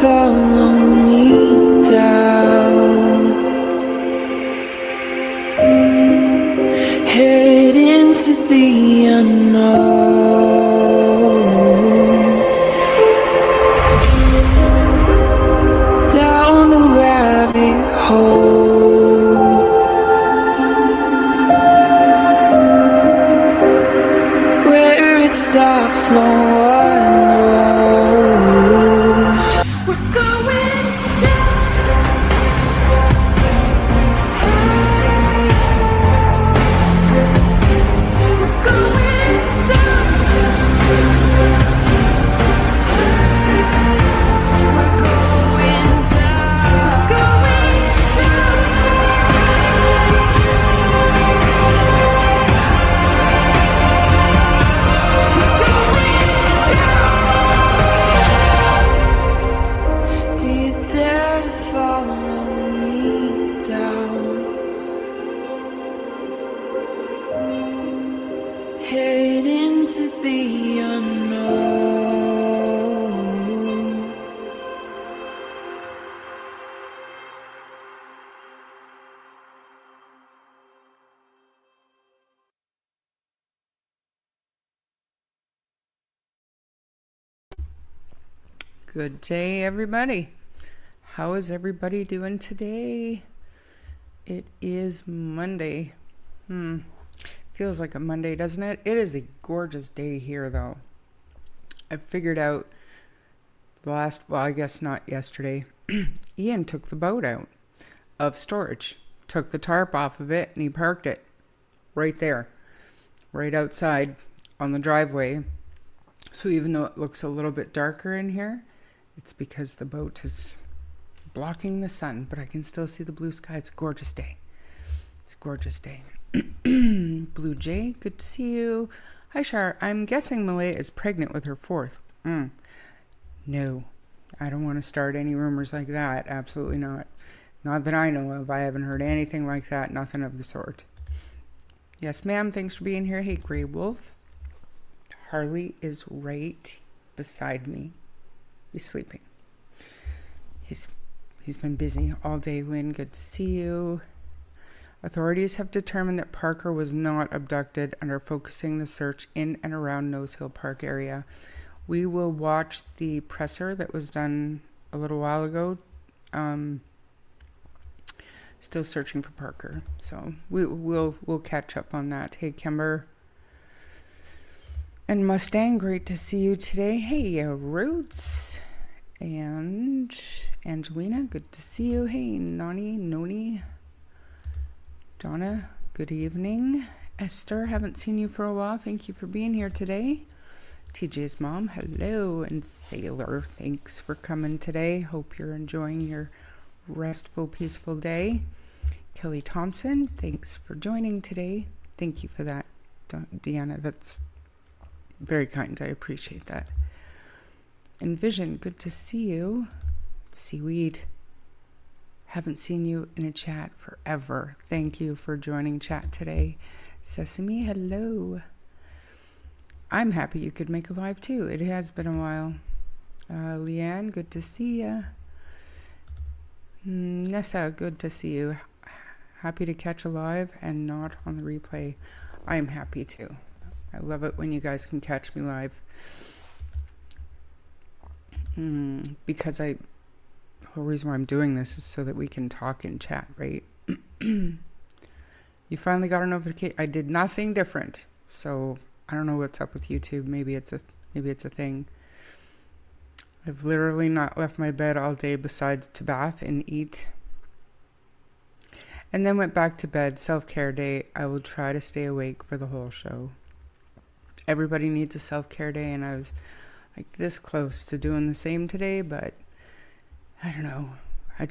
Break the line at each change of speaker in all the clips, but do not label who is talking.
follow me down, head into the unknown, down the rabbit hole, where it stops no one knows. We're going down. We're going down. We're going down. Do you dare to follow me down? Head into the unknown.
Good day, everybody. How is everybody doing today? It is Monday. Feels like a Monday, doesn't it? It is a gorgeous day here, though. I figured out I guess not yesterday, Ian took the boat out of storage, took the tarp off of it, and he parked it right there, right outside on the driveway. So even though it looks a little bit darker in here, it's because the boat is blocking the sun, but I can still see the blue sky. It's a gorgeous day. It's a gorgeous day. Blue Jay, good to see you. Hi, Shar. I'm guessing Malehya is pregnant with her fourth. No, I don't want to start any rumors like that. Absolutely not. Not that I know of. I haven't heard anything like that. Nothing of the sort. Yes, ma'am. Thanks for being here. Hey, Grey Wolf. Harley is right beside me. He's sleeping. He's been busy all day. Lynn, good to see you. Authorities have determined that Parker was not abducted and are focusing the search in and around Nose Hill Park area. We will watch the presser that was done a little while ago. Still searching for Parker, so we'll catch up on that. Hey, Kimber. And Mustang, great to see you today. Hey, Roots. And Angelina, good to see you. Hey, Noni. Donna, good evening. Esther, haven't seen you for a while. Thank you for being here today. TJ's mom, hello. And Sailor, thanks for coming today. Hope you're enjoying your restful, peaceful day. Kelly Thompson, thanks for joining today. Thank you for that, Deanna. That's very kind. I appreciate that. Envision, good to see you. Seaweed, haven't seen you in a chat forever. Thank you for joining chat today. Sesame, hello. I'm happy you could make a live too. It has been a while. Leanne, good to see you. Nessa, good to see you. Happy to catch a live and not on the replay. I am happy too. I love it when you guys can catch me live. Because the whole reason why I'm doing this is so that we can talk in chat, right? You finally got a notification. I did nothing different. So I don't know what's up with YouTube. Maybe it's a thing. I've literally not left my bed all day besides to bath and eat. And then went back to bed. Self-care day. I will try to stay awake for the whole show. Everybody needs a self-care day, and I was like this close to doing the same today, but I don't know. I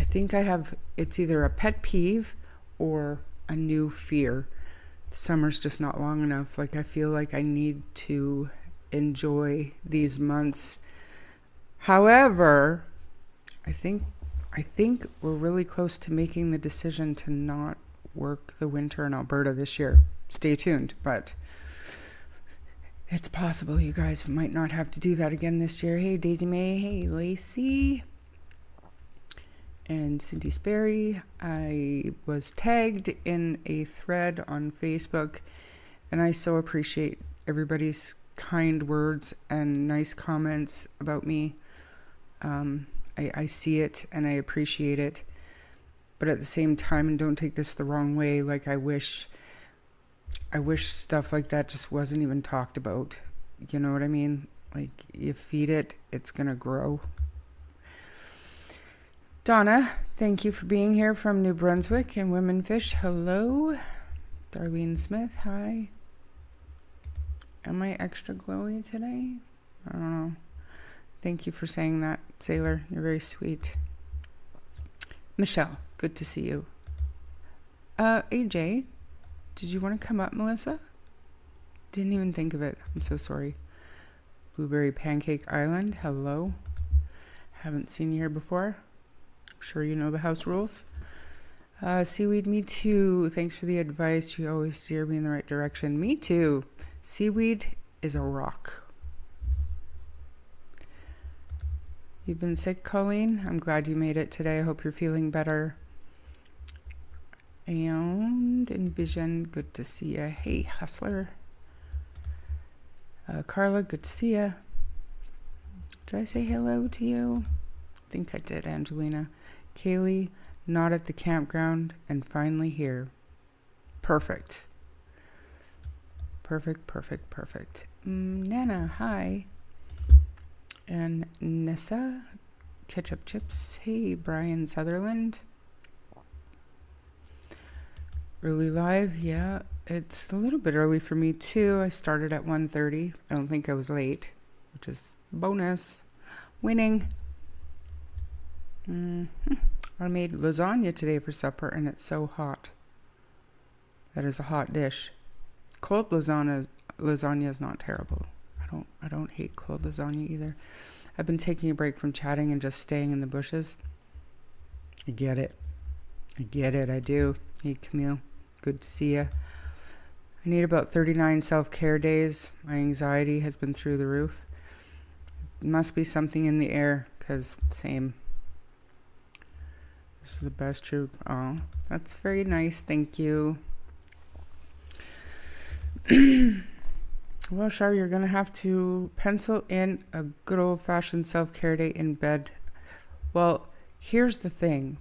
think I have, it's either a pet peeve or a new fear. Summer's just not long enough. Like, I feel like I need to enjoy these months. However, I think we're really close to making the decision to not work the winter in Alberta this year. Stay tuned, but It's possible you guys might not have to do that again this year. Hey, Daisy May. Hey, Lacey. And Cindy Sperry. I was tagged in a thread on Facebook, and I so appreciate everybody's kind words and nice comments about me. I see it and I appreciate it. But at the same time, and don't take this the wrong way, like I wish stuff like that just wasn't even talked about. You know what I mean? Like, you feed it, it's going to grow. Donna, thank you for being here from New Brunswick and Women Fish. Hello. Darlene Smith, hi. Am I extra glowy today? I don't know. Thank you for saying that, Sailor. You're very sweet. Michelle, good to see you. AJ, did you want to come up, Melissa? Didn't even think of it. I'm so sorry. Blueberry Pancake Island, hello. Haven't seen you here before. I'm sure you know the house rules. Seaweed, me too. Thanks for the advice. You always steer me in the right direction. Me too. Seaweed is a rock. You've been sick, Colleen? I'm glad you made it today. I hope you're feeling better. And Envision, good to see you. Hey, Hustler. Carla, good to see you. Did I say hello to you? I think I did, Angelina. Kaylee, not at the campground and finally here. Perfect. Perfect. Nana, hi. And Nessa, Ketchup Chips. Hey, Brian Sutherland. Early live, yeah. It's a little bit early for me too. I started at 1:30. I don't think I was late, which is bonus. Winning. I made lasagna today for supper, and it's so hot. That is a hot dish. Cold lasagna is not terrible. I don't hate cold lasagna either. I've been taking a break from chatting and just staying in the bushes. I get it. I do. Hey, Camille. Good to see you. I need about 39 self-care days. My anxiety has been through the roof. It must be something in the air, because same. This is the best true. Oh, that's very nice. Thank you. Well, Shar, you're going to have to pencil in a good old-fashioned self-care day in bed. Well, here's the thing.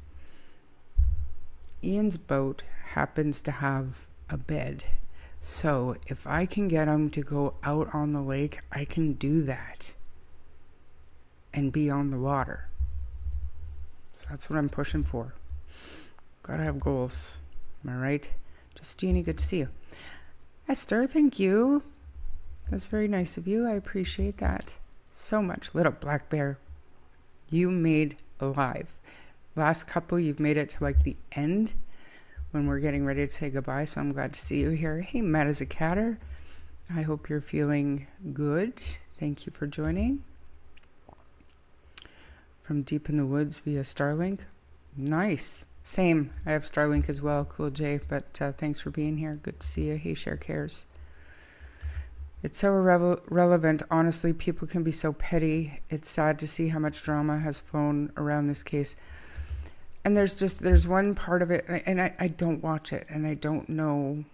Ian's boat happens to have a bed. So if I can get him to go out on the lake, I can do that and be on the water. So that's what I'm pushing for. Gotta have goals. Am I right? Justine, good to see you. Esther, thank you. That's very nice of you. I appreciate that so much. Little black bear, you made alive. Last couple, you've made it to like the end when we're getting ready to say goodbye. So I'm glad to see you here. Hey, Matt is a catter. I hope you're feeling good. Thank you for joining. From deep in the woods via Starlink. Nice. Same. I have Starlink as well. Cool, Jay. But thanks for being here. Good to see you. Hey, Share Cares. It's so irrelevant. Honestly, people can be so petty. It's sad to see how much drama has flown around this case. And there's one part of it, and I don't watch it, and I don't know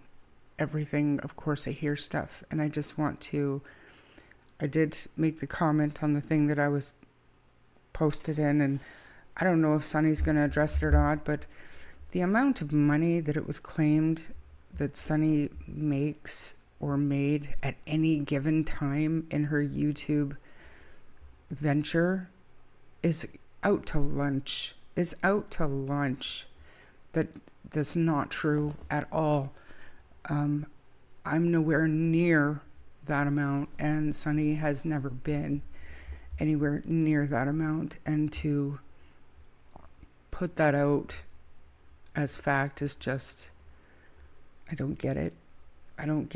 everything. Of course, I hear stuff, and I just want to. I did make the comment on the thing that I was posted in, and I don't know if Sunny's going to address it or not, but the amount of money that it was claimed that Sunny makes or made at any given time in her YouTube venture is out to lunch. That's not true at all. I'm nowhere near that amount, and Sunny has never been anywhere near that amount. And to put that out as fact is just, I don't get it. I don't.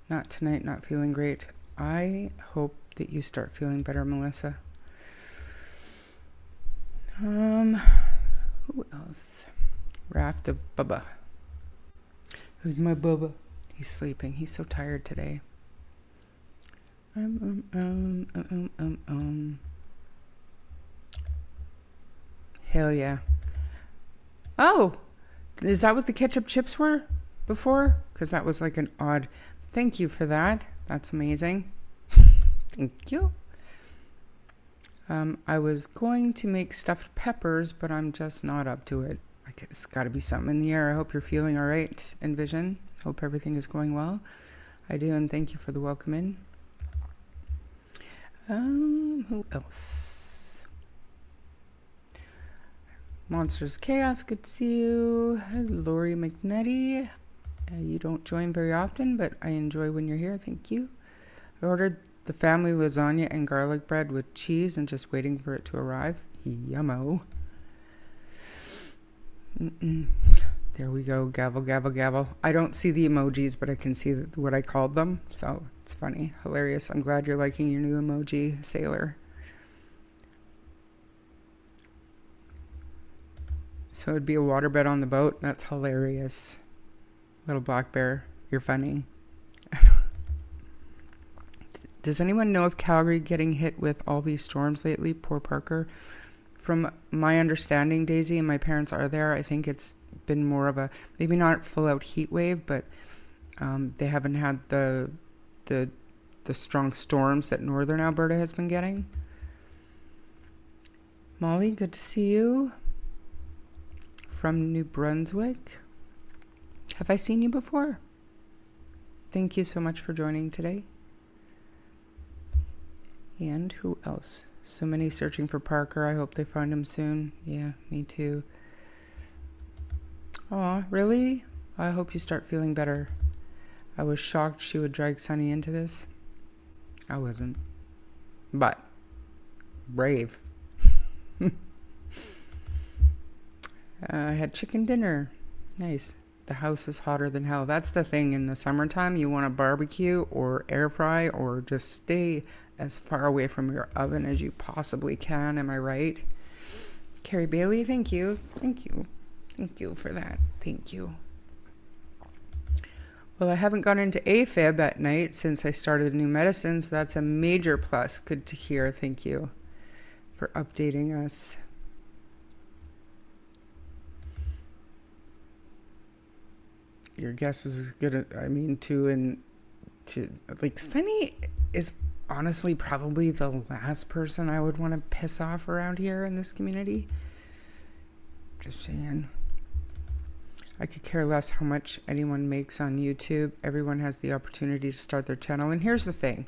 Not tonight, not feeling great. I hope that you start feeling better, Melissa. Who else? Raft of Bubba. Who's my Bubba? He's sleeping. He's so tired today. Hell yeah. Oh, is that what the ketchup chips were before? Because that was like an odd. Thank you for that. That's amazing. Thank you. I was going to make stuffed peppers, but I'm just not up to it. It's got to be something in the air. I hope you're feeling all right, Envision. Hope everything is going well. I do, and thank you for the welcome in. Who else? Monsters Chaos, good to see you. Lori McNetty. You don't join very often, but I enjoy when you're here. Thank you. I ordered the family lasagna and garlic bread with cheese and just waiting for it to arrive. Yummo. There we go. Gavel, gavel, gavel. I don't see the emojis, but I can see what I called them. So it's funny. Hilarious. I'm glad you're liking your new emoji, Sailor. So it'd be a waterbed on the boat. That's hilarious. Little black bear. You're funny. Does anyone know of Calgary getting hit with all these storms lately? Poor Parker. From my understanding, Daisy, and my parents are there, I think it's been more of a, maybe not full out heat wave, but they haven't had the strong storms that northern Alberta has been getting. Molly, good to see you. From New Brunswick. Have I seen you before? Thank you so much for joining today. And who else? So many searching for Parker. I hope they find him soon. Yeah, me too. Aw, really? I hope you start feeling better. I was shocked she would drag Sunny into this. I wasn't. But, brave. I had chicken dinner. Nice. The house is hotter than hell. That's the thing in the summertime. You want to barbecue or air fry or just stay as far away from your oven as you possibly can. Am I right? Carrie Bailey, thank you. Thank you. Thank you for that. Thank you. Well, I haven't gone into AFib at night since I started new medicine, so that's a major plus. Good to hear. Thank you for updating us. Your guess is as good, like, Sunny is honestly probably the last person I would want to piss off around here in this community. Just saying. I could care less how much anyone makes on YouTube. Everyone has the opportunity to start their channel. And here's the thing.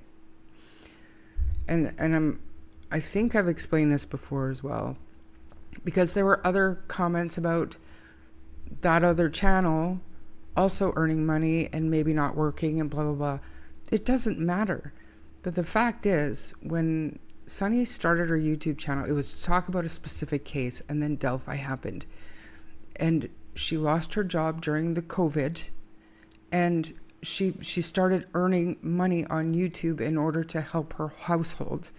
I think I've explained this before as well. Because there were other comments about that other channel also earning money and maybe not working and blah, blah, blah. It doesn't matter. But the fact is, when Sunny started her YouTube channel, it was to talk about a specific case, and then Delphi happened. And she lost her job during the COVID, and she started earning money on YouTube in order to help her household.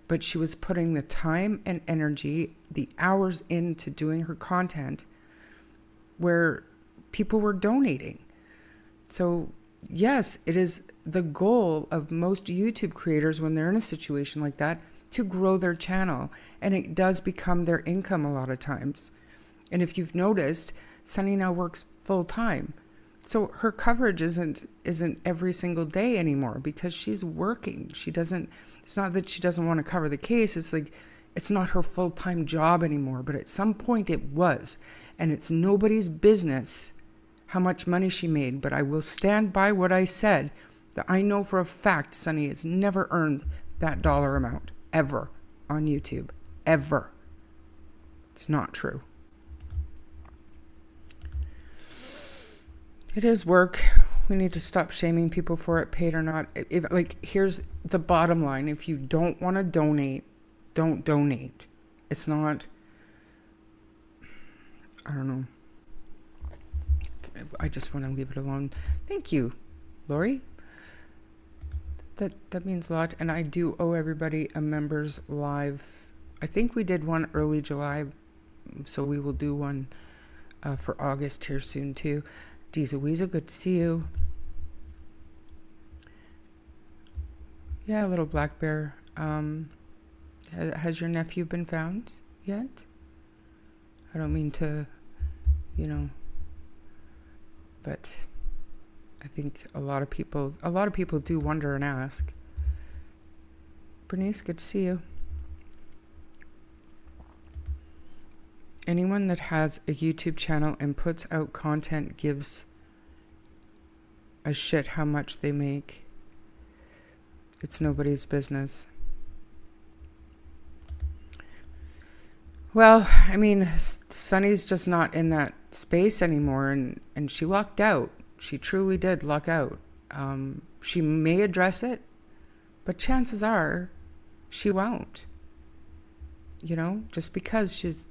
But she was putting the time and energy, the hours into doing her content where people were donating. So yes, it is the goal of most YouTube creators when they're in a situation like that to grow their channel, and it does become their income a lot of times. And if you've noticed, Sunny now works full time, so her coverage isn't every single day anymore because she's working. It's not that she doesn't want to cover the case. It's like it's not her full-time job anymore, but at some point it was, and it's nobody's business how much money she made. But I will stand by what I said, that I know for a fact Sunny has never earned that dollar amount ever on YouTube, ever. It's not true. It is work. We need to stop shaming people for it, paid or not. Here's the bottom line. If you don't want to donate, don't donate. It's not, I don't know. I just want to leave it alone. Thank you, Lori. That means a lot. And I do owe everybody a members live. I think we did one early July, so we will do one for August here soon too. Deeza Weeza, good to see you. Yeah, little black bear. Has your nephew been found yet? I don't mean to, but I think a lot of people do wonder and ask. Bernice, good to see you. Anyone that has a YouTube channel and puts out content gives a shit how much they make. It's nobody's business. Well, I mean, Sunny's just not in that space anymore, and she lucked out. She truly did luck out. She may address it, but chances are she won't. Just because she's...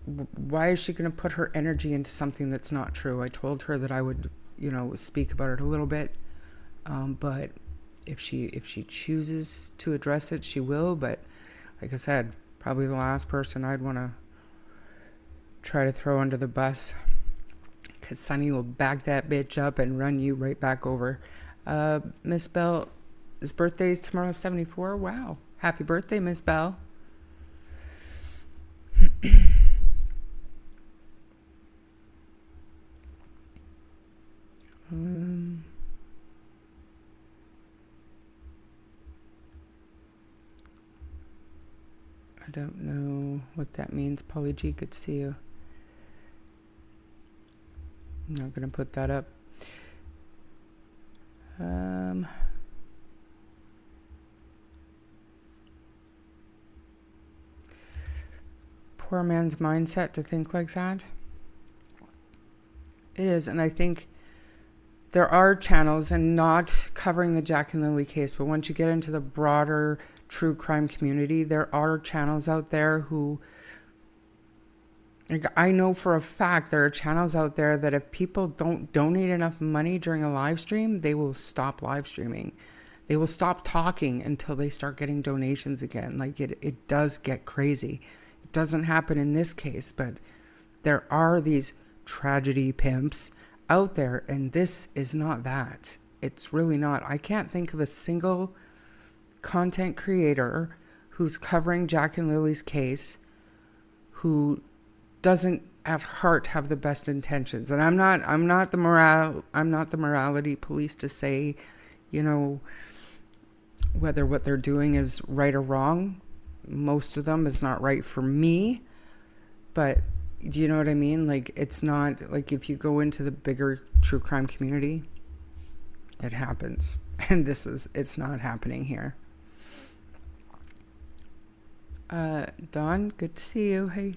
Why is she going to put her energy into something that's not true? I told her that I would, speak about it a little bit. But if she chooses to address it, she will. But like I said, probably the last person I'd want to try to throw under the bus, because Sunny will back that bitch up and run you right back over. Miss Bell, his birthday is tomorrow, 74. Wow. Happy birthday, Miss Bell. I don't know what that means. Polly G, good to see you. I'm not going to put that up. Poor man's mindset to think like that. It is, and I think there are channels, and not covering the Jack and Lilly case, but once you get into the broader true crime community, there are channels out there who, like, I know for a fact there are channels out there that if people don't donate enough money during a live stream, they will stop live streaming. They will stop talking until they start getting donations again. Like, it does get crazy. It doesn't happen in this case, but there are these tragedy pimps out there, and this is not that. It's really not. I can't think of a single content creator who's covering Jack and Lily's case who doesn't at heart have the best intentions. And I'm not the morality police to say, whether what they're doing is right or wrong. Most of them is not right for me, but do you know what I mean? Like, it's not like if you go into the bigger true crime community, it happens. And it's not happening here. Dawn, good to see you. Hey.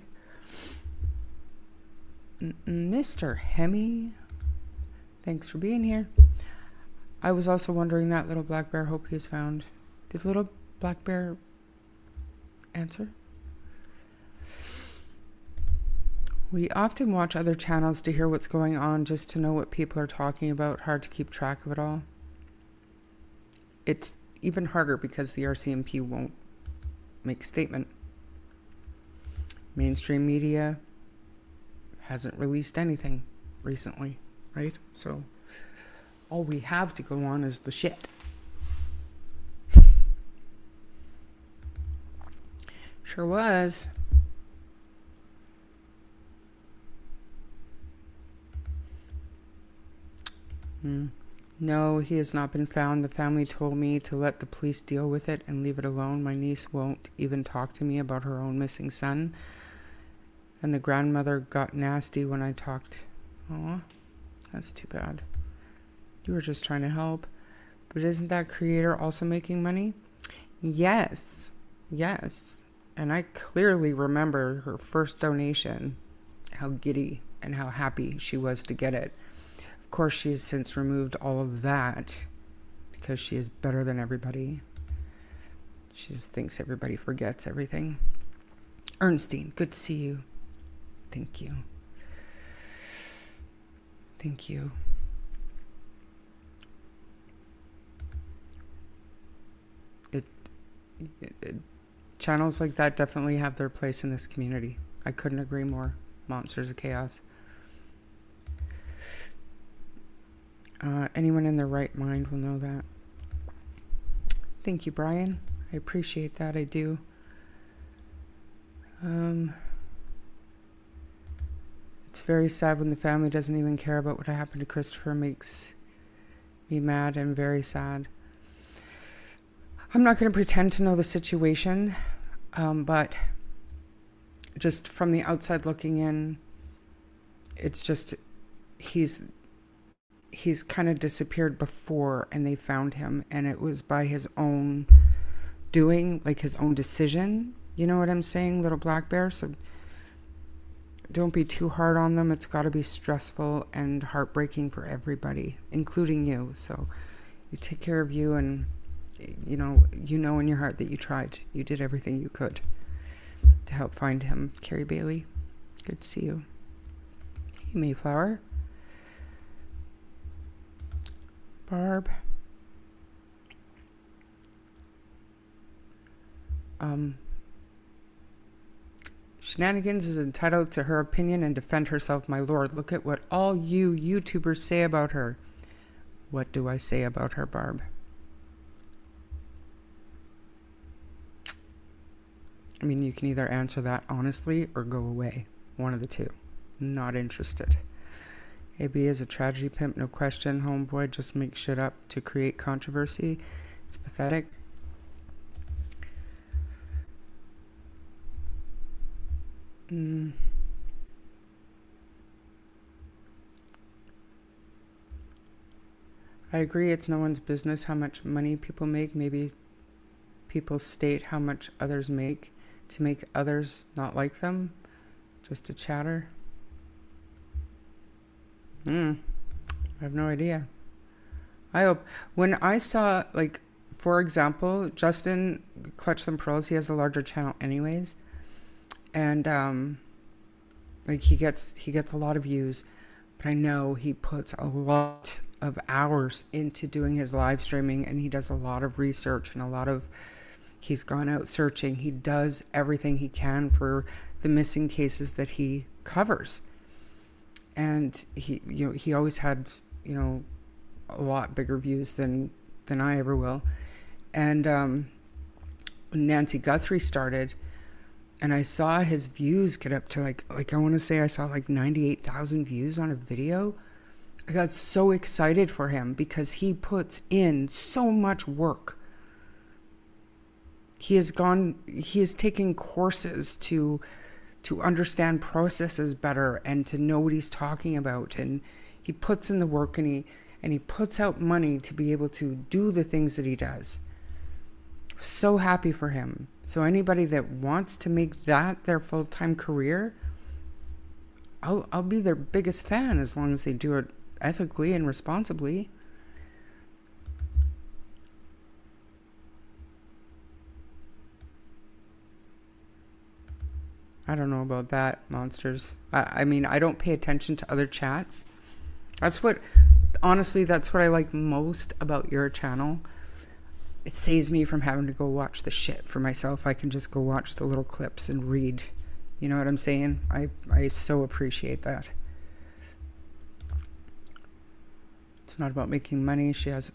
Mr. Hemi, thanks for being here. I was also wondering that, little black bear. Hope he is found. Did little black bear answer? We often watch other channels to hear what's going on, just to know what people are talking about. Hard to keep track of it all. It's even harder because the RCMP won't make a statement. Mainstream media hasn't released anything recently, right? So all we have to go on is the shit. Sure was. No, he has not been found. The family told me to let the police deal with it and leave it alone. My niece won't even talk to me about her own missing son. And the grandmother got nasty when I talked. Aw, that's too bad. You were just trying to help. But isn't that creator also making money? Yes. And I clearly remember her first donation, how giddy and how happy she was to get it. Of course, she has since removed all of that because she is better than everybody. She just thinks everybody forgets everything. Ernestine, good to see you. Thank you. Channels like that definitely have their place in this community. I couldn't agree more. Monsters of Chaos. Anyone in their right mind will know that. Thank you, Brian. I appreciate that. I do. It's very sad when the family doesn't even care about what happened to Christopher. Makes me mad and very sad. I'm not going to pretend to know the situation, but just from the outside looking in, it's just he's kind of disappeared before and they found him, and it was by his own doing, like his own decision. You know what I'm saying, little black bear? So don't be too hard on them. It's got to be stressful and heartbreaking for everybody, including you. So you take care of you, and you know in your heart that you tried. You did everything you could to help find him. Carrie Bailey, good to see you. Hey, Mayflower. Barb. Shenanigans is entitled to her opinion and defend herself, my lord. Look at what all you YouTubers say about her. What do I say about her, Barb? I mean, you can either answer that honestly or go away. One of the two. Not interested. AB is a tragedy pimp, no question. Homeboy just makes shit up to create controversy. It's pathetic. I agree, it's no one's business how much money people make. Maybe people state how much others make to make others not like them. Just a chatter. I have no idea. I hope. When I saw, like, for example, Justin Clutch Some Pearls, he has a larger channel anyways. And like he gets a lot of views, but I know he puts a lot of hours into doing his live streaming, and he does a lot of research and he's gone out searching. He does everything he can for the missing cases that he covers. And he always had, a lot bigger views than I ever will. And when Nancy Guthrie started, and I saw his views get up to like I want to say I saw like 98,000 views on a video. I got so excited for him because he puts in so much work. He has taken courses to understand processes better and to know what he's talking about. And he puts in the work, and he puts out money to be able to do the things that he does. So happy for him. So anybody that wants to make that their full-time career, I'll be their biggest fan as long as they do it ethically and responsibly. I don't know about that, monsters. I mean, I don't pay attention to other chats. Honestly, that's what I like most about your channel. It saves me from having to go watch the shit for myself. I can just go watch the little clips and read. You know what I'm saying? I so appreciate that. It's not about making money. She has...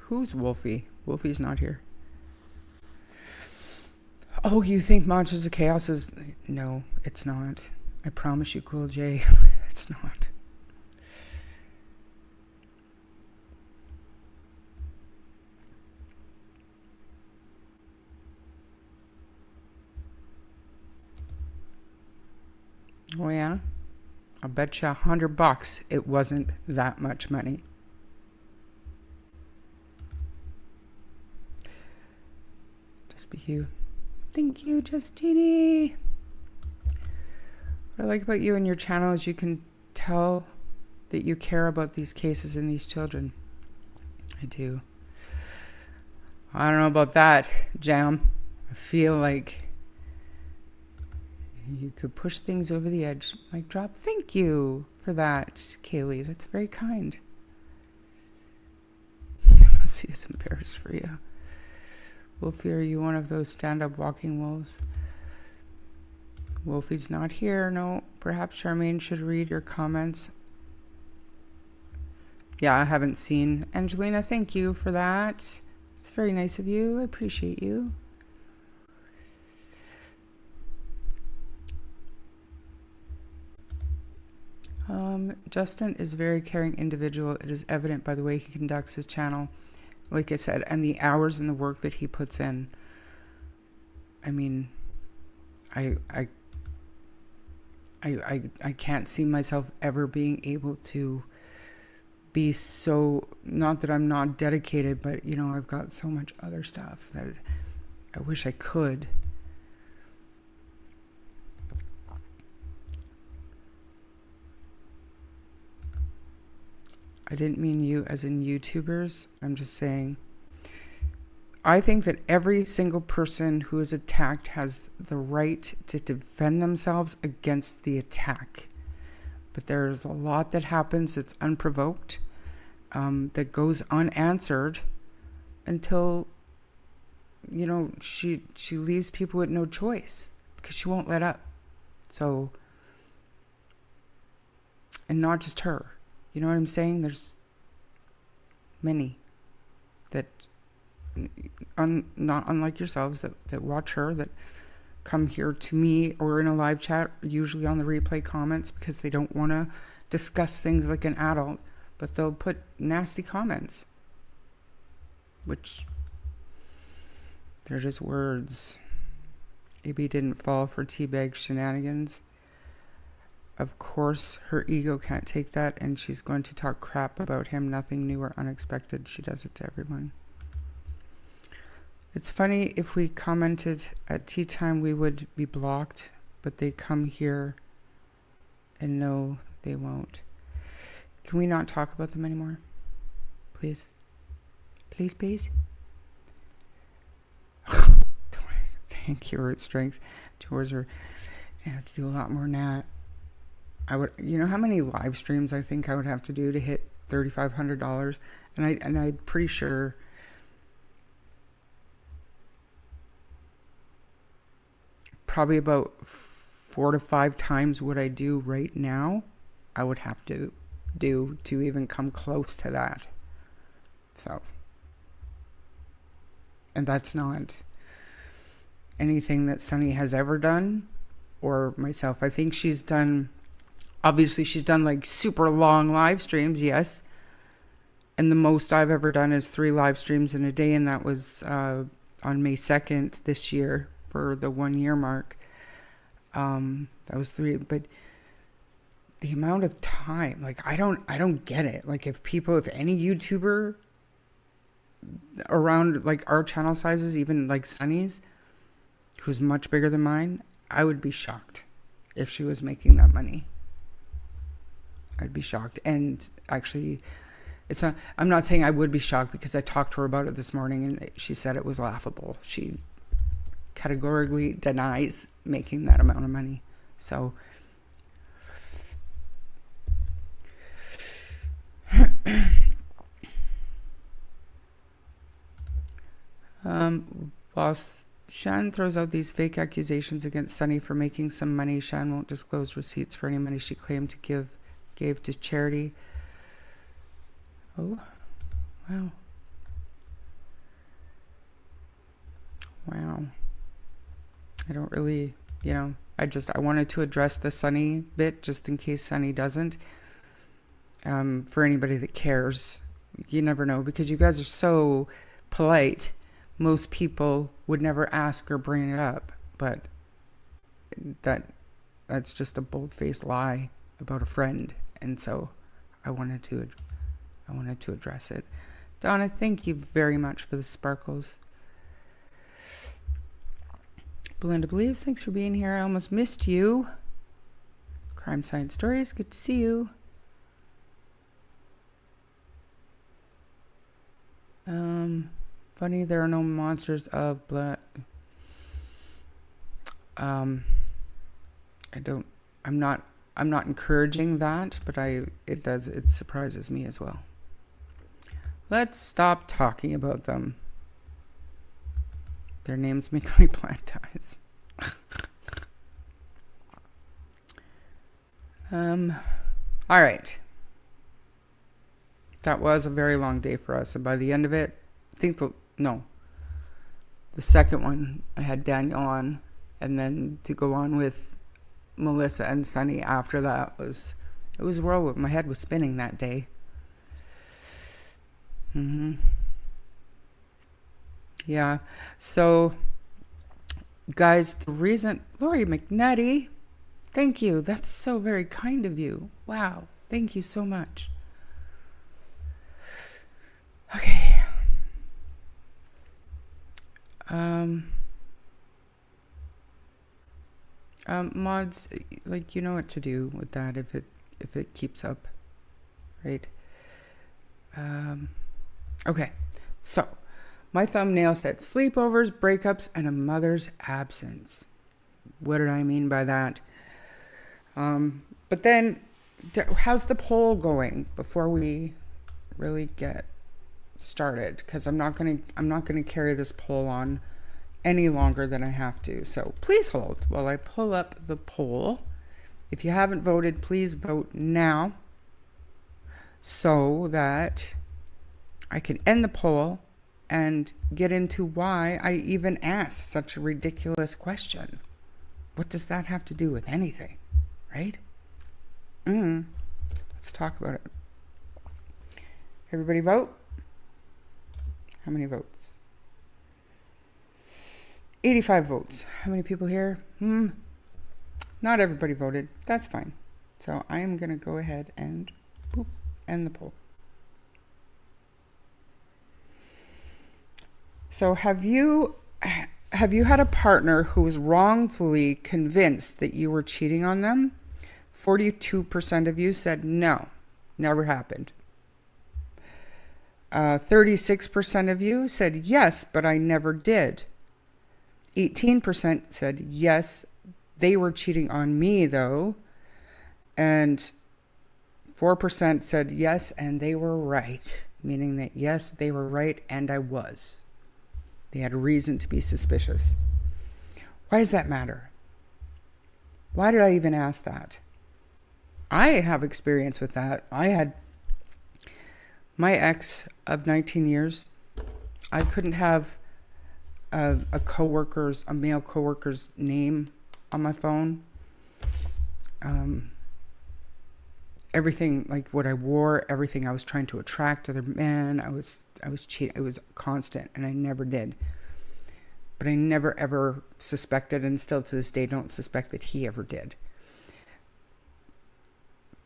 Who's Wolfie? Wolfie's not here. Oh, you think Monsters of Chaos is... No, it's not. I promise you, Cool J, it's not. Oh, yeah? I'll bet you $100 it wasn't that much money. Just be you. Thank you, Justini. What I like about you and your channel is you can tell that you care about these cases and these children. I do. I don't know about that, Jam. I feel like you could push things over the edge. Mic drop. Thank you for that, Kaylee. That's very kind. I see it's embarrassed for you. Wolfie, are you one of those stand-up walking wolves? Wolfie's not here. No, perhaps Charmaine should read your comments. Yeah, I haven't seen. Angelina, thank you for that. It's very nice of you. I appreciate you. Justin is a very caring individual. It is evident by the way he conducts his channel, like I said, and the hours and the work that he puts in. I mean, I can't see myself ever being able to be so, not that I'm not dedicated, but you know, I've got so much other stuff that I wish I could. I didn't mean you as in YouTubers. I'm just saying, I think that every single person who is attacked has the right to defend themselves against the attack. But there's a lot that happens that's unprovoked, that goes unanswered until, you know, she leaves people with no choice because she won't let up. So, and not just her. You know what I'm saying? There's many that, not unlike yourselves, that watch her, that come here to me or in a live chat, usually on the replay comments, because they don't want to discuss things like an adult, but they'll put nasty comments, which they're just words. AB didn't fall for teabag shenanigans. Of course, her ego can't take that, and she's going to talk crap about him. Nothing new or unexpected. She does it to everyone. It's funny, if we commented at tea time, we would be blocked, but they come here and no, they won't. Can we not talk about them anymore? Please? Please, please? Thank you, Earth Strength. Towards her. I have to do a lot more than that. I would, you know how many live streams I think I would have to do to hit $3,500? And I'm pretty sure probably about 4 to 5 times what I do right now, I would have to do to even come close to that. So, and that's not anything that Sunny has ever done, or myself. I think she's done, obviously she's done like super long live streams, yes. And the most I've ever done is 3 live streams in a day, and that was on May 2nd this year for the 1 year mark. That was 3, but the amount of time, like I don't get it. Like if any YouTuber around like our channel sizes, even like Sunny's, who's much bigger than mine, I would be shocked if she was making that money. I'd be shocked. And actually, I'm not saying I would be shocked, because I talked to her about it this morning and she said it was laughable. She categorically denies making that amount of money. So, while Shan throws out these fake accusations against Sunny for making some money, Shan won't disclose receipts for any money she claimed to gave to charity. Oh, wow. Wow. I don't really, I wanted to address the Sunny bit just in case Sunny doesn't. For anybody that cares, you never know, because you guys are so polite. Most people would never ask or bring it up, but that's just a bold-faced lie about a friend, and so I wanted to address it. Donna, thank you very much for the sparkles. Belinda Believes, thanks for being here. I almost missed you. Crime Science Stories, good to see you. Funny, there are no monsters of blood. I'm not encouraging that, but it surprises me as well. Let's stop talking about them. Their names make me plant eyes. All right. That was a very long day for us. And by the end of it, the second one, I had Daniel on. And then to go on with Melissa and Sunny after that it was whirlwind. My head was spinning that day. Yeah. So, guys, the reason, Lori McNutty, thank you. That's so very kind of you. Wow. Thank you so much. Okay. Mods, like, you know what to do with that if it keeps up, right? Okay. So, my thumbnail said sleepovers, breakups, and a mother's absence. What did I mean by that? But then, how's the poll going before we really get started? Because I'm not gonna carry this poll on any longer than I have to. So please hold while I pull up the poll. If you haven't voted, please vote now so that I can end the poll and get into why I even asked such a ridiculous question. What does that have to do with anything, right? Let's talk about it. Everybody vote? How many votes? 85 votes. How many people here? Not everybody voted. That's fine. So I am going to go ahead and end the poll. So have you had a partner who was wrongfully convinced that you were cheating on them? 42% of you said no, never happened. 36% of you said yes, but I never did. 18% said yes, they were cheating on me though. And 4% said yes, and they were right. Meaning that yes, they were right and I was. They had a reason to be suspicious. Why does that matter? Why did I even ask that? I have experience with that. I had my ex of 19 years. I couldn't have a male coworker's name on my phone. Everything, like what I wore, everything I was trying to attract other men, I was cheating. It was constant, and I never did. But I never ever suspected, and still to this day don't suspect that he ever did.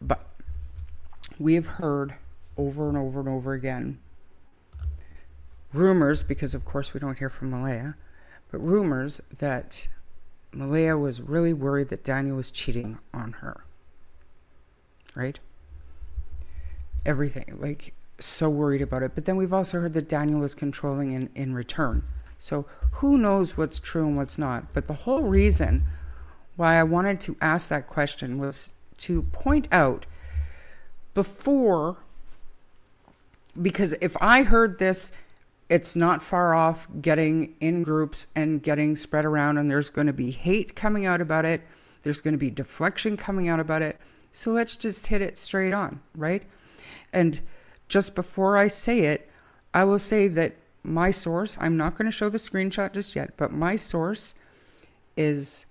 But we have heard over and over and over again rumors, because of course we don't hear from Malehya, but rumors that Malehya was really worried that Daniel was cheating on her. Right? Everything, like, so worried about it. But then we've also heard that Daniel was controlling in return. So who knows what's true and what's not. But the whole reason why I wanted to ask that question was to point out before, because if I heard this, it's not far off getting in groups and getting spread around, and there's going to be hate coming out about it. There's going to be deflection coming out about it. So let's just hit it straight on, right? And just before I say it, I will say that my source, I'm not going to show the screenshot just yet, but my source is,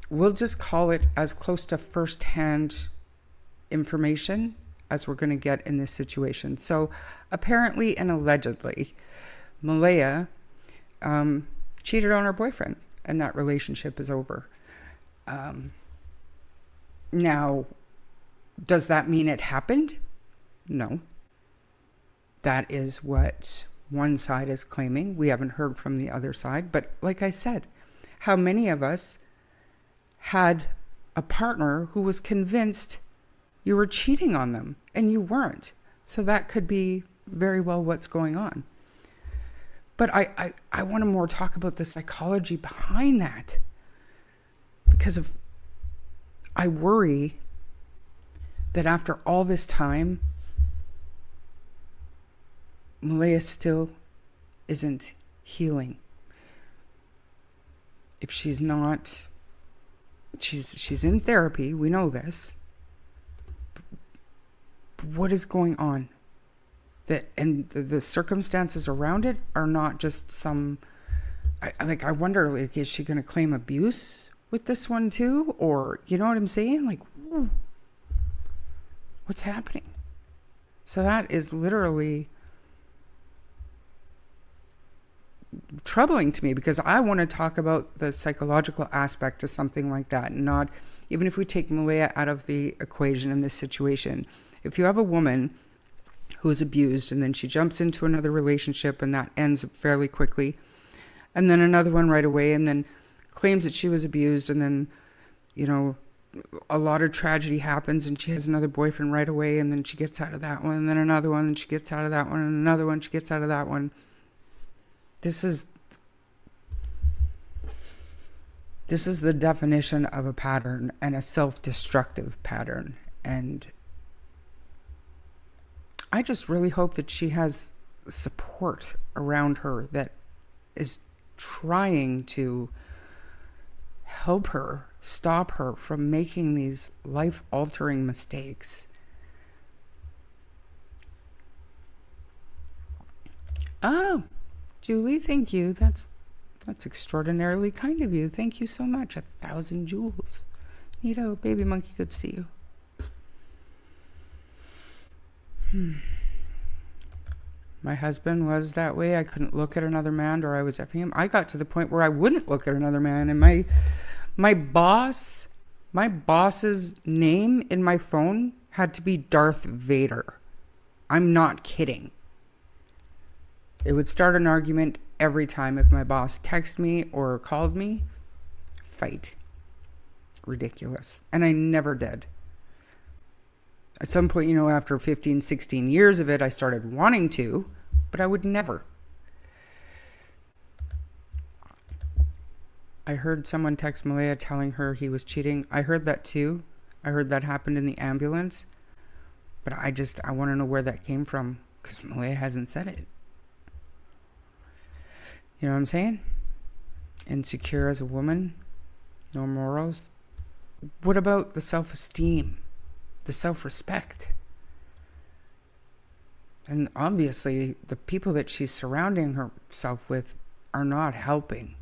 we'll just call it as close to firsthand information as we're going to get in this situation. So apparently and allegedly, Malehya cheated on her boyfriend, and that relationship is over. Now, does that mean it happened? No. That is what one side is claiming. We haven't heard from the other side. But like I said, how many of us had a partner who was convinced you were cheating on them and you weren't? So that could be very well what's going on. But I want to more talk about the psychology behind that. Because I worry that after all this time, Malehya still isn't healing. If she's not she's in therapy. We know this. What is going on? And the circumstances around it are not just some. I wonder, like, is she going to claim abuse with this one too, or you know what I'm saying? Like, what's happening? So that is literally troubling to me, because I want to talk about the psychological aspect to something like that. Not even if we take Malehya out of the equation in this situation. If you have a woman who is abused and then she jumps into another relationship and that ends fairly quickly, and then another one right away, and then claims that she was abused, and then, you know, a lot of tragedy happens and she has another boyfriend right away, and then she gets out of that one, and then another one, and she gets out of that one, and another one, she gets out of that one. This is the definition of a pattern, and a self-destructive pattern. And I just really hope that she has support around her that is trying to help her, stop her from making these life-altering mistakes. Oh, Julie, thank you. That's extraordinarily kind of you. Thank you so much. 1,000 jewels. Neato, baby monkey, good to see you. My husband was that way. I couldn't look at another man, or I was effing him. I got to the point where I wouldn't look at another man, and my boss's name in my phone had to be Darth Vader. I'm not kidding. It would start an argument every time if my boss texted me or called me. Fight. Ridiculous. And I never did. At some point, you know, after 15, 16 years of it, I started wanting to, but I would never. I heard someone text Malehya telling her he was cheating. I heard that too. I heard that happened in the ambulance. But I want to know where that came from, because Malehya hasn't said it. You know what I'm saying? Insecure as a woman. No morals. What about the self-esteem? The self-respect? And obviously, the people that she's surrounding herself with are not helping.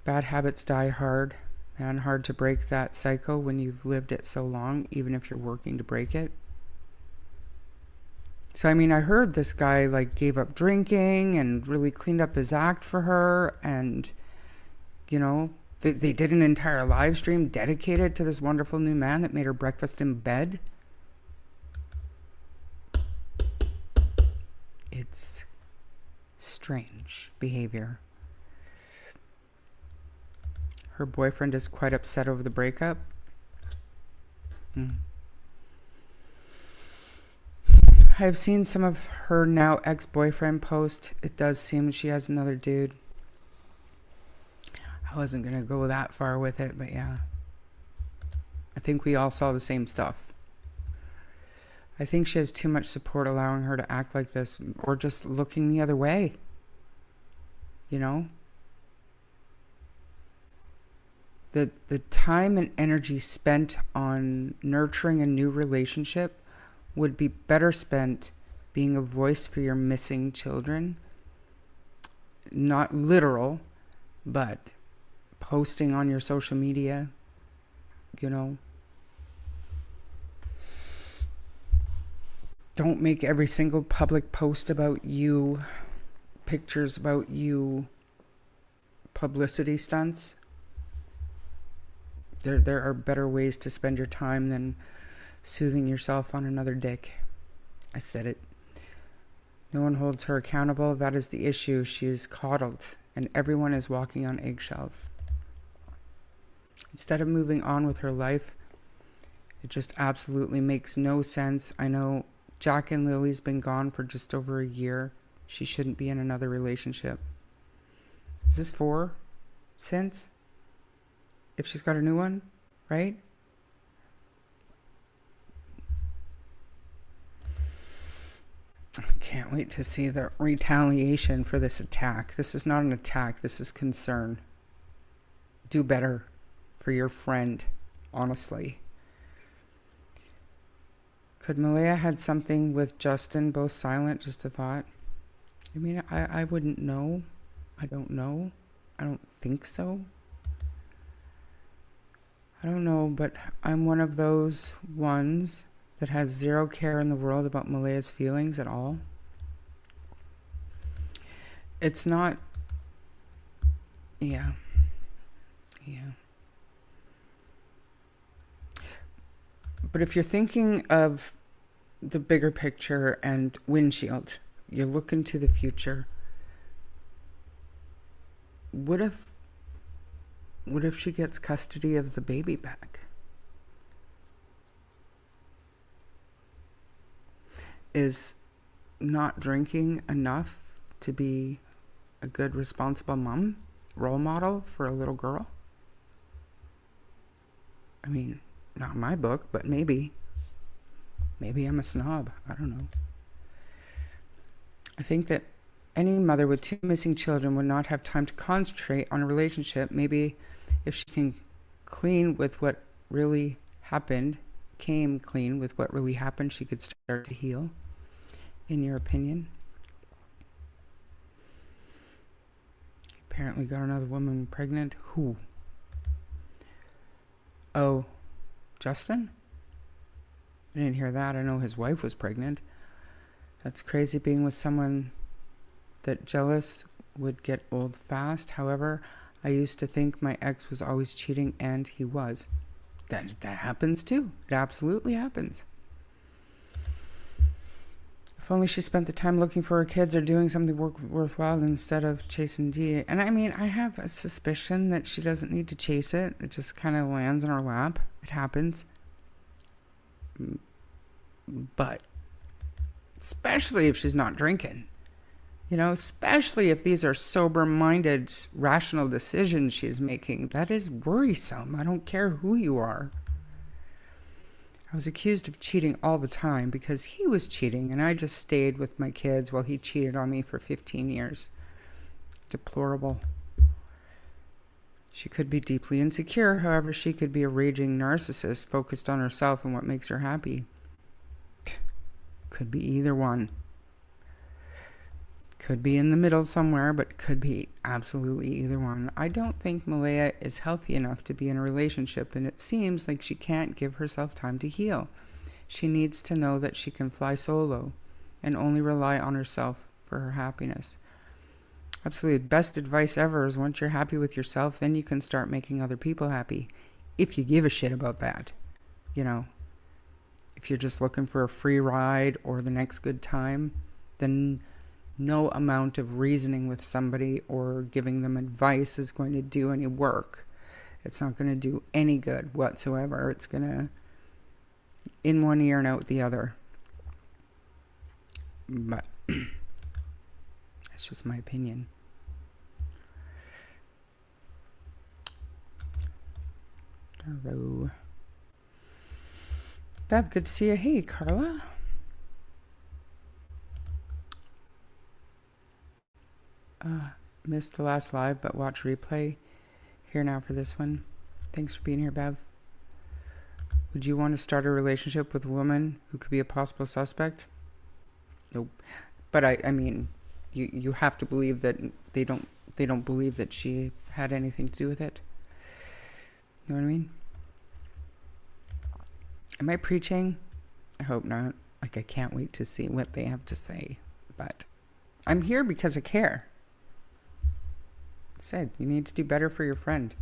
Bad habits die hard. And hard to break that cycle when you've lived it so long, even if you're working to break it. So, I mean, I heard this guy, like, gave up drinking and really cleaned up his act for her. And, you know, they did an entire live stream dedicated to this wonderful new man that made her breakfast in bed. It's strange behavior. Her boyfriend is quite upset over the breakup. I've seen some of her now ex-boyfriend post. It does seem she has another dude. I wasn't going to go that far with it, but yeah. I think we all saw the same stuff. I think she has too much support allowing her to act like this, or just looking the other way. You know? The time and energy spent on nurturing a new relationship would be better spent being a voice for your missing children. Not literal, but posting on your social media, you know. Don't make every single public post about you, pictures about you, publicity stunts. There are better ways to spend your time than soothing yourself on another dick. I said it. No one holds her accountable. That is the issue. She is coddled, and everyone is walking on eggshells. Instead of moving on with her life, it just absolutely makes no sense. I know Jack and Lilly's been gone for just over a year. She shouldn't be in another relationship. Is this 4 since? If she's got a new one, right? I can't wait to see the retaliation for this attack. This is not an attack. This is concern. do better for your friend, honestly. Could Malehya had something with Justin, both silent? Just a thought. I mean, I wouldn't know. I don't know. I don't think so. I don't know, but I'm one of those ones that has zero care in the world about Malehya's feelings at all. It's not... Yeah. But if you're thinking of the bigger picture and windshield, you're looking to the future. What if she gets custody of the baby back? Is not drinking enough to be a good, responsible mom, role model for a little girl? I mean, not in my book, but maybe. Maybe I'm a snob. I don't know. I think that any mother with 2 missing children would not have time to concentrate on a relationship. Maybe if she can clean with what really happened, came clean with what really happened, she could start to heal, in your opinion. Apparently got another woman pregnant. Who? Oh, Justin? I didn't hear that. I know his wife was pregnant. That's crazy, being with someone that jealous would get old fast. However, I used to think my ex was always cheating, and he was. That happens too. It absolutely happens. If only she spent the time looking for her kids or doing something worthwhile instead of chasing D. And I mean, I have a suspicion that she doesn't need to chase it. It just kind of lands in her lap. It happens. But especially if she's not drinking. You know, especially if these are sober-minded, rational decisions she's making. That is worrisome. I don't care who you are. I was accused of cheating all the time because he was cheating, and I just stayed with my kids while he cheated on me for 15 years. Deplorable. She could be deeply insecure. However, she could be a raging narcissist focused on herself and what makes her happy. Could be either one. Could be in the middle somewhere, but could be absolutely either one. I don't think Malehya is healthy enough to be in a relationship, and it seems like she can't give herself time to heal. She needs to know that she can fly solo and only rely on herself for her happiness. Absolutely. Best advice ever is once you're happy with yourself, then you can start making other people happy. If you give a shit about that. You know, if you're just looking for a free ride or the next good time, then no amount of reasoning with somebody or giving them advice is going to do any work. It's not going to do any good whatsoever. It's going to in one ear and out the other. But that's just my opinion. Hello. Bev, good to see you. Hey, Carla. Missed the last live, but watch replay. Here now for this one. Thanks for being here, Bev. Would you want to start a relationship with a woman who could be a possible suspect? Nope. But I mean, you have to believe that they don't believe that she had anything to do with it. You know what I mean? Am I preaching? I hope not. Like, I can't wait to see what they have to say. But I'm here because I care. I said, you need to do better for your friend.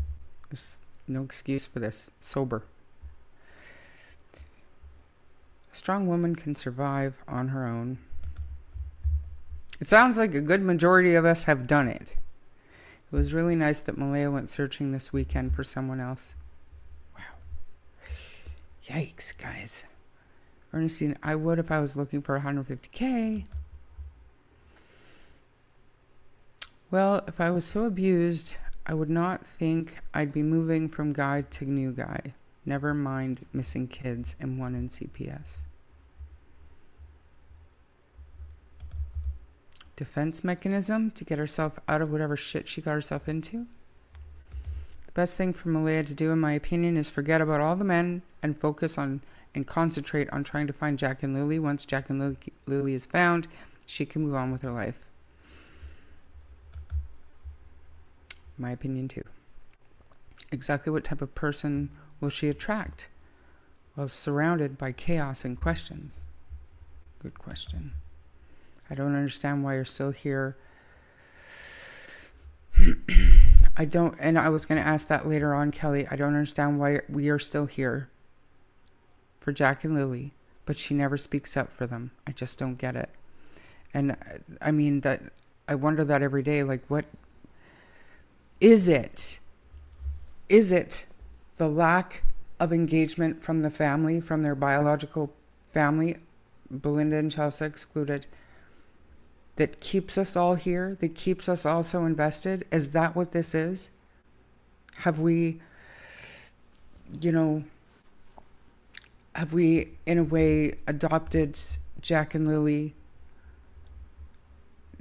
There's no excuse for this. Sober. A strong woman can survive on her own. It sounds like a good majority of us have done it. It was really nice that Malehya went searching this weekend for someone else. Wow. Yikes, guys. Ernestine, I would if I was looking for 150K. Well, if I was so abused, I would not think I'd be moving from guy to new guy. Never mind missing kids and one in CPS. Defense mechanism to get herself out of whatever shit she got herself into. The Best thing for Malehya to do, in my opinion, is forget about all the men and focus on and concentrate on trying to find Jack and Lilly. Once Jack and Lilly is found, she can move on with her life. My opinion too. Exactly what type of person will she attract while surrounded by chaos and questions? Good question. I don't understand why you're still here. And I was going to ask that later on, Kelly. I don't understand why we are still here for Jack and Lilly, but she never speaks up for them. I just don't get it. And I mean, that I wonder that every day, like, what is it? Is it the lack of engagement from the family, from their biological family, Belinda and Chelsea excluded, that keeps us all here, that keeps us all so invested? Is that what this is? Have we, have we in a way adopted Jack and Lilly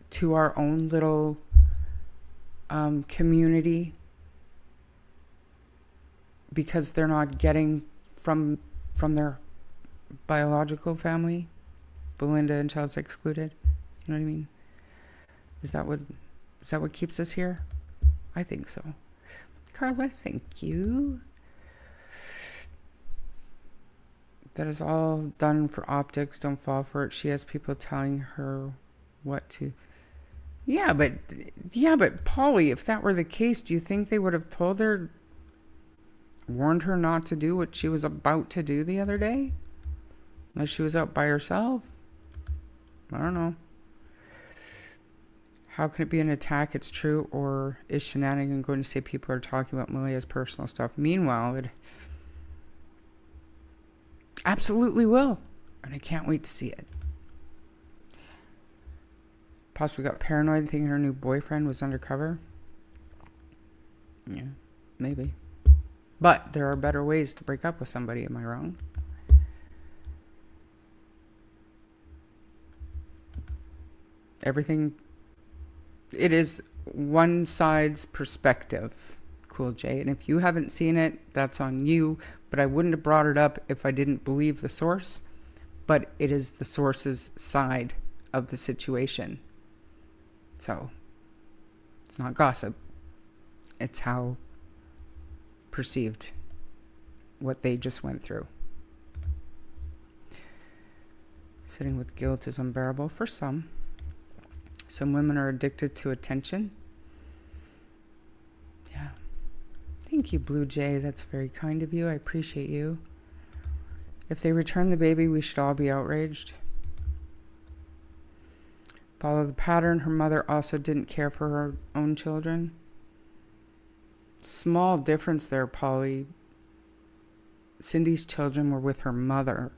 to our own little community because they're not getting from their biological family, Belinda and Chelsea excluded? You know what I mean? Is that what keeps us here? I think so. Carla, thank you. That is all done for optics. Don't fall for it. She has people telling her what to. Yeah, but Polly, if that were the case, do you think they would have told her, warned her not to do what she was about to do the other day? Unless she was out by herself? I don't know. How can it be an attack? It's true, or is shenanigan going to say people are talking about Malehya's personal stuff? Meanwhile, it absolutely will, and I can't wait to see it. Possibly got paranoid thinking her new boyfriend was undercover. Yeah, maybe. But there are better ways to break up with somebody, am I wrong? Everything, it is one side's perspective, Cool J. And if you haven't seen it, that's on you. But I wouldn't have brought it up if I didn't believe the source. But it is the source's side of the situation. So, it's not gossip. It's how perceived what they just went through. Sitting with guilt is unbearable for some. Some women are addicted to attention. Yeah. Thank you, Blue Jay. That's very kind of you. I appreciate you. If they return the baby, we should all be outraged. Follow the pattern. Her mother also didn't care for her own children. Small difference there, Polly. Cindy's children were with her mother.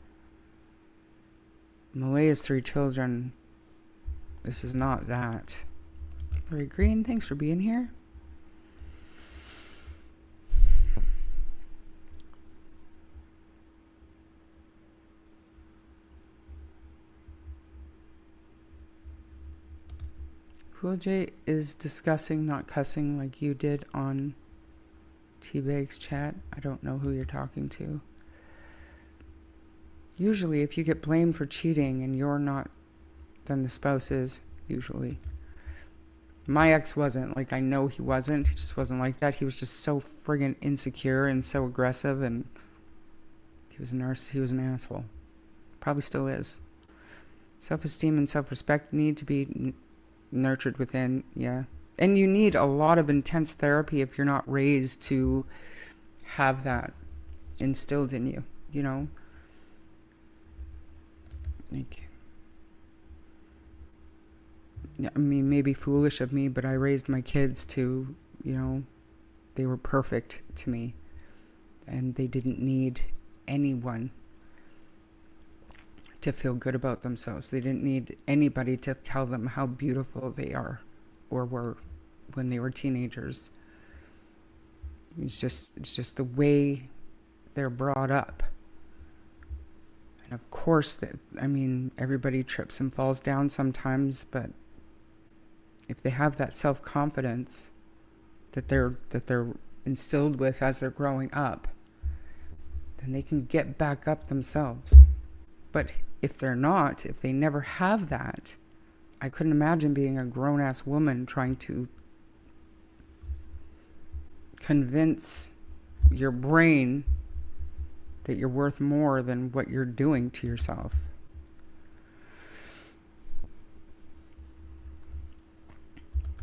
Malehya's 3 children. This is not that. Lori Green, thanks for being here. Cool J is discussing, not cussing like you did on T-Bag's chat. I don't know who you're talking to. Usually, if you get blamed for cheating and you're not, then the spouse is, usually. My ex wasn't. Like, I know he wasn't. He just wasn't like that. He was just so friggin' insecure and so aggressive, and he was an asshole. Probably still is. Self-esteem and self-respect need to be nurtured within, yeah. And you need a lot of intense therapy if you're not raised to have that instilled in you, you know? Like, yeah, I mean, maybe foolish of me, but I raised my kids to, you know, they were perfect to me. And they didn't need anyone to feel good about themselves. They didn't need anybody to tell them how beautiful they are or were when they were teenagers. It's just the way they're brought up. And of course, everybody trips and falls down sometimes, but if they have that self-confidence that they're instilled with as they're growing up, then they can get back up themselves. But if they're not, if they never have that, I couldn't imagine being a grown-ass woman trying to convince your brain that you're worth more than what you're doing to yourself.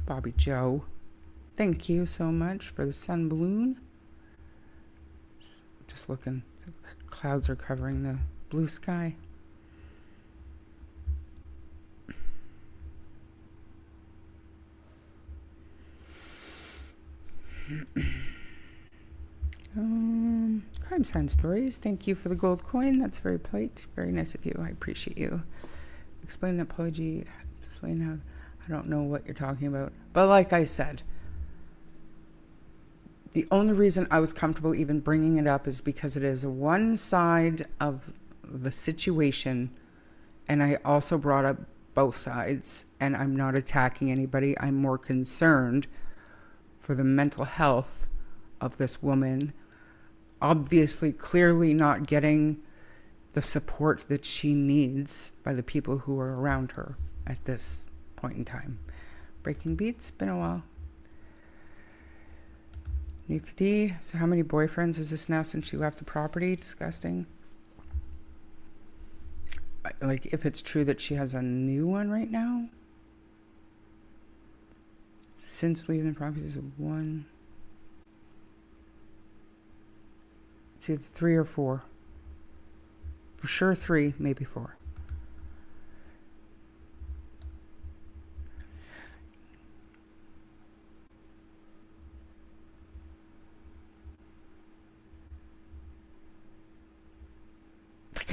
Bobby Joe, thank you so much for the sun balloon. Just looking, clouds are covering the blue sky. Crime Sign Stories, thank you for the gold coin. That's very polite, very nice of you. I appreciate you. Explain the apology. Explain how. I don't know what you're talking about. But like I said, the only reason I was comfortable even bringing it up is because it is one side of the situation. And I also brought up both sides. And I'm not attacking anybody. I'm more concerned for the mental health of this woman. Obviously, clearly not getting the support that she needs by the people who are around her at this point in time. Breaking Beats, been a while. Nifty, so how many boyfriends is this now since she left the property? Disgusting. Like, if it's true that she has a new one right now? Since leaving the property, is one. It's either 3 or 4. For sure 3, maybe 4.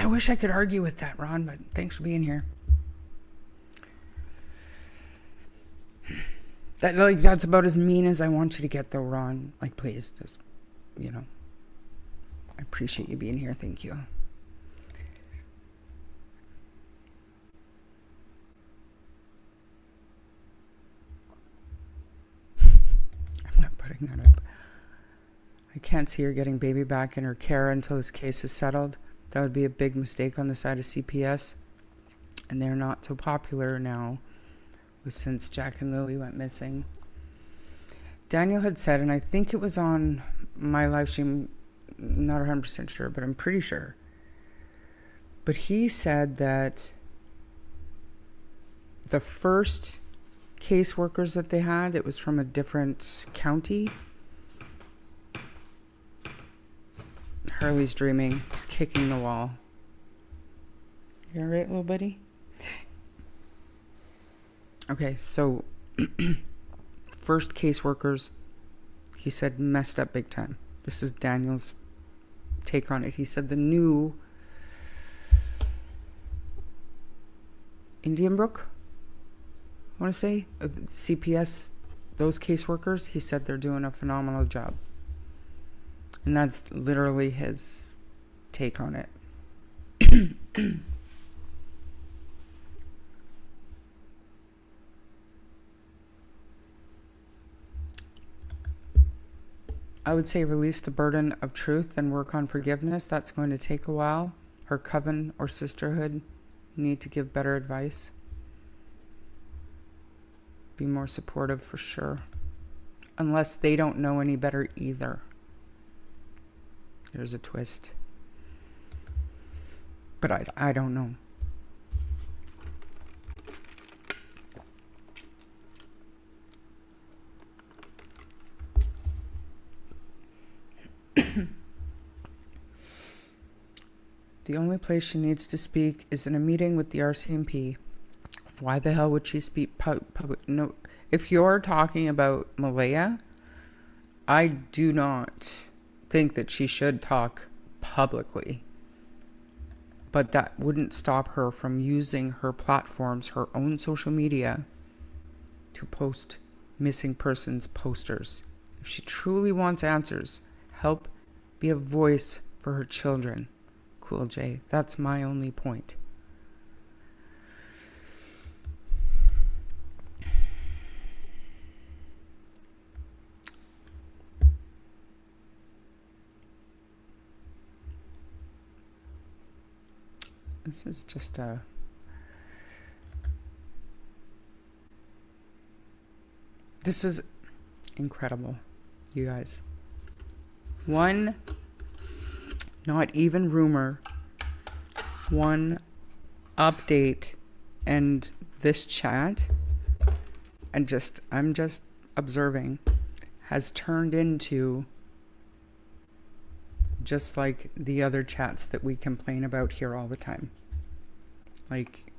I wish I could argue with that, Ron, but thanks for being here. That's about as mean as I want you to get, though, Ron. Like, please, just, I appreciate you being here. Thank you. I'm not putting that up. I can't see her getting baby back in her care until this case is settled. That would be a big mistake on the side of CPS. And they're not so popular now since Jack and Lilly went missing. Daniel had said, and I think it was on my live stream, not 100% sure, but I'm pretty sure. But he said that the first caseworkers that they had, it was from a different county. Harley's dreaming. He's kicking the wall. You all right, little buddy? Okay, so first caseworkers, he said, messed up big time. This is Daniel's take on it. He said the new Indian Brook, I want to say, CPS, those caseworkers, he said they're doing a phenomenal job. And that's literally his take on it. I would say release the burden of truth and work on forgiveness. That's going to take a while. Her coven or sisterhood need to give better advice. Be more supportive for sure. Unless they don't know any better either. There's a twist. But I don't know. The only place she needs to speak is in a meeting with the RCMP. Why the hell would she speak public? No, if you're talking about Malehya, I do not think that she should talk publicly. But that wouldn't stop her from using her platforms, her own social media, to post missing persons posters. If she truly wants answers, help be a voice for her children. Cool J. That's my only point. This is just this is incredible, you guys. One, not even rumor, one update and this chat, and I'm just observing, has turned into just like the other chats that we complain about here all the time. Like,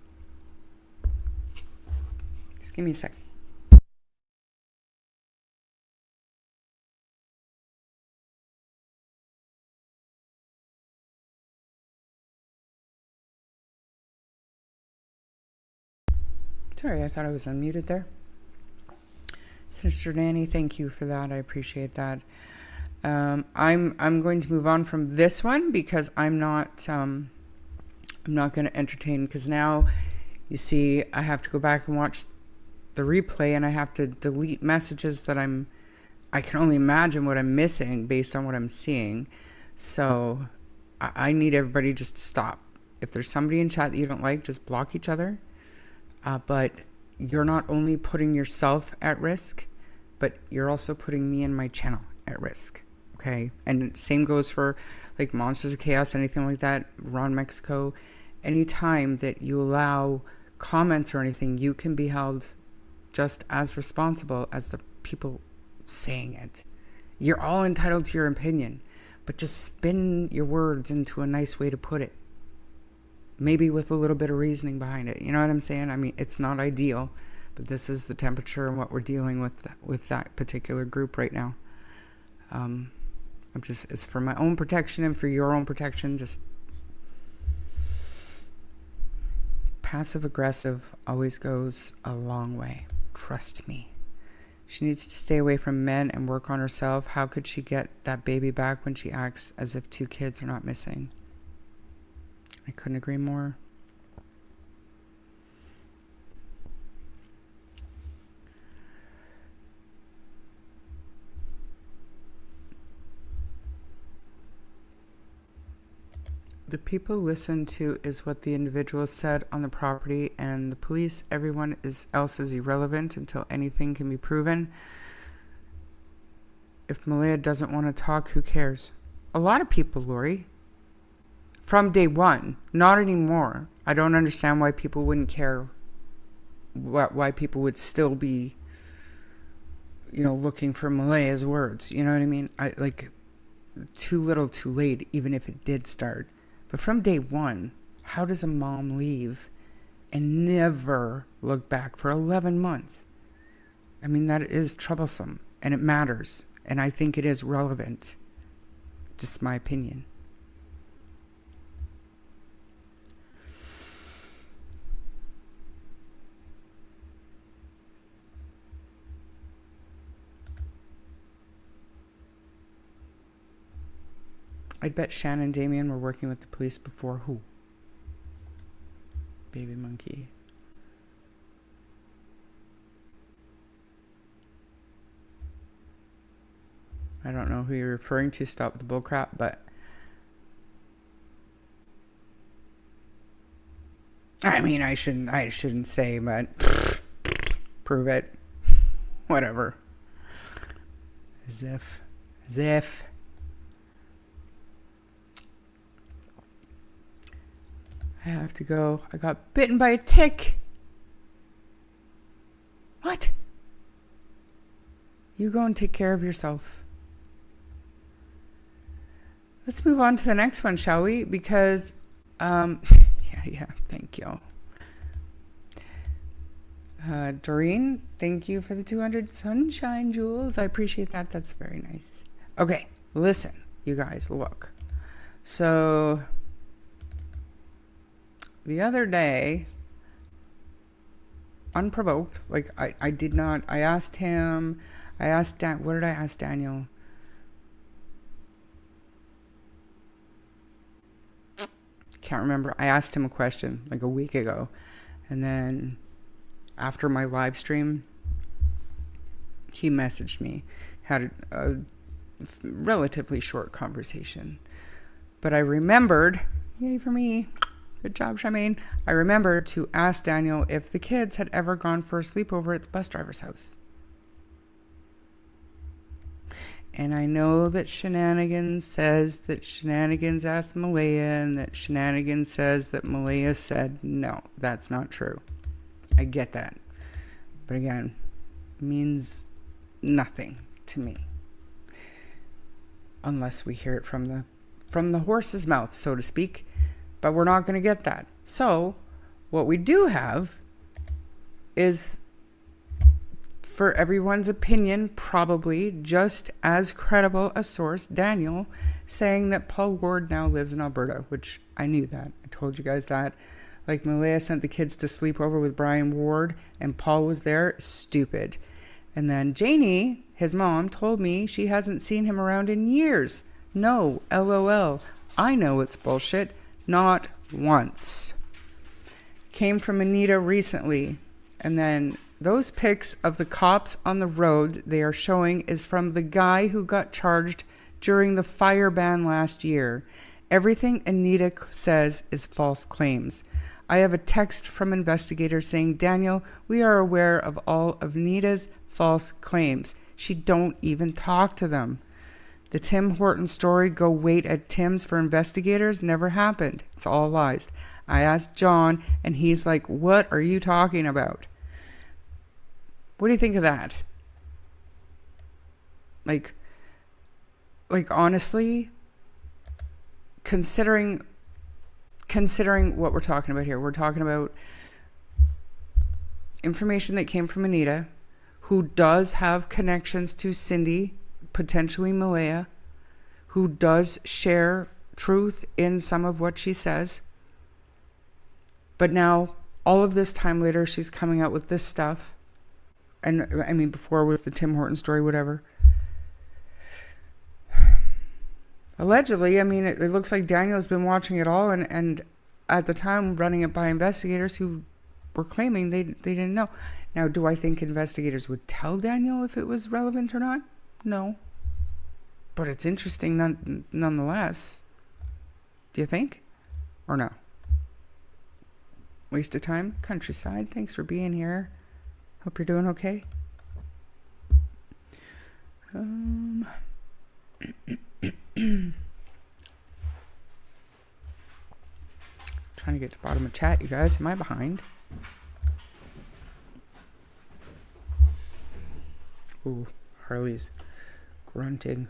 just give me a second. Sorry, I thought I was unmuted there. Sister Danny, thank you for that. I appreciate that. I'm going to move on from this one because I'm not going to entertain, because now you see I have to go back and watch the replay, and I have to delete messages that I can only imagine what I'm missing based on what I'm seeing. So I need everybody just to stop. If there's somebody in chat that you don't like, just block each other. But you're not only putting yourself at risk, but you're also putting me and my channel at risk. Okay. And same goes for like Monsters of Chaos, anything like that, Ron Mexico. Anytime that you allow comments or anything, you can be held just as responsible as the people saying it. You're all entitled to your opinion, but just spin your words into a nice way to put it. Maybe with a little bit of reasoning behind it. You know what I'm saying? I mean, it's not ideal, but this is the temperature and what we're dealing with that particular group right now. It's for my own protection and for your own protection. Just passive aggressive always goes a long way. Trust me. She needs to stay away from men and work on herself. How could she get that baby back when she acts as if 2 kids are not missing? I couldn't agree more. The people listened to is what the individual said on the property, and the police, everyone else is irrelevant until anything can be proven. If Malehya doesn't want to talk, who cares? A lot of people, Lori. From day one, not anymore. I don't understand why people wouldn't care, why people would still be, looking for Malehya's words. You know what I mean? Too little, too late, even if it did start. But from day one, how does a mom leave and never look back for 11 months? I mean, that is troublesome, and it matters, and I think it is relevant. Just my opinion. I'd bet Shannon and Damien were working with the police before who? Baby monkey. I don't know who you're referring to. Stop the bullcrap, but I mean, I shouldn't say, but prove it. Whatever. As if. I have to go. I got bitten by a tick. What? You go and take care of yourself. Let's move on to the next one, shall we? Because, yeah, thank you. Doreen, thank you for the 200 sunshine jewels. I appreciate that. That's very nice. Okay, listen, you guys, look. So the other day, unprovoked, like I asked him, what did I ask Daniel? Can't remember. I asked him a question like a week ago. And then after my live stream, he messaged me, had a relatively short conversation. But I remembered, yay for me, Good job, Charmaine. I remember to ask Daniel if the kids had ever gone for a sleepover at the bus driver's house. And I know that Shenanigans says that Shenanigans asked Malehya, and that Shenanigans says that Malehya said, no, that's not true. I get that. But again, means nothing to me. Unless we hear it from the horse's mouth, so to speak. But we're not going to get that. So what we do have is, for everyone's opinion, probably just as credible a source, Daniel, saying that Paul Ward now lives in Alberta, which I knew that. I told you guys that. Like, Malehya sent the kids to sleep over with Brian Ward and Paul was there. Stupid. And then Janie, his mom, told me she hasn't seen him around in years. No, LOL. I know it's bullshit. Not once. Came from Anita recently. And then those pics of the cops on the road they are showing is from the guy who got charged during the fire ban last year. Everything Anita says is false claims. I have a text from investigators saying, Daniel, we are aware of all of Anita's false claims. She don't even talk to them. The Tim Horton story, go wait at Tim's for investigators, never happened. It's all lies. I asked John, and he's like, what are you talking about? What do you think of that? Like honestly, considering what we're talking about here, we're talking about information that came from Anita, who does have connections to Cindy, potentially Malehya, who does share truth in some of what she says. But now, all of this time later, she's coming out with this stuff. And I mean, before with the Tim Horton story, whatever. Allegedly, I mean, it looks like Daniel's been watching it all and at the time running it by investigators who were claiming they didn't know. Now, do I think investigators would tell Daniel if it was relevant or not? No. But it's interesting nonetheless. Do you think? Or no? Waste of time? Countryside, thanks for being here. Hope you're doing okay. Trying to get to the bottom of chat, you guys. Am I behind? Ooh, Harley's grunting.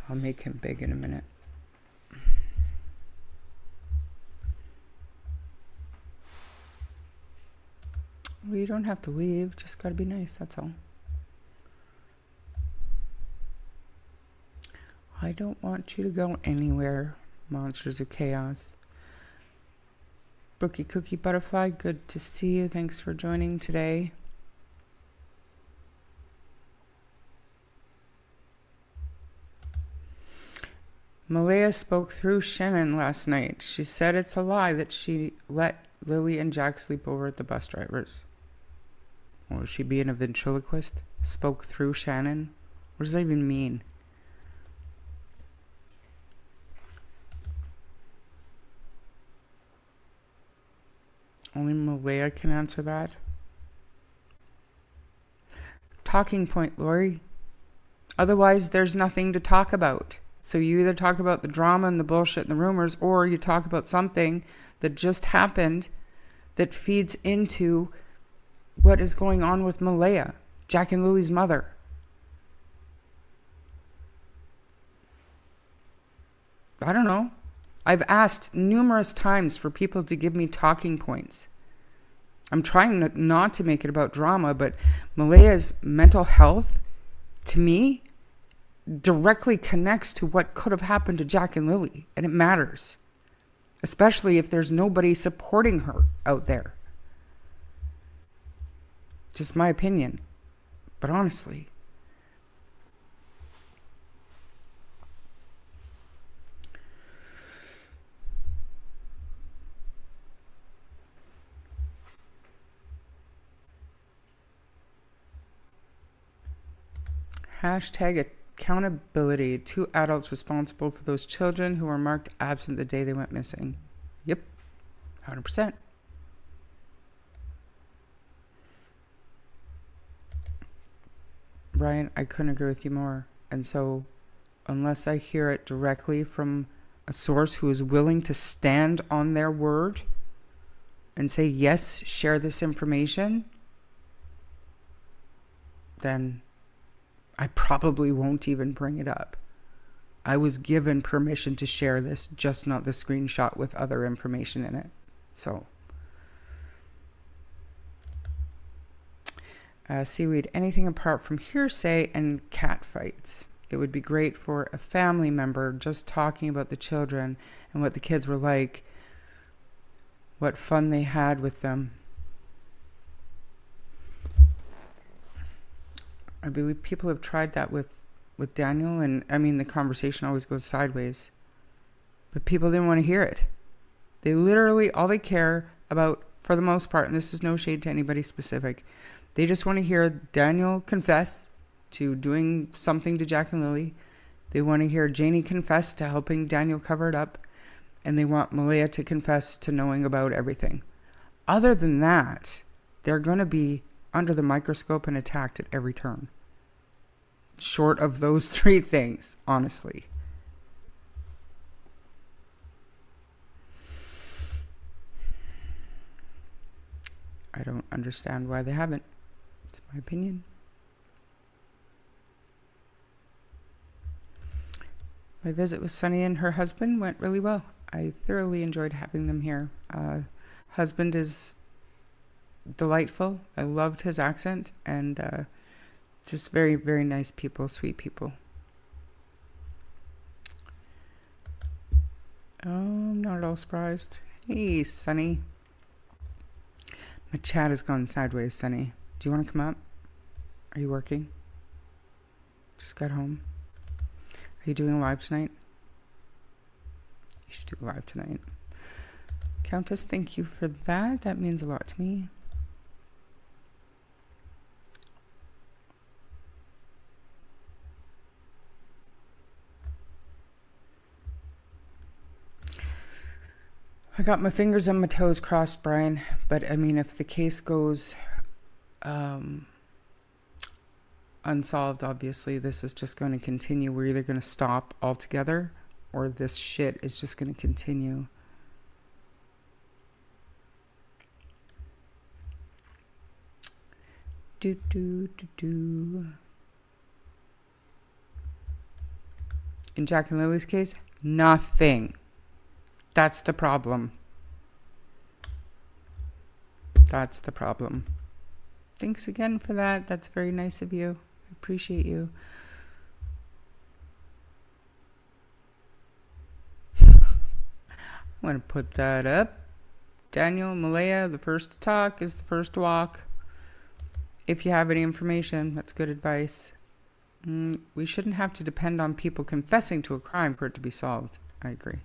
I'll make him big in a minute. Well, you don't have to leave. Just gotta be nice, that's all. I don't want you to go anywhere, Monsters of Chaos. Brookie Cookie Butterfly, good to see you. Thanks for joining today. Malehya spoke through Shannon last night. She said it's a lie that she let Lily and Jack sleep over at the bus drivers. Or was she being a ventriloquist? Spoke through Shannon? What does that even mean? Only Malehya can answer that. Talking point, Lori. Otherwise, there's nothing to talk about. So you either talk about the drama and the bullshit and the rumors, or you talk about something that just happened that feeds into what is going on with Malehya, Jack and Lily's mother. I don't know. I've asked numerous times for people to give me talking points. I'm trying not to make it about drama, but Malehya's mental health, to me, directly connects to what could have happened to Jack and Lily, and it matters, especially if there's nobody supporting her out there. Just my opinion, but honestly. Hashtag Accountability. 2 adults responsible for those children who were marked absent the day they went missing. Yep. 100%. Brian, I couldn't agree with you more. And so, unless I hear it directly from a source who is willing to stand on their word and say, yes, share this information, then I probably won't even bring it up. I was given permission to share this, just not the screenshot with other information in it. So, seaweed, anything apart from hearsay and cat fights. It would be great for a family member just talking about the children and what the kids were like, what fun they had with them. I believe people have tried that with Daniel, and I mean, the conversation always goes sideways. But people didn't want to hear it. They literally, all they care about, for the most part, and this is no shade to anybody specific, they just want to hear Daniel confess to doing something to Jack and Lilly. They want to hear Janie confess to helping Daniel cover it up. And they want Malehya to confess to knowing about everything. Other than that, they're going to be under the microscope and attacked at every turn. Short of those 3 things, honestly. I don't understand why they haven't. It's my opinion. My visit with Sunny and her husband went really well. I thoroughly enjoyed having them here. Husband is delightful. I loved his accent, and just very, very nice people, sweet people. Oh, I'm not at all surprised. Hey, Sunny. My chat has gone sideways, Sunny. Do you want to come up? Are you working? Just got home. Are you doing a live tonight? You should do a live tonight. Countess, thank you for that. That means a lot to me. I got my fingers and my toes crossed, Brian. But I mean, if the case goes unsolved, obviously, this is just going to continue. We're either going to stop altogether, or this shit is just going to continue. In Jack and Lily's case, nothing. That's the problem. That's the problem. Thanks again for that. That's very nice of you. I appreciate you. I'm going to put that up. Daniel, Malehya, the first to talk is the first to walk. If you have any information, that's good advice. We shouldn't have to depend on people confessing to a crime for it to be solved. I agree.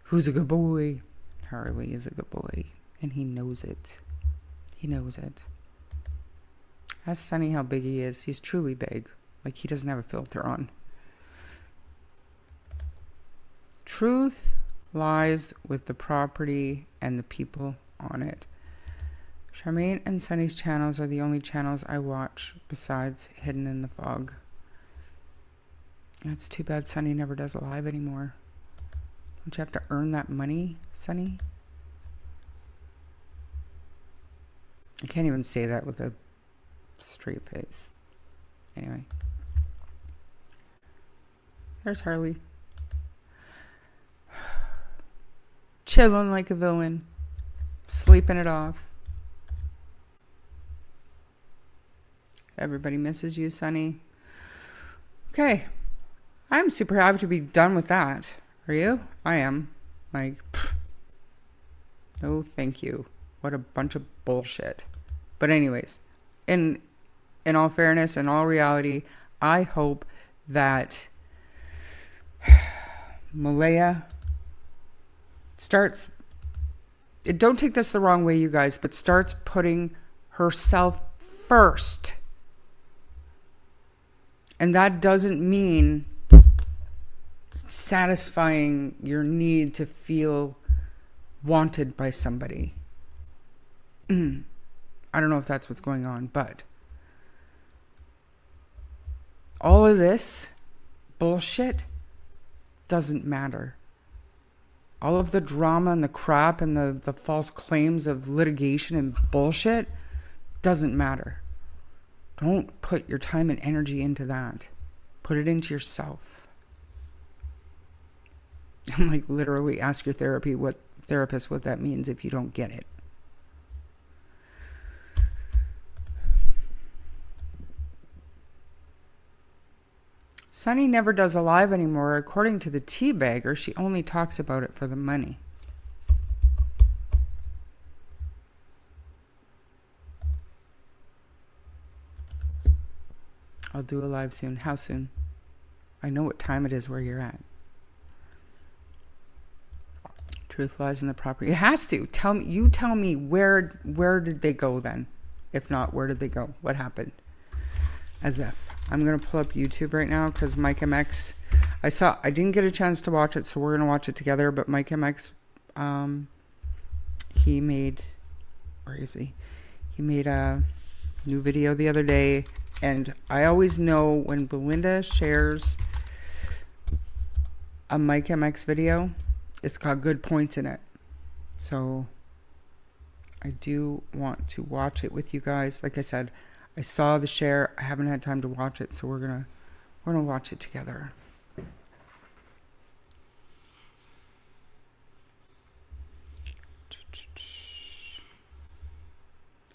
Who's a good boy? Harley is a good boy, and he knows it. He knows it. Ask Sunny how big he is. He's truly big. Like, he doesn't have a filter on. Truth lies with the property and the people on it. Charmaine and Sunny's channels are the only channels I watch besides Hidden in the Fog. That's too bad Sunny never does a live anymore. Don't you have to earn that money, Sunny? I can't even say that with a straight face. Anyway. There's Harley. Chilling like a villain. Sleeping it off. Everybody misses you, Sunny. Okay. I'm super happy to be done with that. Are you? I am. Like, pfft. No, thank you. What a bunch of bullshit. But anyways, in all fairness and all reality, I hope that Malehya starts, don't take this the wrong way, you guys, but starts putting herself first And that doesn't mean satisfying your need to feel wanted by somebody. I don't know if that's what's going on, but all of this bullshit doesn't matter. All of the drama and the crap and the false claims of litigation and bullshit doesn't matter. Don't put your time and energy into that. Put it into yourself. I'm like, literally ask your therapist what that means if you don't get it. Sunny never does a live anymore. According to the teabagger, she only talks about it for the money. I'll do a live soon. How soon? I know what time it is where you're at. Truth lies in the property. It has to. Tell me where did they go then? If not, where did they go? What happened? As if. I'm going to pull up YouTube right now because Mike MX, I didn't get a chance to watch it, so we're going to watch it together, but Mike MX, he made, where is he? He made a new video the other day, and I always know when Belinda shares a Mike MX video, it's got good points in it. So I do want to watch it with you guys. Like I said, I saw the share. I haven't had time to watch it, so we're gonna watch it together.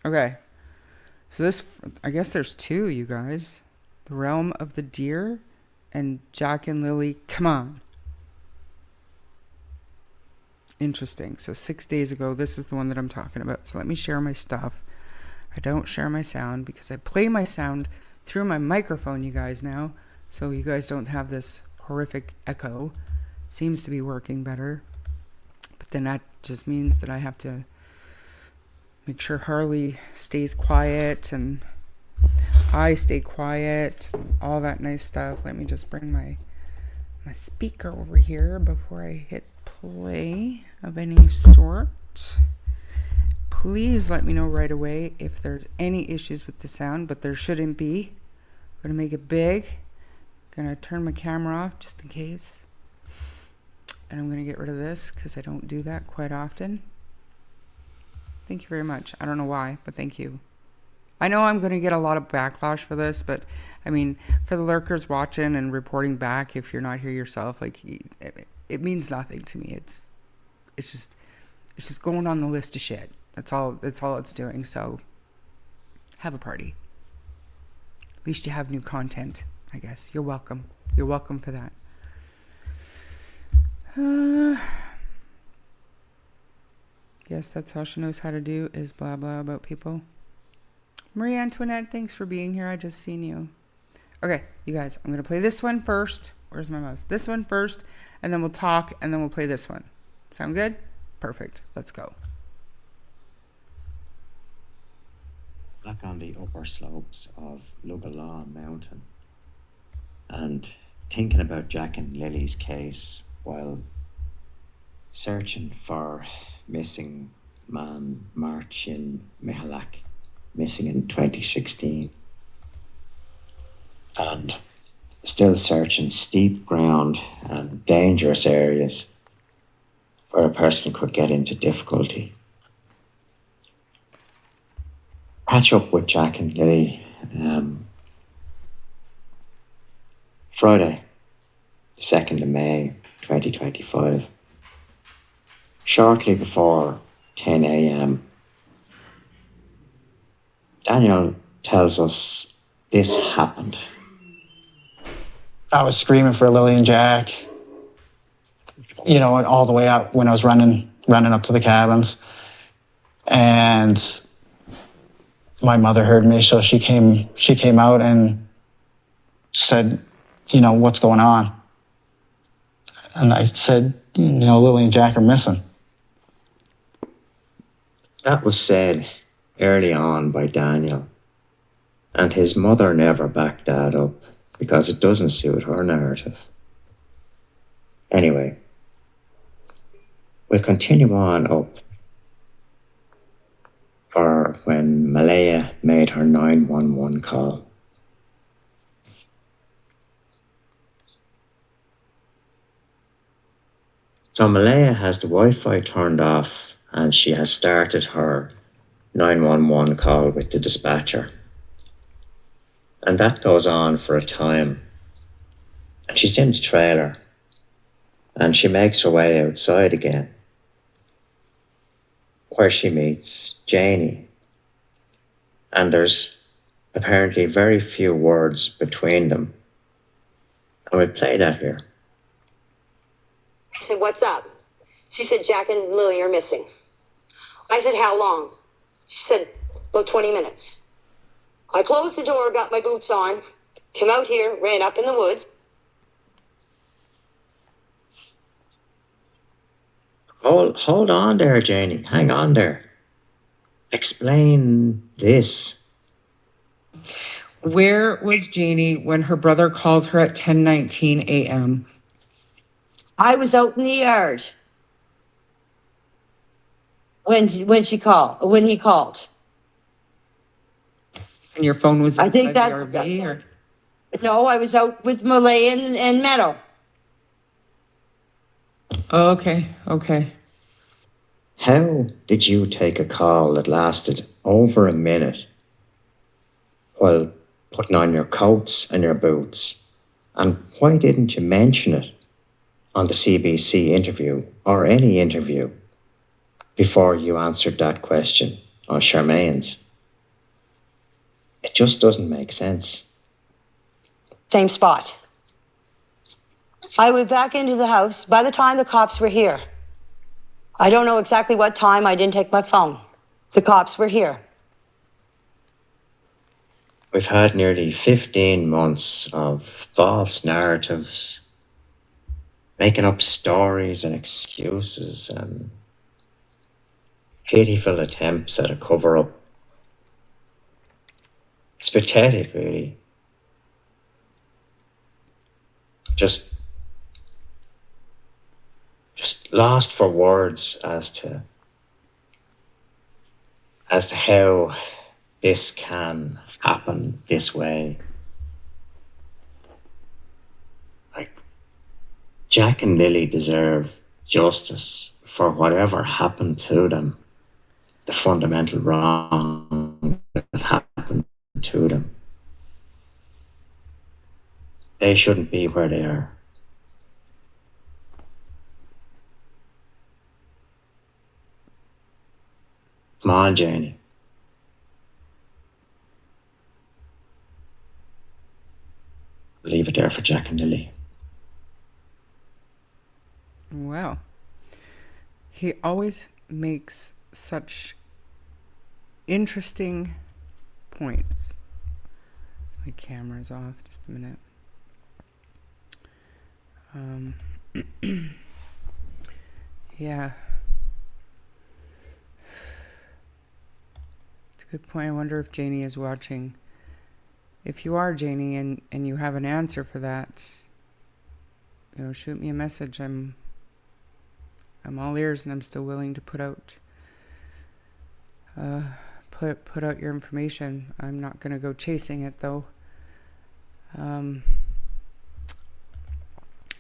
Okay. So this, I guess there's two, you guys. The Realm of the Deer and Jack and Lilly. Come on. Interesting. So 6 days ago, this is the one that I'm talking about. So let me share my stuff. I don't share my sound because I play my sound through my microphone, you guys, now. So you guys don't have this horrific echo. Seems to be working better. But then that just means that I have to make sure Harley stays quiet and I stay quiet. All that nice stuff. Let me just bring my speaker over here before I hit play of any sort. Please let me know right away if there's any issues with the sound, but there shouldn't be. I'm going to make it big. I'm going to turn my camera off just in case. And I'm going to get rid of this because I don't do that quite often. Thank you very much. I don't know why, but thank you. I know I'm going to get a lot of backlash for this, but I mean, for the lurkers watching and reporting back, if you're not here yourself, like it means nothing to me. It's just going on the list of shit. That's all it's doing. So have a party. At least you have new content, I guess. You're welcome. You're welcome for that. Yes, that's all she knows how to do is blah, blah about people. Marie Antoinette, thanks for being here. I just seen you. Okay, you guys, I'm going to play this one first. Where's my mouse? This one first, and then we'll talk, and then we'll play this one. Sound good? Perfect. Let's go.
Back on the upper slopes of Lugalaw Mountain and thinking about Jack and Lilly's case while searching for missing man Marcin Michalak, missing in 2016, and still searching steep ground and dangerous areas where a person could get into difficulty. Catch up with Jack and Lilly Friday, 2nd of May 2025. Shortly before 10 a.m, Daniel tells us this happened.
I was screaming for Lily and Jack, and all the way up when I was running up to the cabins. And my mother heard me, so she came out and said, what's going on? And I said, Lily and Jack are missing.
That was said early on by Daniel, and his mother never backed that up. because it doesn't suit her narrative. Anyway, we'll continue on up for when Malehya made her 911 call. So Malehya has the Wi-Fi turned off and she has started her 911 call with the dispatcher. And that goes on for a time. And she's in the trailer. And she makes her way outside again, where she meets Janie. And there's apparently very few words between them. And we'll play that here.
I said, "What's up?" She said, "Jack and Lilly are missing." I said, "How long?" She said, "About 20 minutes." I closed the door, got my boots on, came out here, ran up in the woods.
Hold on there, Janie. Hang on there. Explain this.
Where was Janie when her brother called her at 10:19 a.m.?
I was out in the yard when he called.
And your phone was
I think
inside
that-
the RV? Or?
No, I was out with Malehya and Meadow.
Oh, okay.
How did you take a call that lasted over a minute while putting on your coats and your boots? And why didn't you mention it on the CBC interview or any interview before you answered that question on Charmaine's? It just doesn't make sense.
Same spot. I went back into the house by the time the cops were here. I don't know exactly what time. I didn't take my phone. The cops were here.
We've had nearly 15 months of false narratives, making up stories and excuses and pitiful attempts at a cover-up. It's pathetic, really. Just lost for words as to how this can happen this way. Like, Jack and Lilly deserve justice for whatever happened to them, the fundamental wrong that happened to them. They shouldn't be where they are. Come on, Janie. Leave it there for Jack and Lilly.
Wow. He always makes such interesting points. So my camera's off. Just a minute. Yeah. It's a good point. I wonder if Janie is watching. If you are Janie and you have an answer for that, shoot me a message. I'm all ears and I'm still willing to put out your information. I'm not going to go chasing it though.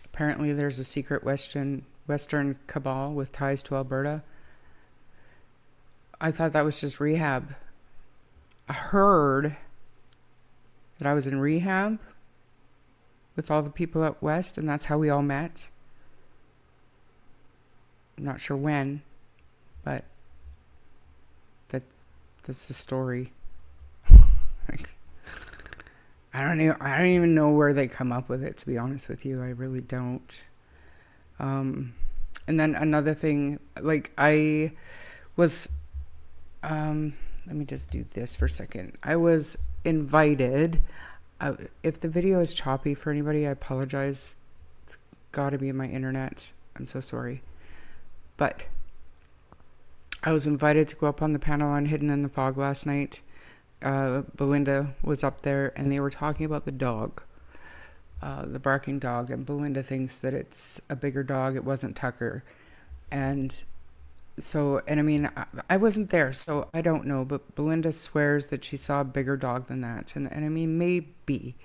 Apparently there's a secret Western cabal with ties to Alberta. I thought that was just rehab. I heard that I was in rehab with all the people out west, and that's how we all met. I'm not sure when, but that's the story. I don't even know where they come up with it, to be honest with you. I really don't. And then another thing, like I was, let me just do this for a second. I was invited. If the video is choppy for anybody, I apologize. It's got to be my internet. I'm so sorry. But I was invited to go up on the panel on Hidden in the Fog last night. Belinda was up there and they were talking about the dog. the barking dog, and Belinda thinks that it's a bigger dog. It wasn't Tucker. And so, and I mean, I wasn't there, so I don't know, but Belinda swears that she saw a bigger dog than that. And I mean, maybe.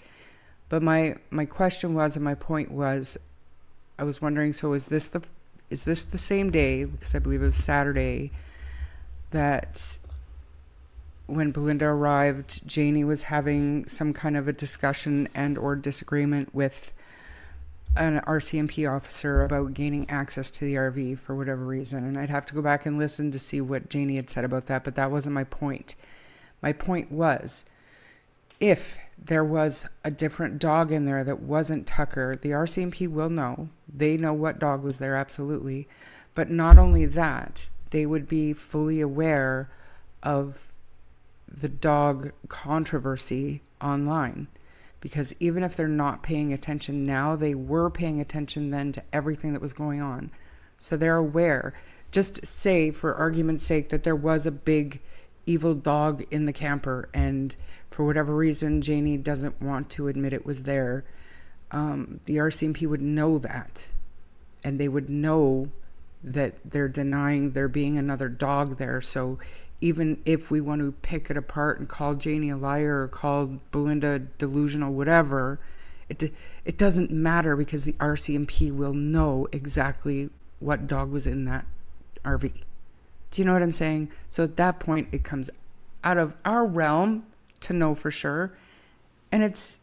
But my question was, and my point was, I was wondering, so is this the same day, because I believe it was Saturday, that when Belinda arrived, Janie was having some kind of a discussion and or disagreement with an RCMP officer about gaining access to the RV for whatever reason. And I'd have to go back and listen to see what Janie had said about that, but that wasn't my point. My point was, if there was a different dog in there that wasn't Tucker, the RCMP will know. They know what dog was there, absolutely. But not only that, they would be fully aware of the dog controversy online. Because even if they're not paying attention now, they were paying attention then to everything that was going on. So they're aware. Just say, for argument's sake, that there was a big evil dog in the camper, and for whatever reason, Janie doesn't want to admit it was there. The RCMP would know that, and they would know that they're denying there being another dog there. So even if we want to pick it apart and call Janie a liar or call Belinda delusional, whatever, it doesn't matter, because the RCMP will know exactly what dog was in that RV. Do you know what I'm saying? So at that point, it comes out of our realm to know for sure. And it's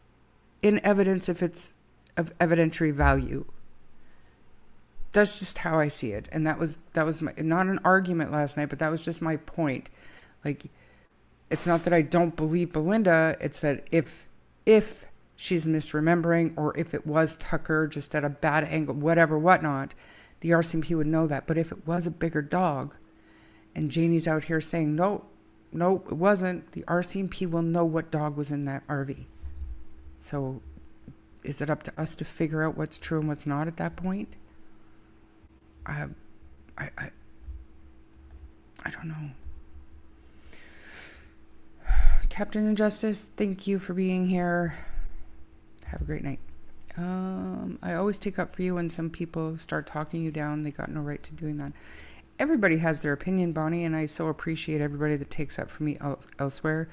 in evidence if it's of evidentiary value. That's just how I see it. And that was my, not an argument last night, but that was just my point. Like, it's not that I don't believe Belinda. It's that if she's misremembering, or if it was Tucker just at a bad angle, whatever, whatnot, the RCMP would know that. But if it was a bigger dog, and Janie's out here saying, no, it wasn't, the RCMP will know what dog was in that RV. So is it up to us to figure out what's true and what's not at that point? I don't know. Captain Injustice, thank you for being here. Have a great night. I always take up for you when some people start talking you down. They got no right to doing that. Everybody has their opinion, Bonnie, and I so appreciate everybody that takes up for me elsewhere.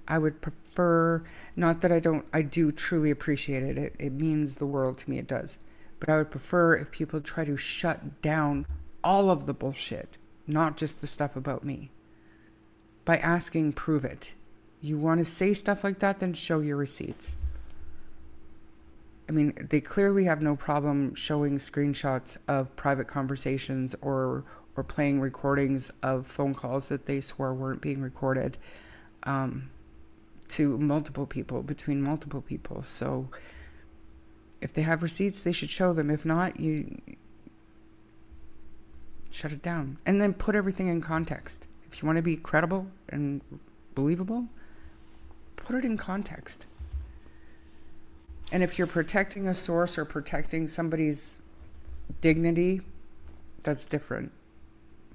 I would prefer, not that I do truly appreciate it. It means the world to me, it does. But I would prefer if people try to shut down all of the bullshit, not just the stuff about me. By asking, prove it. You want to say stuff like that, then show your receipts. I mean, they clearly have no problem showing screenshots of private conversations or playing recordings of phone calls that they swore weren't being recorded to multiple people, between multiple people. So if they have receipts, they should show them. If not, you shut it down. And then put everything in context. If you want to be credible and believable, put it in context. And if you're protecting a source or protecting somebody's dignity, that's different.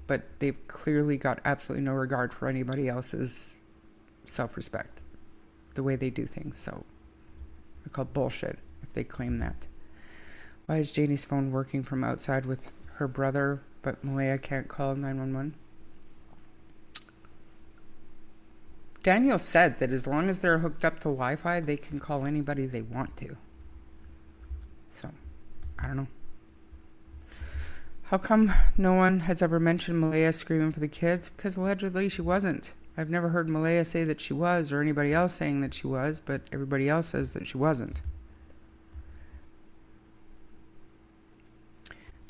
But they've clearly got absolutely no regard for anybody else's self-respect, the way they do things. So I call bullshit if they claim that. Why is Janie's phone working from outside with her brother, but Malehya can't call 911? Daniel said that as long as they're hooked up to Wi-Fi, they can call anybody they want to. So, I don't know. How come no one has ever mentioned Malehya screaming for the kids? Because allegedly she wasn't. I've never heard Malehya say that she was, or anybody else saying that she was, but everybody else says that she wasn't.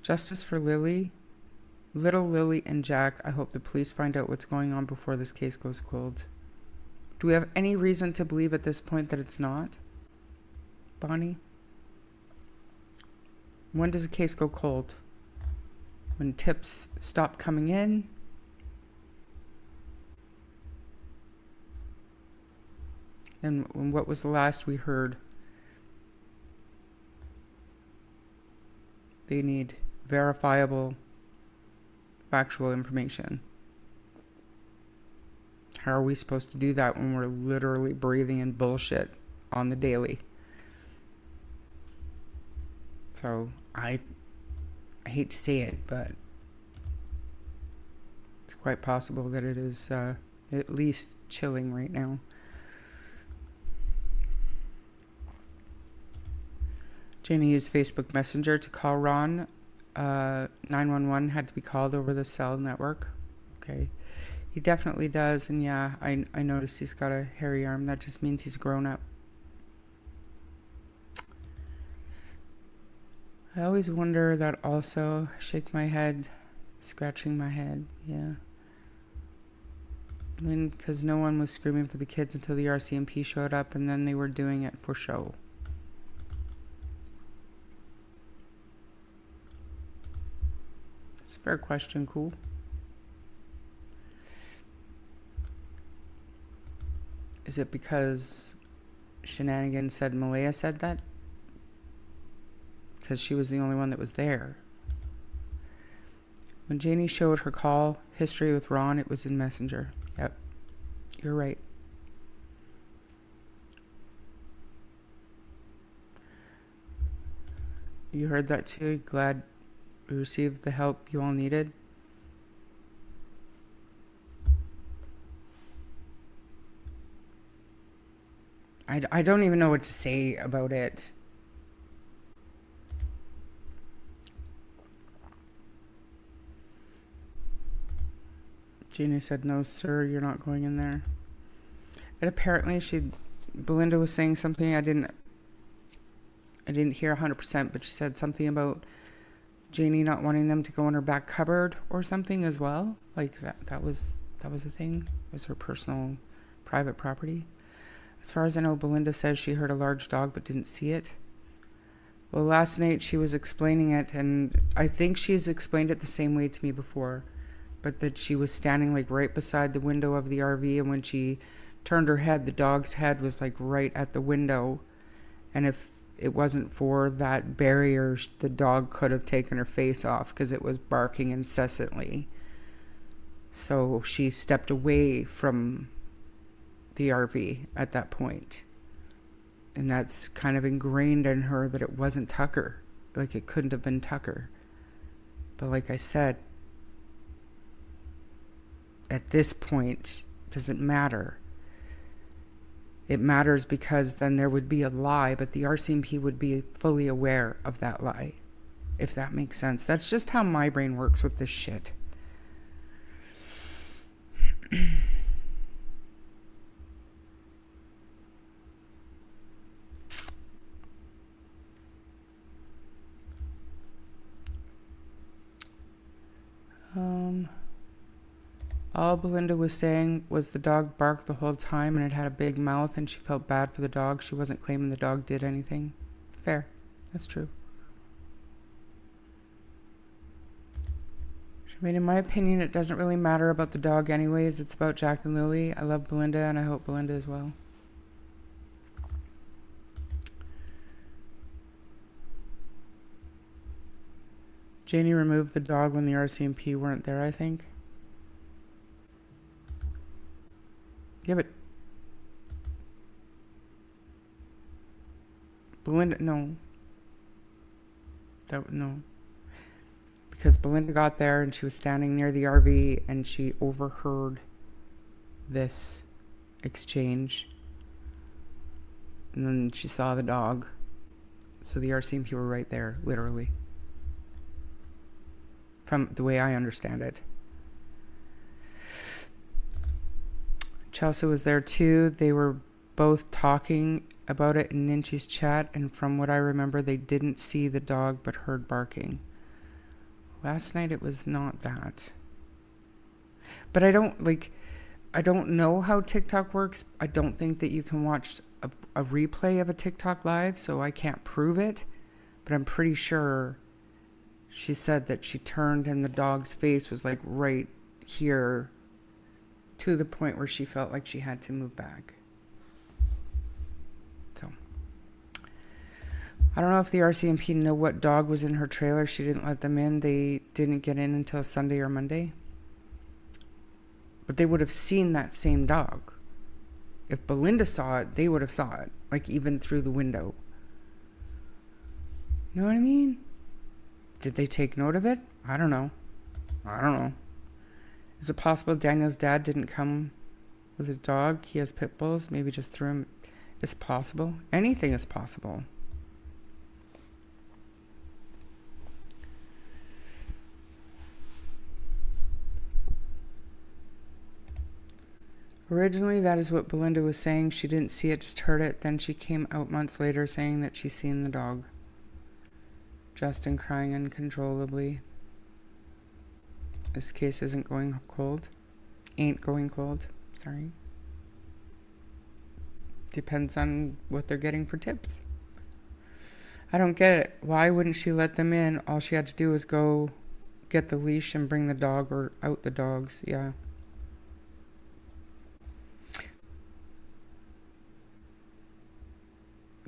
Justice for Lily, little Lily and Jack. I hope the police find out what's going on before this case goes cold. Do we have any reason to believe at this point that it's not? Bonnie? When does a case go cold? When tips stop coming in? And what was the last we heard? They need verifiable, factual information. How are we supposed to do that when we're literally breathing in bullshit on the daily? So I hate to say it, but it's quite possible that it is at least chilling right now. Janie used Facebook Messenger to call Ron. 911 had to be called over the cell network. Okay. He definitely does. And yeah, I noticed he's got a hairy arm. That just means he's grown up. I always wonder that also. Shake my head, scratching my head. Yeah. Then, because no one was screaming for the kids until the RCMP showed up, and then they were doing it for show. It's a fair question, cool. Is it because Shenanigans said Malehya said that? Because she was the only one that was there. When Janie showed her call history with Ron, it was in Messenger. Yep, you're right. You heard that too? Glad we received the help you all needed? I don't even know what to say about it. Jeannie said, no, sir, you're not going in there. And apparently Belinda was saying something I didn't hear 100%, but she said something about Janie not wanting them to go in her back cupboard or something as well. Like that was a thing. It was her personal private property. As far as I know, Belinda says she heard a large dog but didn't see it. Well, last night she was explaining it, and I think she's explained it the same way to me before, but that she was standing like right beside the window of the RV, and when she turned her head, the dog's head was like right at the window, and if it wasn't for that barrier, the dog could have taken her face off because it was barking incessantly. So she stepped away from the RV at that point. And that's kind of ingrained in her that it wasn't Tucker. Like, it couldn't have been Tucker. But like I said, at this point, it doesn't matter. It matters because then there would be a lie, but the RCMP would be fully aware of that lie, if that makes sense. That's just how my brain works with this shit. All Belinda was saying was the dog barked the whole time and it had a big mouth and she felt bad for the dog. She wasn't claiming the dog did anything. Fair. That's true. I mean, in my opinion, it doesn't really matter about the dog anyways. It's about Jack and Lilly. I love Belinda and I hope Belinda as well. Janie removed the dog when the RCMP weren't there, I think. Yeah, but Belinda, no. No. Because Belinda got there and she was standing near the RV and she overheard this exchange. And then she saw the dog. So the RCMP were right there, literally. From the way I understand it. Chelsea was there too. They were both talking about it in Ninchi's chat, and from what I remember, they didn't see the dog but heard barking. Last night it was not that. But I don't know how TikTok works. I don't think that you can watch a replay of a TikTok live, so I can't prove it. But I'm pretty sure she said that she turned and the dog's face was like right here, to the point where she felt like she had to move back. So, I don't know if the RCMP know what dog was in her trailer. She didn't let them in. They didn't get in until Sunday or Monday. But they would have seen that same dog. If Belinda saw it, they would have saw it. Like, even through the window. You know what I mean? Did they take note of it? I don't know. Is it possible Daniel's dad didn't come with his dog? He has pit bulls. Maybe just threw him. It's possible. Anything is possible. Originally, that is what Belinda was saying. She didn't see it, just heard it. Then she came out months later saying that she's seen the dog. Justin crying uncontrollably. This case isn't going cold. Ain't going cold. Sorry. Depends on what they're getting for tips. I don't get it. Why wouldn't she let them in? All she had to do was go get the leash and bring the dog or out the dogs. Yeah.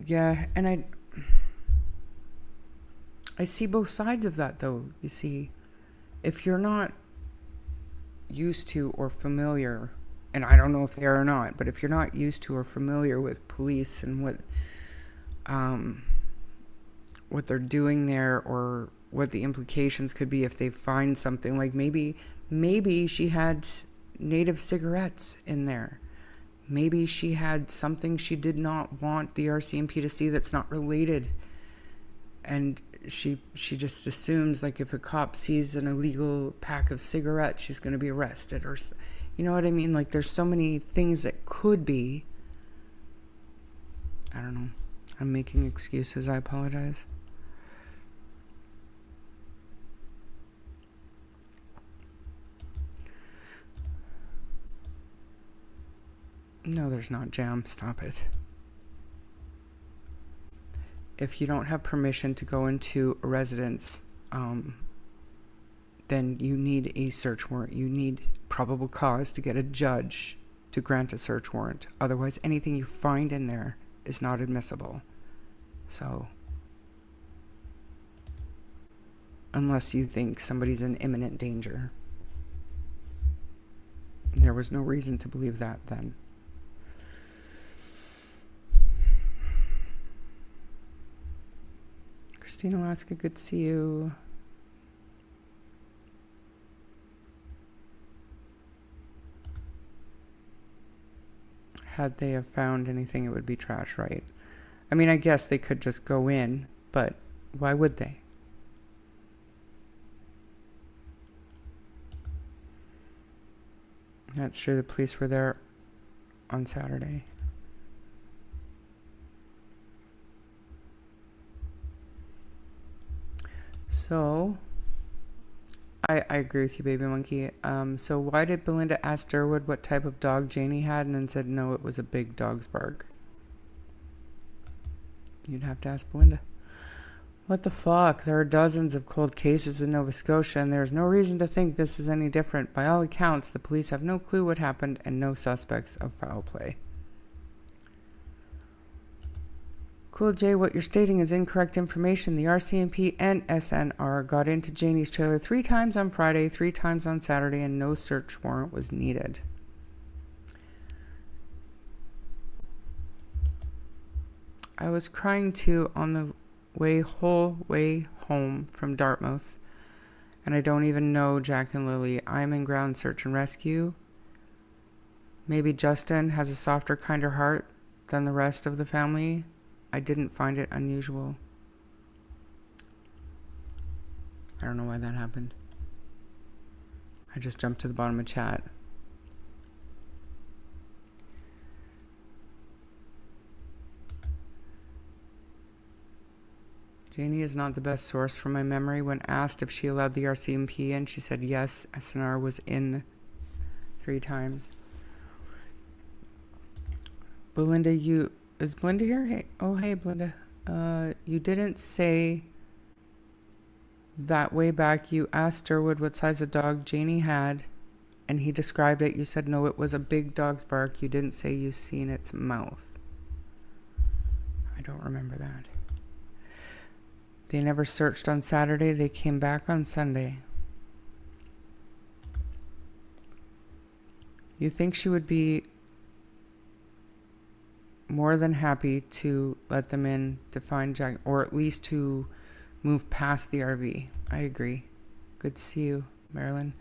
Yeah, and I see both sides of that, though. You see, if you're not used to or familiar, and I don't know if they are or not, but if you're not used to or familiar with police and what they're doing there, or what the implications could be if they find something, like maybe she had native cigarettes in there. Maybe she had something she did not want the RCMP to see that's not related. And she just assumes, like, if a cop sees an illegal pack of cigarettes, she's going to be arrested. Or, you know what I mean? Like, there's so many things that could be. I don't know. I'm making excuses. I apologize. No, there's not, Jam. Stop it. If you don't have permission to go into a residence, then you need a search warrant. You need probable cause to get a judge to grant a search warrant. Otherwise, anything you find in there is not admissible. So, unless you think somebody's in imminent danger. There was no reason to believe that then. Christina Alaska, good to see you. Had they have found anything, it would be trash, right? I mean, I guess they could just go in, but why would they? That's true, the police were there on Saturday. So, I agree with you, Baby Monkey. So why did Belinda ask Durwood what type of dog Janie had and then said no, it was a big dog's bark? You'd have to ask Belinda. What the fuck? There are dozens of cold cases in Nova Scotia, and there's no reason to think this is any different. By all accounts, the police have no clue what happened and no suspects of foul play. Cool J, what you're stating is incorrect information. The RCMP and SNR got into Janie's trailer 3 times on Friday, 3 times on Saturday, and no search warrant was needed. I was crying too on the whole way home from Dartmouth, and I don't even know Jack and Lilly. I'm in ground search and rescue. Maybe Justin has a softer, kinder heart than the rest of the family. I didn't find it unusual. I don't know why that happened. I just jumped to the bottom of chat. Janie is not the best source from my memory. When asked if she allowed the RCMP in, she said yes. SNR was in 3 times. Belinda, is Belinda here? Hey, oh, hey, Belinda. You didn't say that way back. You asked Durwood what size of dog Janie had, and he described it. You said no, it was a big dog's bark. You didn't say you seen its mouth. I don't remember that. They never searched on Saturday. They came back on Sunday. You think she would be more than happy to let them in to find Jack, or at least to move past the RV. I agree. Good to see you, Marilyn.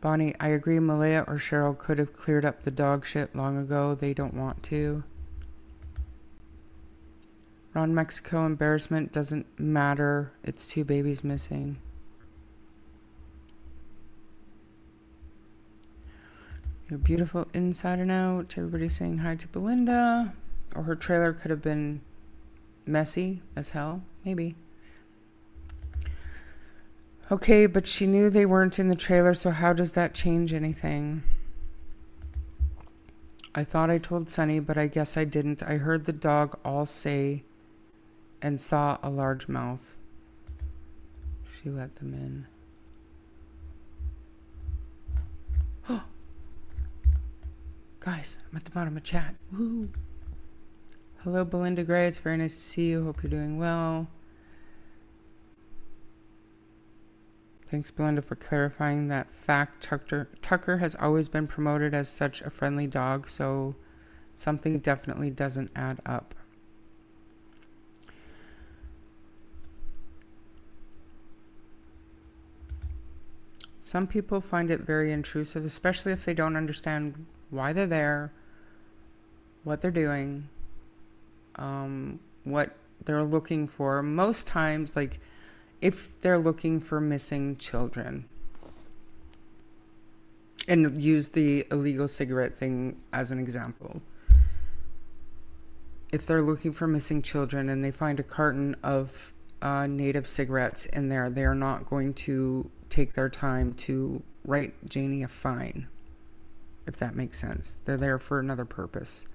Bonnie, I agree. Malehya or Cheryl could have cleared up the dog shit long ago. They don't want to. Ron Mexico, embarrassment doesn't matter. It's 2 babies missing. You're beautiful inside and out. Everybody's saying hi to Belinda. Or her trailer could have been messy as hell. Maybe. Okay, but she knew they weren't in the trailer, so how does that change anything? I thought I told Sunny, but I guess I didn't. I heard the dog all say and saw a large mouth. She let them in. Oh, guys, I'm at the bottom of chat. Woo. Hello, Belinda Gray. It's very nice to see you. Hope you're doing well. Thanks, Belinda, for clarifying that fact. Tucker has always been promoted as such a friendly dog, so something definitely doesn't add up. Some people find it very intrusive, especially if they don't understand why they're there, what they're doing, what they're looking for. Most times, like, if they're looking for missing children, and use the illegal cigarette thing as an example. If they're looking for missing children and they find a carton of native cigarettes in there, they're not going to take their time to write Janie a fine, if that makes sense. They're there for another purpose.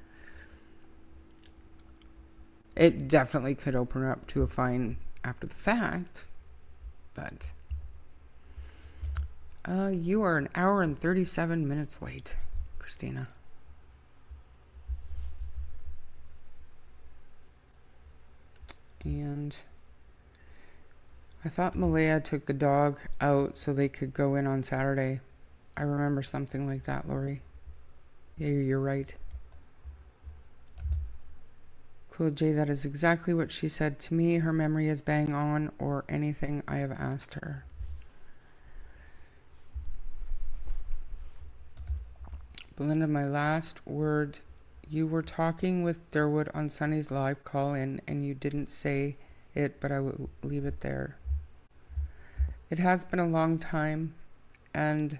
It definitely could open up to a fine after the fact, but you are an hour and 37 minutes late, Christina. And I thought Malehya took the dog out so they could go in on Saturday. I remember something like that, Lori. Yeah, you're right. Cool, Jay, that is exactly what she said to me. Her memory is bang on, or anything I have asked her. Belinda, my last word. You were talking with Durwood on Sunny's live call-in, and you didn't say it, but I will leave it there. It has been a long time, and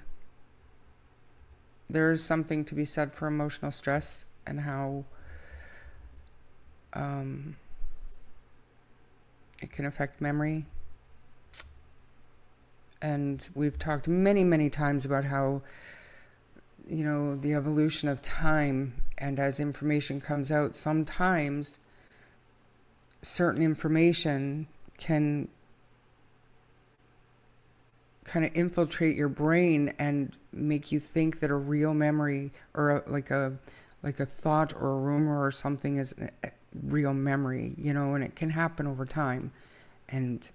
there is something to be said for emotional stress and how it can affect memory. And we've talked many, many times about how, you know, the evolution of time, and as information comes out, sometimes certain information can kind of infiltrate your brain and make you think that a real memory or like a thought or a rumor or something is a real memory, you know, and it can happen over time. And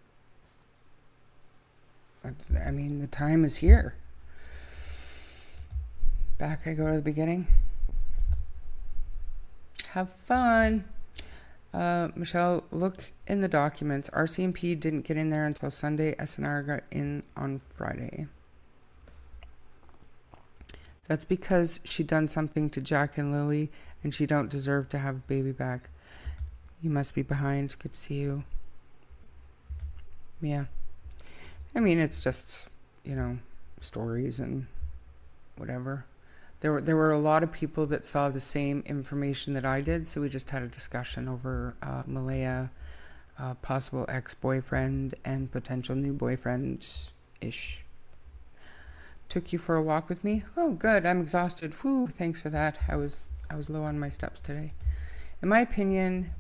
I mean, the time is here. Back I go to the beginning. Have fun. Michelle, look in the documents. RCMP didn't get in there until Sunday. SNR got in on Friday. That's because she done something to Jack and Lilly, and she don't deserve to have baby back. You must be behind. Good to see you. Yeah. I mean, it's just, you know, stories and whatever. There were a lot of people that saw the same information that I did, so we just had a discussion over Malehya, possible ex-boyfriend and potential new boyfriend-ish. Took you for a walk with me? Oh, good. I'm exhausted. Whew, thanks for that. I was low on my steps today. In my opinion,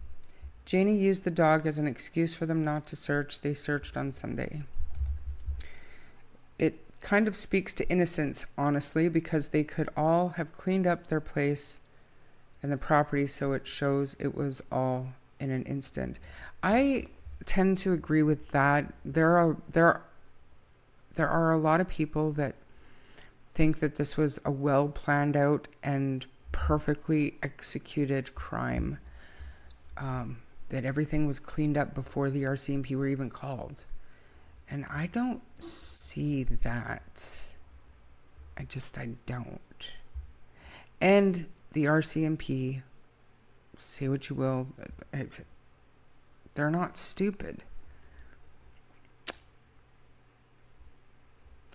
Janie used the dog as an excuse for them not to search. They searched on Sunday. It kind of speaks to innocence, honestly, because they could all have cleaned up their place and the property, so it shows it was all in an instant. I tend to agree with that. There are a lot of people that think that this was a well planned out and perfectly executed crime. that everything was cleaned up before the RCMP were even called. And I don't see that. I don't. And the RCMP, say what you will, they're not stupid.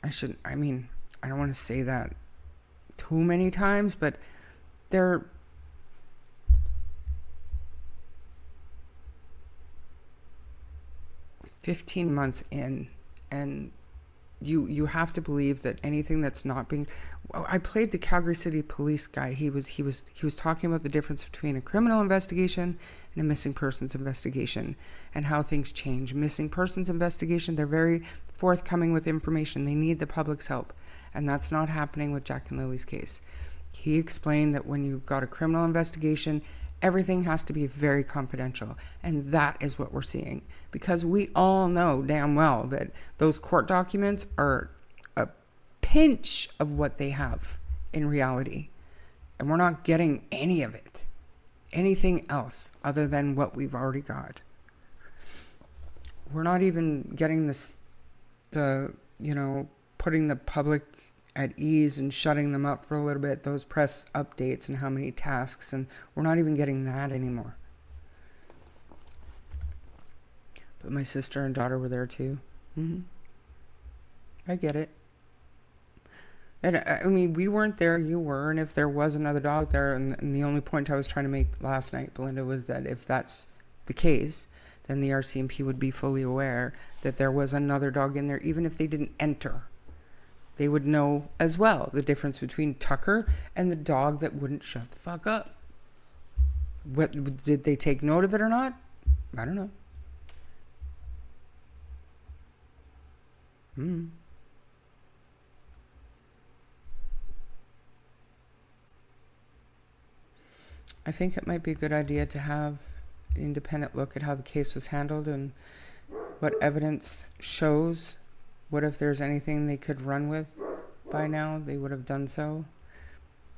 I don't want to say that too many times, but they're 15 months in, and you have to believe that anything that's not being... I played the Calgary City Police guy. He was talking about the difference between a criminal investigation and a missing persons investigation and how things change. Missing persons investigation, they're very forthcoming with information. They need the public's help, and that's not happening with Jack and Lilly's case. He explained that when you've got a criminal investigation, everything has to be very confidential, and that is what we're seeing, because we all know damn well that those court documents are a pinch of what they have in reality, and we're not getting any of it, anything else other than what we've already got. We're not even getting putting the public at ease and shutting them up for a little bit, those press updates and how many tasks, and we're not even getting that anymore. But my sister and daughter were there too. I get it. And I mean, we weren't there, you were, and if there was another dog there, and the only point I was trying to make last night, Belinda, was that if that's the case, then the RCMP would be fully aware that there was another dog in there, even if they didn't enter. They would know as well the difference between Tucker and the dog that wouldn't shut the fuck up. What, did they take note of it or not? I don't know. I think it might be a good idea to have an independent look at how the case was handled and what evidence shows. What if there's anything they could run with by now? They would have done so.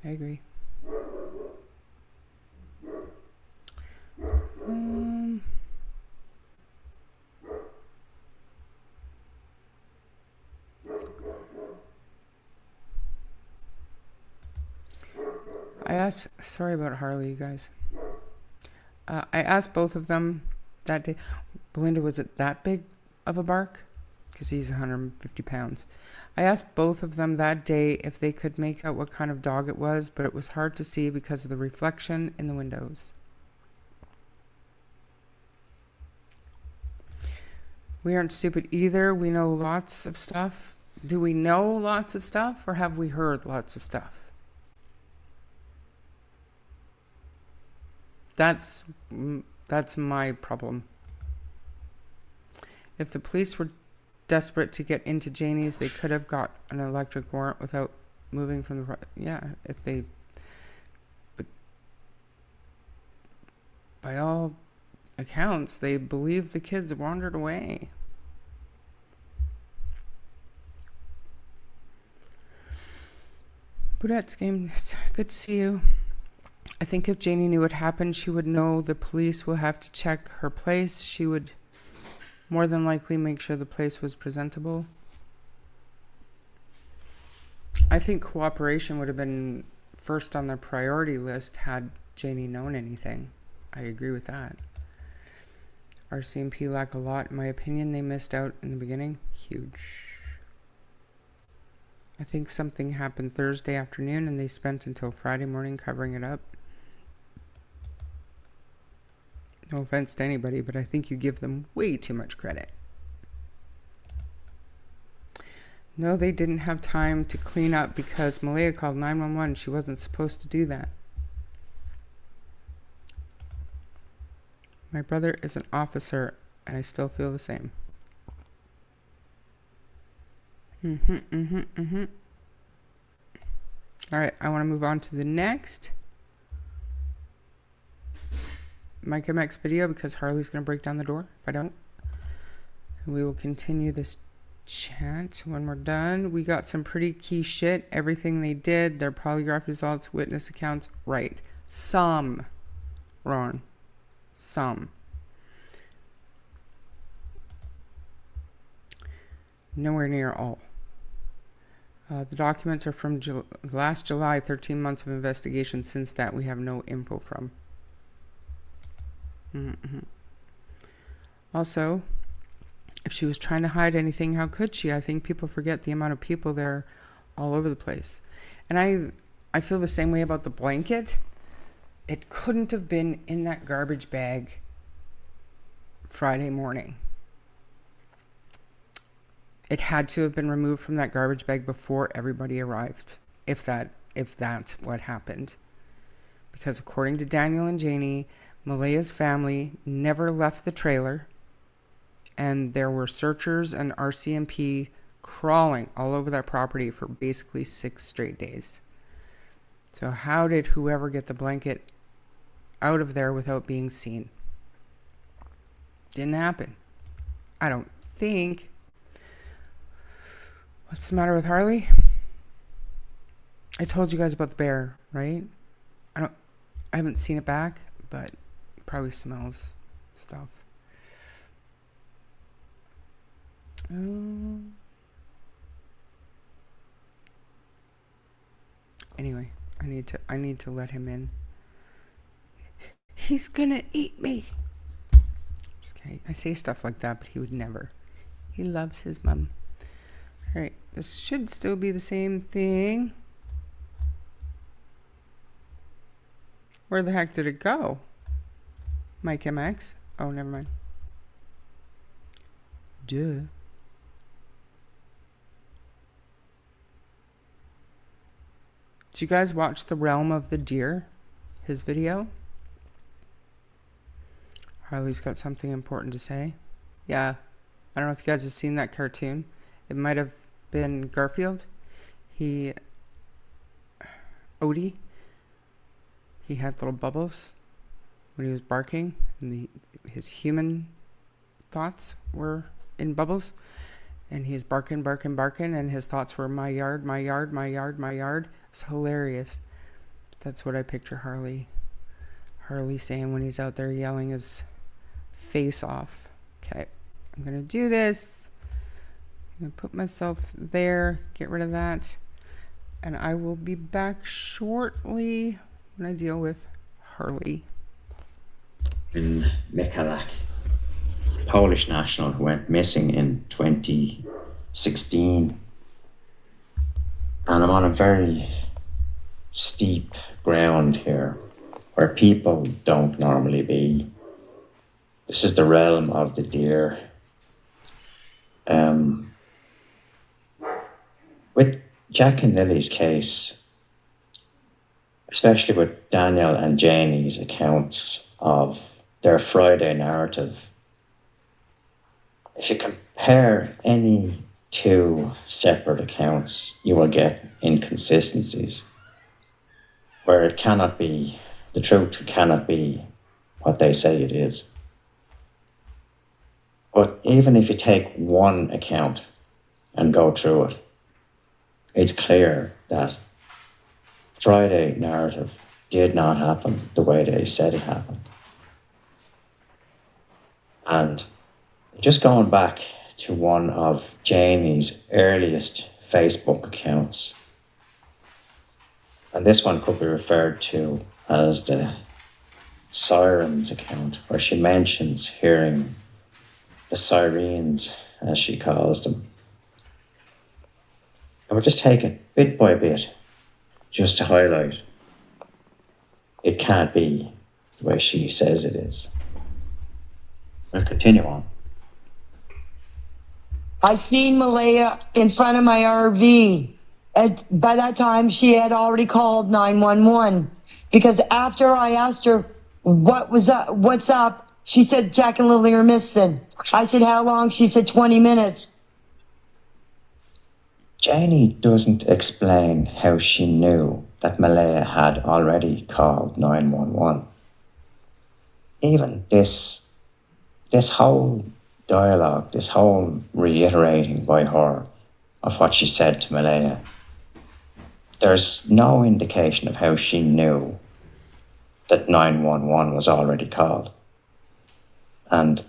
I agree. Sorry about Harley, you guys. I asked both of them that day. Belinda, was it that big of a bark? Because he's 150 pounds. I asked both of them that day if they could make out what kind of dog it was, but it was hard to see because of the reflection in the windows. We aren't stupid either. We know lots of stuff. Do we know lots of stuff, or have we heard lots of stuff? That's my problem. If the police were desperate to get into Janie's, they could have got an electric warrant without moving from the... Yeah, if they... But by all accounts, they believe the kids wandered away. Budette's game, it's good to see you. I think if Janie knew what happened, she would know the police will have to check her place. She would more than likely make sure the place was presentable. I think cooperation would have been first on their priority list had Janie known anything. I agree with that. RCMP lack a lot. In my opinion, they missed out in the beginning. Huge. I think something happened Thursday afternoon and they spent until Friday morning covering it up. No offense to anybody, but I think you give them way too much credit. No, they didn't have time to clean up because Malehya called 911. She wasn't supposed to do that. My brother is an officer, and I still feel the same. All right, I want to move on to the next Mike MX video because Harley's going to break down the door if I don't. And we will continue this chat when we're done. We got some pretty key shit. Everything they did, their polygraph results, witness accounts, right. Some, Ron. Some. Nowhere near all. The documents are from last July, 13 months of investigation. Since that, we have no info from. Also, if she was trying to hide anything, how could she? I think people forget the amount of people there all over the place. And I feel the same way about the blanket. It couldn't have been in that garbage bag Friday morning. It had to have been removed from that garbage bag before everybody arrived, if that's what happened. Because according to Daniel and Janie, Malehya's family never left the trailer, and there were searchers and RCMP crawling all over that property for basically 6 straight days. So how did whoever get the blanket out of there without being seen? Didn't happen. I don't think. What's the matter with Harley? I told you guys about the bear, right? I haven't seen it back, but it probably smells stuff. Anyway, I need to let him in. He's gonna eat me. Just kidding. I say stuff like that, but he would never. He loves his mom. All right, this should still be the same thing. Where the heck did it go? Mike MX? Oh, never mind. Duh. Did you guys watch The Realm of the Deer? His video? Harley's got something important to say. Yeah. I don't know if you guys have seen that cartoon. It might have been Garfield. Odie, he had little bubbles when he was barking, and his human thoughts were in bubbles, and he's barking, and his thoughts were my yard, my yard, my yard, my yard. It's hilarious. That's what I picture Harley saying when he's out there yelling his face off. Okay, I'm gonna do this. I'm gonna put myself there, get rid of that, and I will be back shortly when I deal with Harley.
In Mikulak, Polish national who went missing in 2016. And I'm on a very steep ground here where people don't normally be. This is the realm of the deer. With Jack and Lilly's case, especially with Daniel and Janie's accounts of their Friday narrative, if you compare any 2 separate accounts, you will get inconsistencies where the truth cannot be what they say it is. But even if you take one account and go through it, it's clear that Friday narrative did not happen the way they said it happened. And just going back to one of Janie's earliest Facebook accounts, and this one could be referred to as the Sirens account, where she mentions hearing the sirens, as she calls them. And we'll just take it bit by bit, just to highlight it can't be the way she says it is. We'll continue on.
I seen Malehya in front of my RV. And by that time, she had already called 911. Because after I asked her what's up, she said Jack and Lilly are missing. I said, how long? She said 20 minutes.
Janie doesn't explain how she knew that Malehya had already called 911. Even this whole dialogue, this whole reiterating by her of what she said to Malehya, there's no indication of how she knew that 911 was already called. And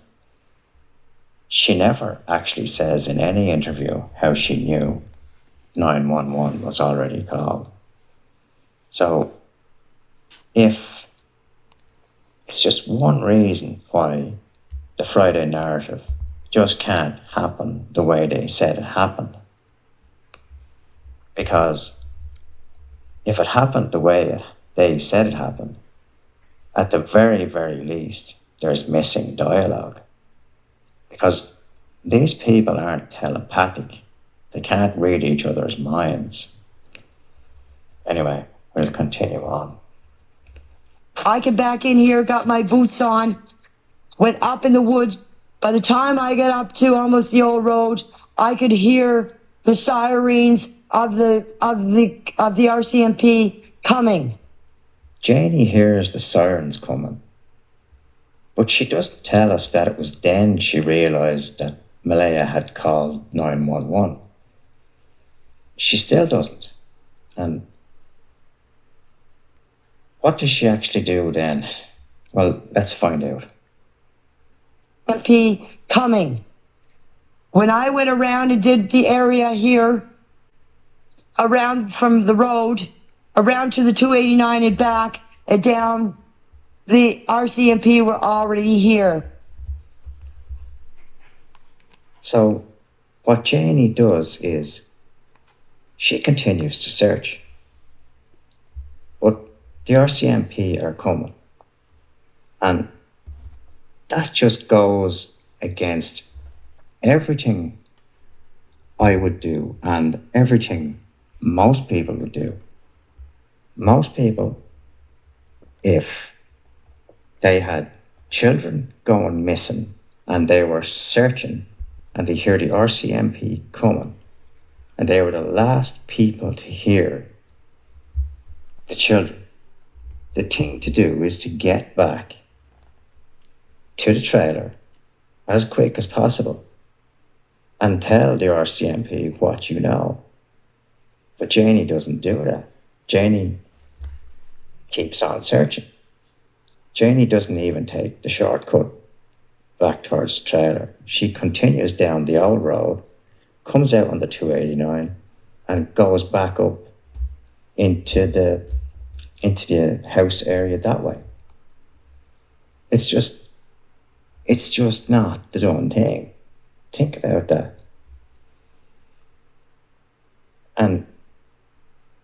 she never actually says in any interview how she knew 911 was already called. So if it's just one reason why the Friday narrative just can't happen the way they said it happened. Because if it happened the way they said it happened, at the very, very least, there's missing dialogue. Because these people aren't telepathic. They can't read each other's minds. Anyway, we'll continue on.
I get back in here, got my boots on, went up in the woods. By the time I get up to almost the old road, I could hear the sirens of the RCMP coming.
Janie hears the sirens coming, but she doesn't tell us that it was then she realised that Malehya had called 911. She still doesn't. And what does she actually do then? Well, let's find out.
MP coming. When I went around and did the area here, around from the road, around to the 289 and back and down, the RCMP were already here.
So what Janie does is she continues to search. But the RCMP are coming. And that just goes against everything I would do and everything most people would do. Most people, if they had children going missing and they were searching and they hear the RCMP coming and they were the last people to hear the children, the thing to do is to get back to the trailer as quick as possible and tell the RCMP what you know. But Janie doesn't do that. Janie keeps on searching. Janie doesn't even take the shortcut back towards the trailer. She continues down the old road, comes out on the 289 and goes back up into the house area that way. It's just not the done thing. Think about that. And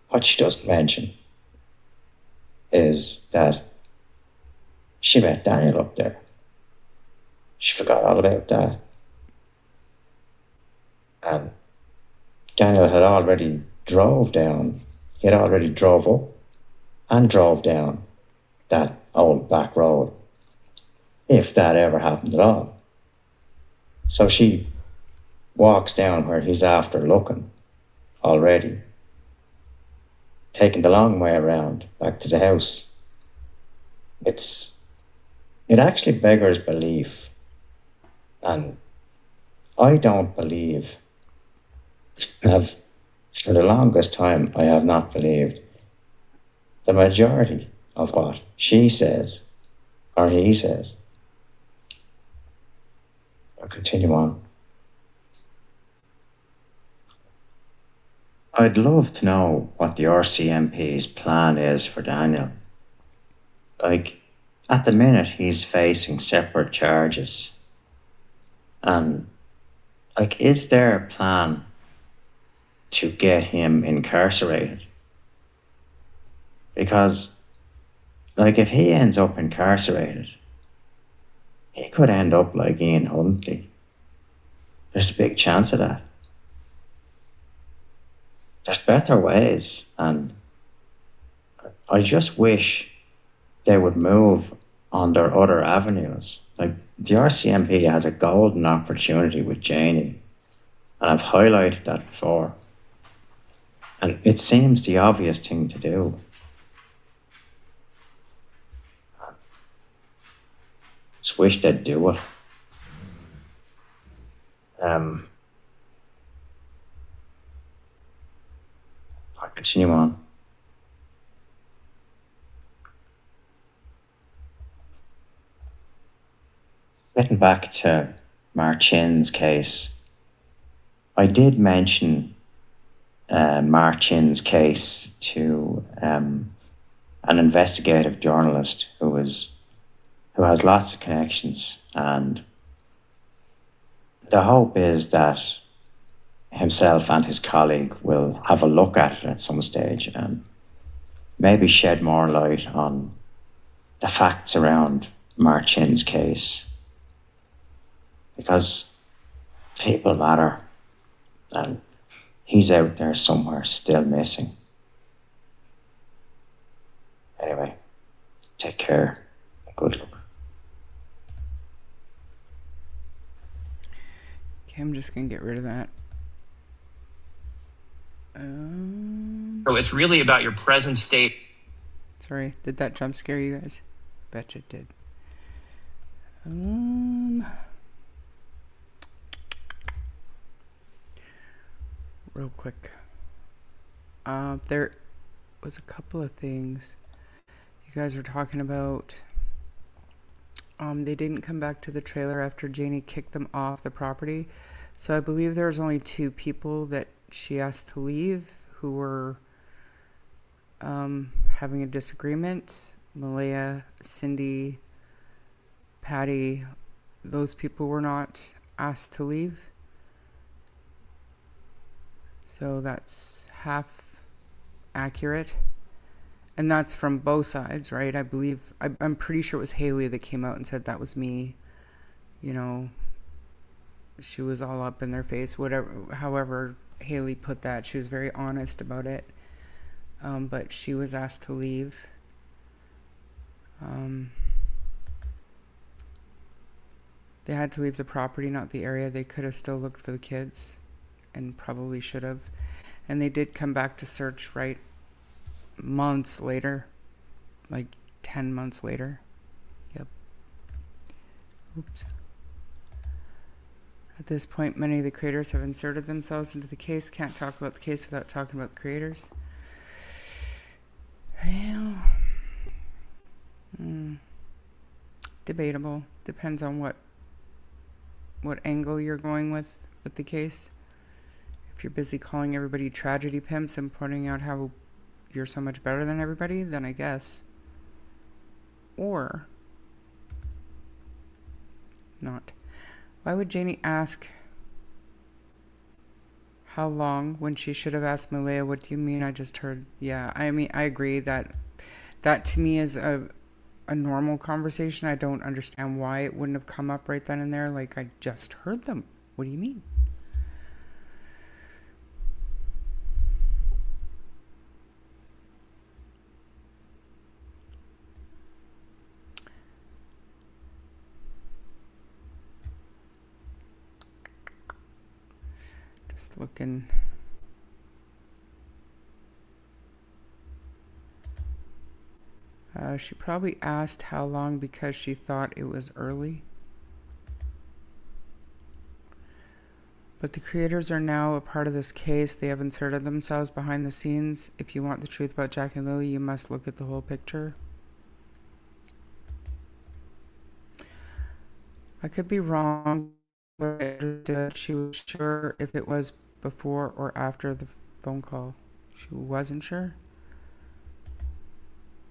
what she doesn't mention is that she met Daniel up there. She forgot all about that. And Daniel had already drove down. He had already drove up and drove down that old back road, if that ever happened at all. So she walks down where he's after looking already, taking the long way around back to the house. It actually beggars belief. And I don't believe, for the longest time, I have not believed the majority of what she says or he says. I'll continue on. I'd love to know what the RCMP's plan is for Daniel. Like, at the minute, he's facing separate charges. And, like, is there a plan to get him incarcerated? Because, like, if he ends up incarcerated, he could end up like Ian Huntley. There's a big chance of that. There's better ways, and I just wish they would move on their other avenues. Like, the RCMP has a golden opportunity with Janie, and I've highlighted that before. And it seems the obvious thing to do. Just wish they'd do it. I'll continue on. Getting back to Marchin's case, I did mention Marchin's case to an investigative journalist who has lots of connections, and the hope is that himself and his colleague will have a look at it at some stage and maybe shed more light on the facts around Marchin's case, because people matter and he's out there somewhere still missing. Anyway, take care. Good luck.
Okay, I'm just gonna get rid of that.
So it's really about your present state.
Sorry, did that jump scare you guys? Betcha it did. Real quick. There was a couple of things you guys were talking about. They didn't come back to the trailer after Janie kicked them off the property. So I believe there was only 2 people that she asked to leave who were having a disagreement. Malehya, Cindy, Patty, those people were not asked to leave. So that's half accurate. And that's from both sides, right? I believe, I'm pretty sure it was Haley that came out and said that was me. You know, she was all up in their face, whatever, however Haley put that. She was very honest about it. But she was asked to leave. They had to leave the property, not the area. They could have still looked for the kids and probably should have. And they did come back to search, right, months later, like 10 months later. Yep. Oops. At this point, many of the creators have inserted themselves into the case. Can't talk about the case without talking about the creators. Well, debatable. Depends on what angle you're going with the case. If you're busy calling everybody tragedy pimps and pointing out how you're so much better than everybody, then I guess. Or not. Why would Janie ask how long when she should have asked Malehya, what do you mean? I just heard. Yeah, I mean, I agree that to me is a normal conversation. I don't understand why it wouldn't have come up right then and there. Like, I just heard them. What do you mean? Just looking. She probably asked how long because she thought it was early. But the creators are now a part of this case. They have inserted themselves behind the scenes. If you want the truth about Jack and Lilly, you must look at the whole picture. I could be wrong, but she was sure if it was before or after the phone call. She wasn't sure.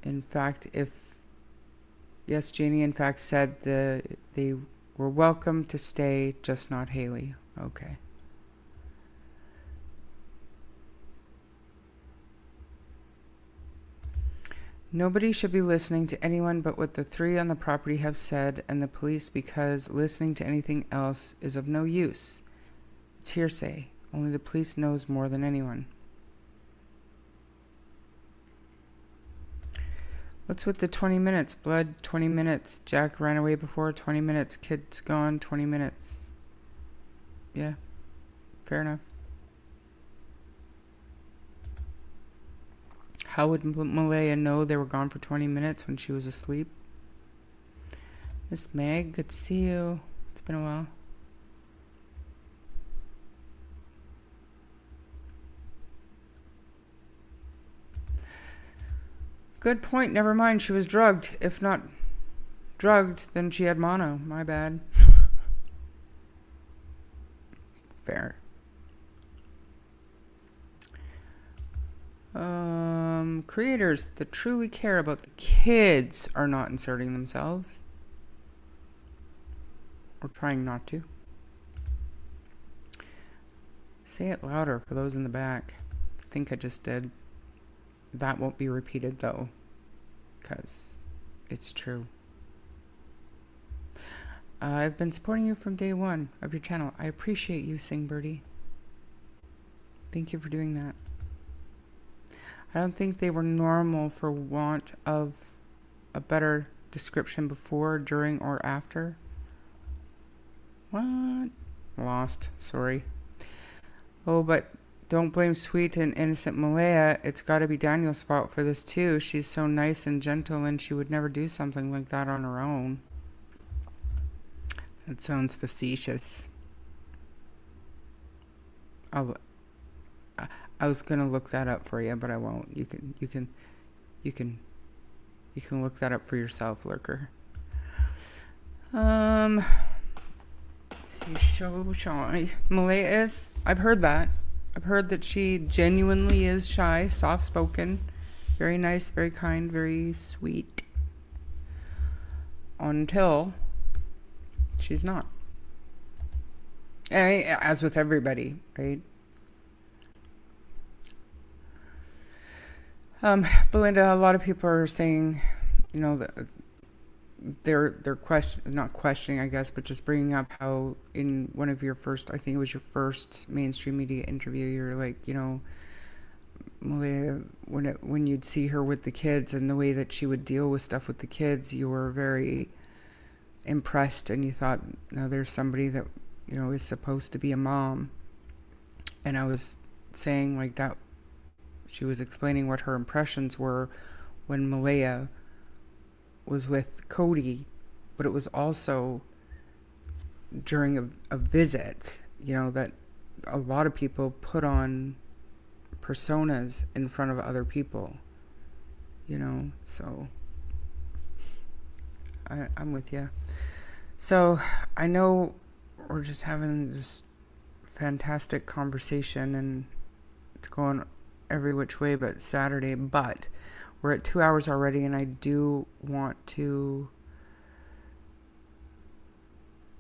In fact, yes, Janie in fact said they were welcome to stay, just not Haley. Okay. Nobody should be listening to anyone but what the 3 on the property have said and the police, because listening to anything else is of no use. It's hearsay. Only the police knows more than anyone. What's with the 20 minutes? Blood, 20 minutes. Jack ran away before, 20 minutes. Kid's gone, 20 minutes. Yeah, fair enough. How would Malehya know they were gone for 20 minutes when she was asleep? Miss Meg, good to see you. It's been a while. Good point. Never mind. She was drugged. If not drugged, then she had mono. My bad. Fair. Creators that truly care about the kids are not inserting themselves. Or trying not to. Say it louder for those in the back. I think I just did. That won't be repeated though, because it's true. I've been supporting you from day one of your channel. I appreciate you, Sing Birdie. Thank you for doing that. I don't think they were normal for want of a better description before, during, or after. What? Lost. Sorry. Oh, but don't blame sweet and innocent Malehya. It's got to be Daniel's fault for this too. She's so nice and gentle, and she would never do something like that on her own. That sounds facetious. I was gonna look that up for you, but I won't. You can look that up for yourself, Lurker. See, so shy. Malehya is. I've heard that. I've heard that she genuinely is shy, soft-spoken, very nice, very kind, very sweet. Until she's not. As with everybody, right? Belinda, a lot of people are saying, you know, that they're not questioning, I guess, but just bringing up how in one of your first, I think it was your first mainstream media interview, you're like, you know, Malehya, when you'd see her with the kids and the way that she would deal with stuff with the kids, you were very impressed, and you thought, now there's somebody that, you know, is supposed to be a mom. And I was saying like that, she was explaining what her impressions were when Malehya was with Cody, but it was also during a visit, you know, that a lot of people put on personas in front of other people, you know, so I'm with you. So I know we're just having this fantastic conversation and it's going every which way but Saturday, but we're at 2 hours already, and I do want to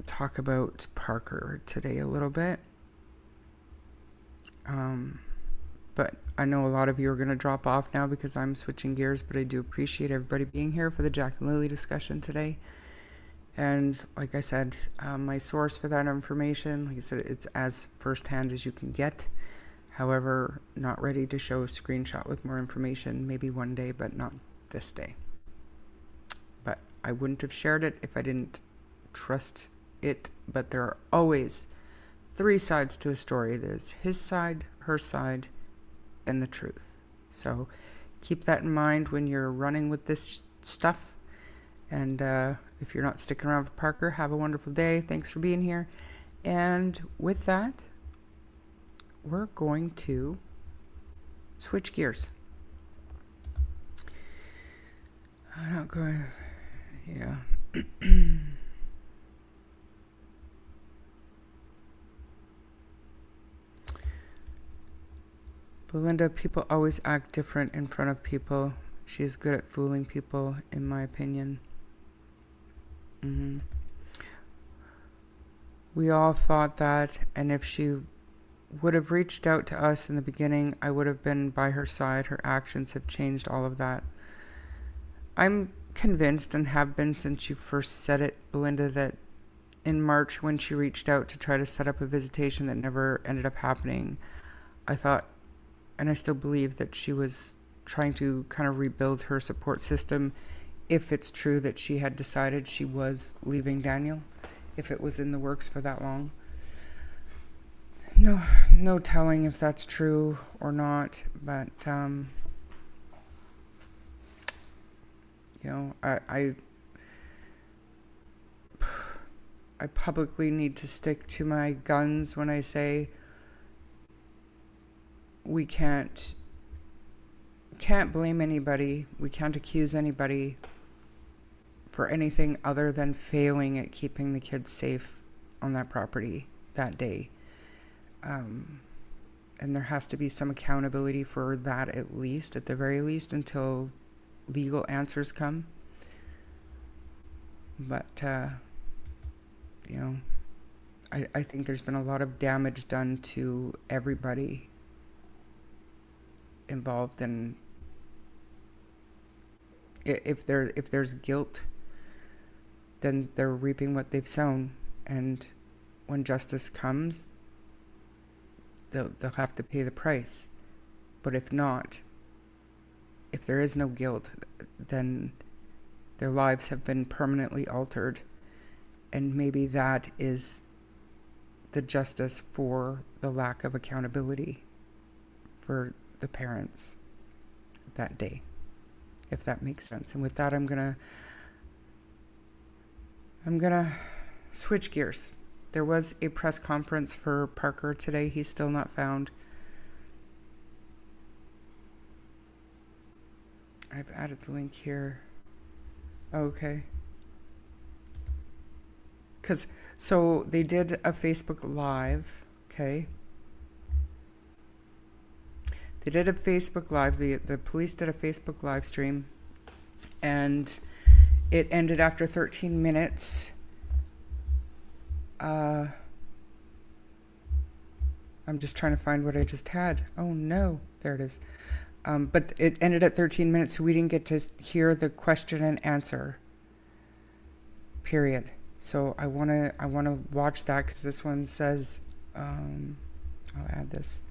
talk about Parker today a little bit. But I know a lot of you are going to drop off now because I'm switching gears, but I do appreciate everybody being here for the Jack and Lilly discussion today. And like I said, my source for that information, like I said, it's as firsthand as you can get. However, not ready to show a screenshot with more information, maybe one day, but not this day. But I wouldn't have shared it if I didn't trust it. But there are always 3 sides to a story. There's his side, her side, and the truth. So keep that in mind when you're running with this stuff. And if you're not sticking around for Parker, have a wonderful day. Thanks for being here. And with that, we're going to switch gears. I'm not going, yeah. Belinda, people always act different in front of people. She is good at fooling people, in my opinion. We all thought that, and if she would have reached out to us in the beginning, I would have been by her side. Her actions have changed all of that. I'm convinced, and have been since you first said it, Belinda, that in March when she reached out to try to set up a visitation that never ended up happening, I thought, and I still believe, that she was trying to kind of rebuild her support system if it's true that she had decided she was leaving Daniel, if it was in the works for that long. No telling if that's true or not, but you know, I publicly need to stick to my guns when I say we can't blame anybody. We can't accuse anybody for anything other than failing at keeping the kids safe on that property that day. And there has to be some accountability for that, at the very least, until legal answers come. But, you know, I think there's been a lot of damage done to everybody involved, and if there's guilt, then they're reaping what they've sown, and when justice comes, they'll have to pay the price. But if not, if there is no guilt, then their lives have been permanently altered, and maybe that is the justice for the lack of accountability for the parents that day, if that makes sense. And with that, I'm gonna switch gears. There was a press conference for Parker today. He's still not found. I've added the link here. Okay. So they did a Facebook Live, okay? They did a Facebook Live. The police did a Facebook live stream, and it ended after 13 minutes. I'm just trying to find what I just had. Oh no, there it is. But it ended at 13 minutes, so we didn't get to hear the question and answer. Period. So I wanna watch that, because this one says, I'll add this.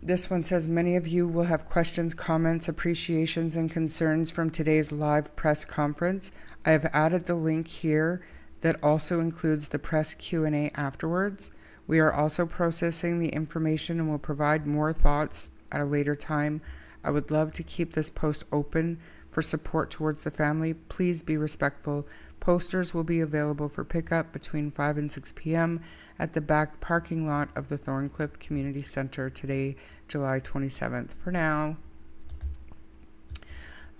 This one says, many of you will have questions, comments, appreciations, and concerns from today's live press conference. I have added the link here that also includes the press Q&A afterwards. We are also processing the information and will provide more thoughts at a later time. I would love to keep this post open for support towards the family. Please be respectful. Posters will be available for pickup between 5 and 6 p.m. at the back parking lot of the Thorncliffe Community Center today, July 27th. For now,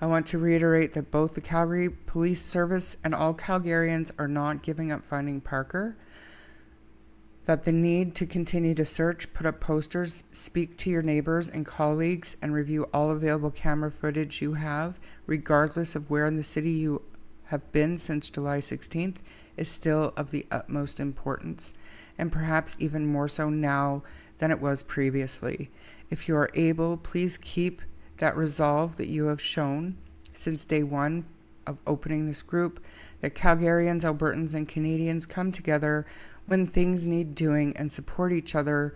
I want to reiterate that both the Calgary Police Service and all Calgarians are not giving up finding Parker, that the need to continue to search, put up posters, speak to your neighbors and colleagues, and review all available camera footage you have, regardless of where in the city you have been since July 16th, is still of the utmost importance, and perhaps even more so now than it was previously. If you are able, please keep that resolve that you have shown since day one of opening this group, that Calgarians, Albertans, and Canadians come together when things need doing and support each other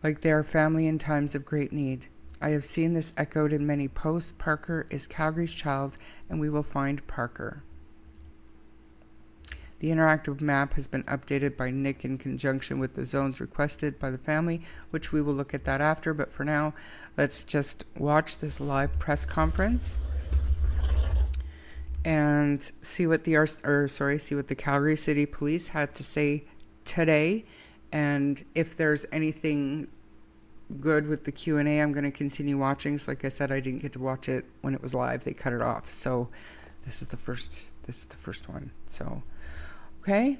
like they are family in times of great need. I have seen this echoed in many posts. Parker is Calgary's child, and we will find Parker. The interactive map has been updated by Nick in conjunction with the zones requested by the family, which we will look at that after. But for now, let's just watch this live press conference and see what the Calgary City Police had to say today. And if there's anything good with the Q&A, I'm going to continue watching. So like I said, I didn't get to watch it when it was live. They cut it off. So this is the first one. So okay.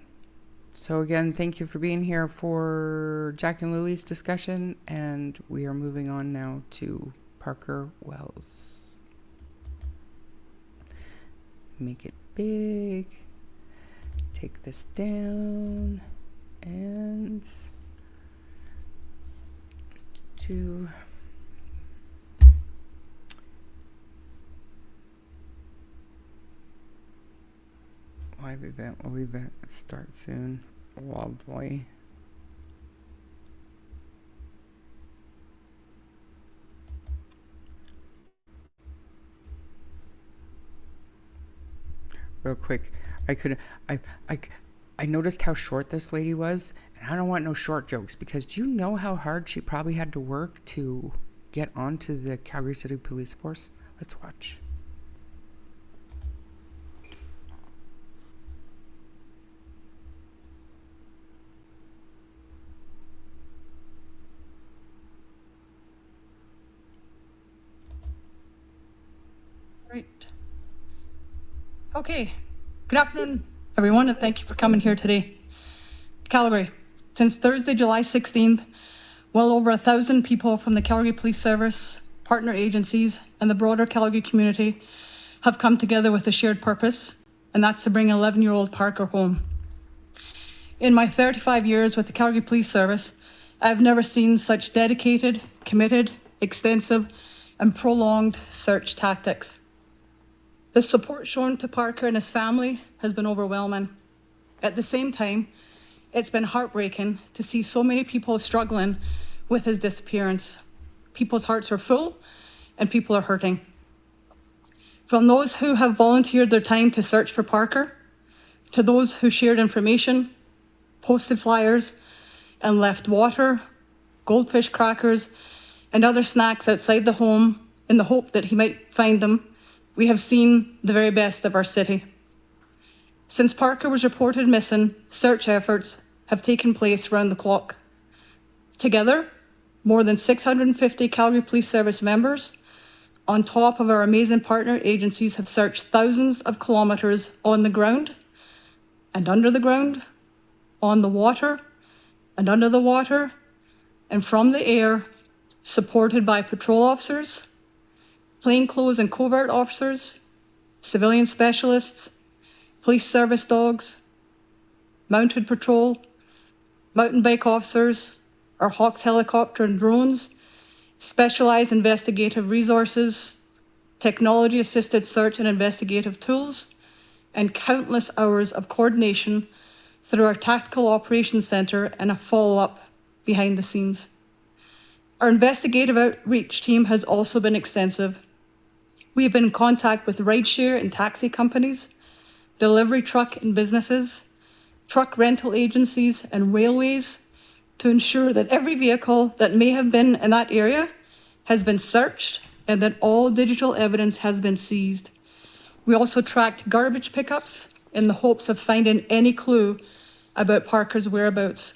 So again, thank you for being here for Jack and Lily's discussion, and we are moving on now to Parker Wells. Make it big. Take this down and to live event. Will event start soon? Oh boy. Real quick, I noticed how short this lady was, and I don't want no short jokes, because do you know how hard she probably had to work to get onto the Calgary City Police Force? Let's watch.
Great. Okay. Good afternoon, everyone, and thank you for coming here today. Calgary. Since Thursday, July 16th, well over 1,000 people from the Calgary Police Service, partner agencies, and the broader Calgary community have come together with a shared purpose, and that's to bring 11-year-old Parker home. In my 35 years with the Calgary Police Service, I've never seen such dedicated, committed, extensive, and prolonged search tactics. The support shown to Parker and his family has been overwhelming. At the same time, it's been heartbreaking to see so many people struggling with his disappearance. People's hearts are full and people are hurting. From those who have volunteered their time to search for Parker, to those who shared information, posted flyers, and left water, goldfish crackers, and other snacks outside the home in the hope that he might find them, we have seen the very best of our city. Since Parker was reported missing, search efforts have taken place round the clock. Together, more than 650 Calgary Police Service members, on top of our amazing partner agencies, have searched thousands of kilometres on the ground and under the ground, on the water and under the water, and from the air, supported by patrol officers, plainclothes and covert officers, civilian specialists, police service dogs, mounted patrol, mountain bike officers, our Hawks helicopter and drones, specialized investigative resources, technology-assisted search and investigative tools, and countless hours of coordination through our Tactical Operations Centre and a follow-up behind the scenes. Our investigative outreach team has also been extensive. We have been in contact with rideshare and taxi companies, delivery truck and businesses, truck rental agencies and railways to ensure that every vehicle that may have been in that area has been searched and that all digital evidence has been seized. We also tracked garbage pickups in the hopes of finding any clue about Parker's whereabouts.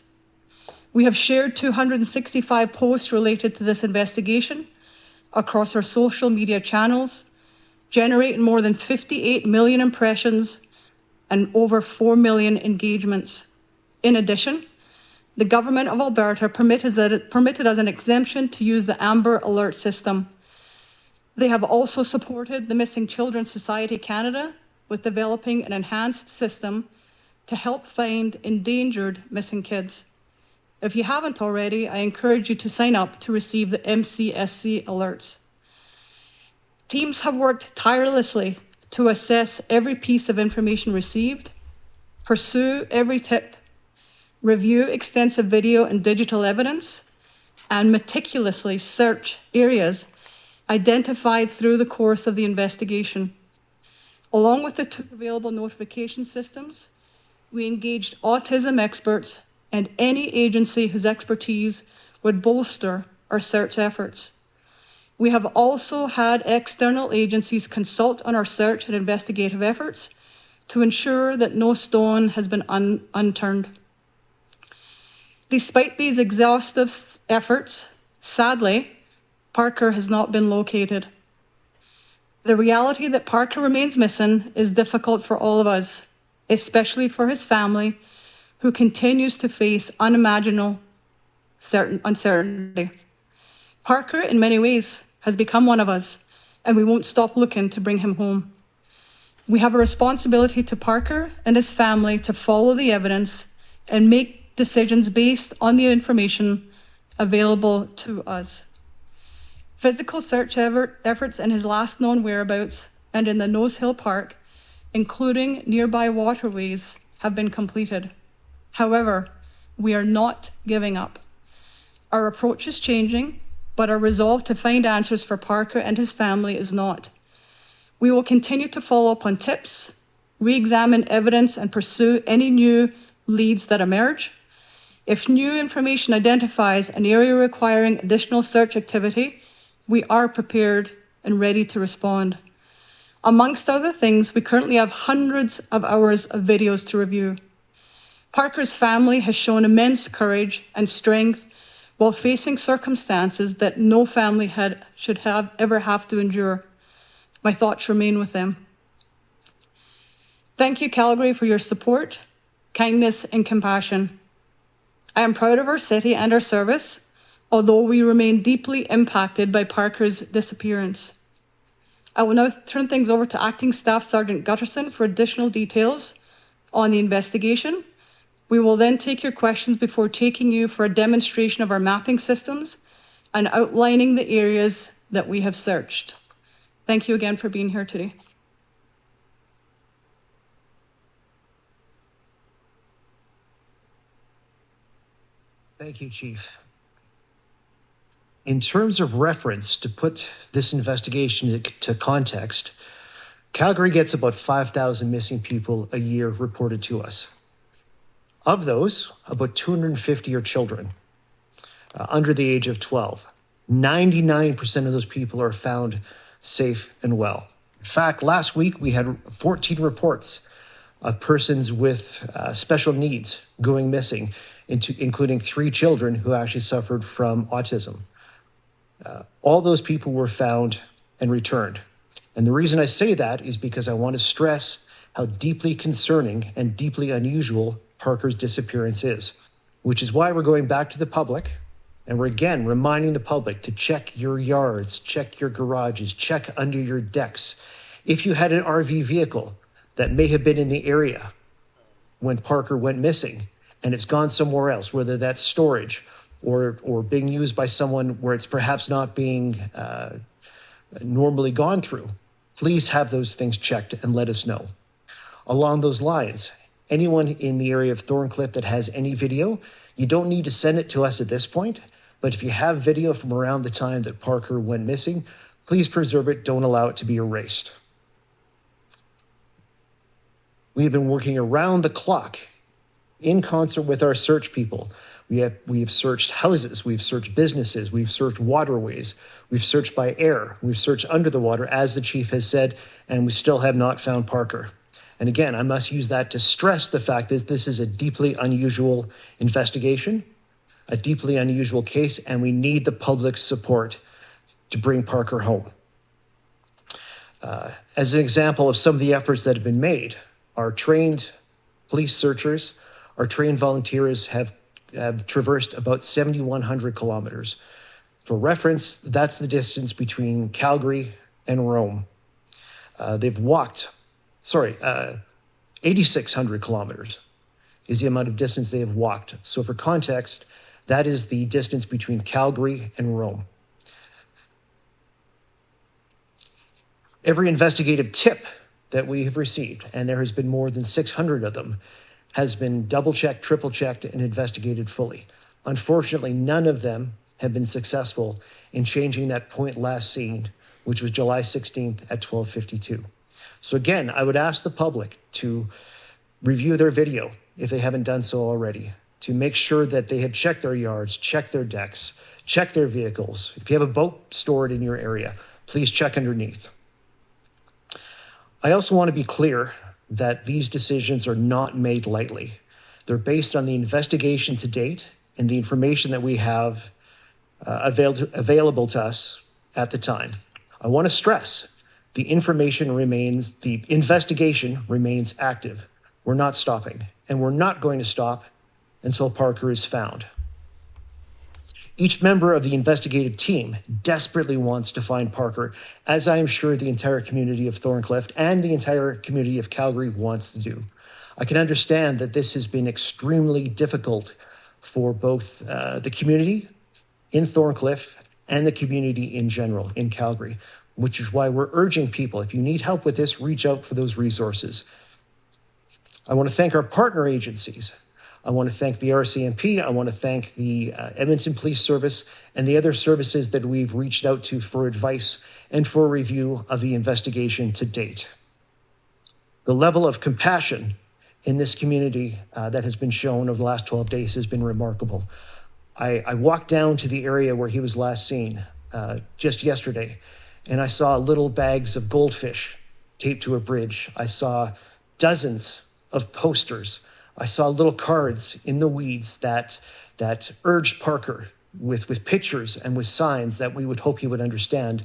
We have shared 265 posts related to this investigation across our social media channels, generating more than 58 million impressions and over 4 million engagements. In addition, the Government of Alberta permitted us an exemption to use the Amber Alert system. They have also supported the Missing Children Society Canada with developing an enhanced system to help find endangered missing kids. If you haven't already, I encourage you to sign up to receive the MCSC alerts. Teams have worked tirelessly to assess every piece of information received, pursue every tip, review extensive video and digital evidence, and meticulously search areas identified through the course of the investigation. Along with the two available notification systems, we engaged autism experts and any agency whose expertise would bolster our search efforts. We have also had external agencies consult on our search and investigative efforts to ensure that no stone has been unturned. Despite these exhaustive efforts, sadly, Parker has not been located. The reality that Parker remains missing is difficult for all of us, especially for his family, who continues to face unimaginable uncertainty. Parker, in many ways, has become one of us, and we won't stop looking to bring him home. We have a responsibility to Parker and his family to follow the evidence and make decisions based on the information available to us. Physical search efforts in his last known whereabouts and in the Nose Hill Park, including nearby waterways, have been completed. However, we are not giving up. Our approach is changing, but our resolve to find answers for Parker and his family is not. We will continue to follow up on tips, re-examine evidence, and pursue any new leads that emerge. If new information identifies an area requiring additional search activity, we are prepared and ready to respond. Amongst other things, we currently have hundreds of hours of videos to review. Parker's family has shown immense courage and strength while facing circumstances that no family should ever have to endure. My thoughts remain with them. Thank you, Calgary, for your support, kindness, and compassion. I am proud of our city and our service, although we remain deeply impacted by Parker's disappearance. I will now turn things over to Acting Staff Sergeant Gutterson for additional details on the investigation. We will then take your questions before taking you for a demonstration of our mapping systems and outlining the areas that we have searched. Thank you again for being here today.
Thank you, Chief. In terms of reference, to put this investigation to context, Calgary gets about 5,000 missing people a year reported to us. Of those, about 250 are children under the age of 12. 99% of those people are found safe and well. In fact, last week we had 14 reports of persons with special needs going missing, including 3 children who actually suffered from autism. All those people were found and returned. And the reason I say that is because I want to stress how deeply concerning and deeply unusual Parker's disappearance is, which is why we're going back to the public, and we're again reminding the public to check your yards, check your garages, check under your decks. If you had an RV vehicle that may have been in the area when Parker went missing and it's gone somewhere else, whether that's storage or being used by someone where it's perhaps not being normally gone through, please have those things checked and let us know. Along those lines, anyone in the area of Thorncliffe that has any video, you don't need to send it to us at this point, but if you have video from around the time that Parker went missing, please preserve it, don't allow it to be erased. We have been working around the clock in concert with our search people. We have searched houses, we've searched businesses, we've searched waterways, we've searched by air, we've searched under the water, as the chief has said, and we still have not found Parker. And again, I must use that to stress the fact that this is a deeply unusual investigation, a deeply unusual case, and we need the public's support to bring Parker home. As an example of some of the efforts that have been made, our trained police searchers, our trained volunteers have traversed about 7,100 kilometers. For reference, that's the distance between Calgary and Rome. They've walked, 8,600 kilometers is the amount of distance they have walked. So for context, that is the distance between Calgary and Rome. Every investigative tip that we have received, and there has been more than 600 of them, has been double-checked, triple-checked, and investigated fully. Unfortunately, none of them have been successful in changing that point last seen, which was July 16th at 12:52. So again, I would ask the public to review their video if they haven't done so already, to make sure that they have checked their yards, checked their decks, checked their vehicles. If you have a boat stored in your area, please check underneath. I also want to be clear that these decisions are not made lightly. They're based on the investigation to date and the information that we have available to us at the time. I want to stress the investigation remains active. We're not stopping, and we're not going to stop until Parker is found. Each member of the investigative team desperately wants to find Parker, as I am sure the entire community of Thorncliffe and the entire community of Calgary wants to do. I can understand that this has been extremely difficult for both the community in Thorncliffe and the community in general in Calgary, which is why we're urging people, if you need help with this, reach out for those resources. I want to thank our partner agencies. I want to thank the RCMP. I want to thank the Edmonton Police Service and the other services that we've reached out to for advice and for review of the investigation to date. The level of compassion in this community that has been shown over the last 12 days has been remarkable. I walked down to the area where he was last seen just yesterday, and I saw little bags of goldfish taped to a bridge. I saw dozens of posters. I saw little cards in the weeds that urged Parker with pictures and with signs that we would hope he would understand,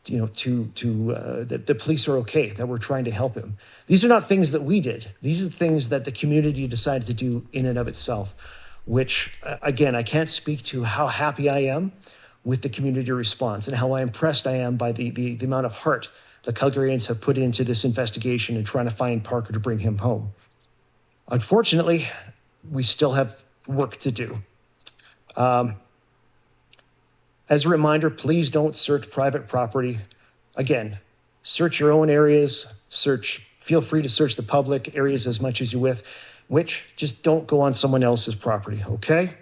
that the police are okay, that we're trying to help him. These are not things that we did. These are things that the community decided to do in and of itself. which, again, I can't speak to how happy I am with the community response and how impressed I am by the amount of heart the Calgarians have put into this investigation and trying to find Parker to bring him home. Unfortunately, we still have work to do. As a reminder, please don't search private property. Again, search your own areas, feel free to search the public areas as much as you which just don't go on someone else's property, okay?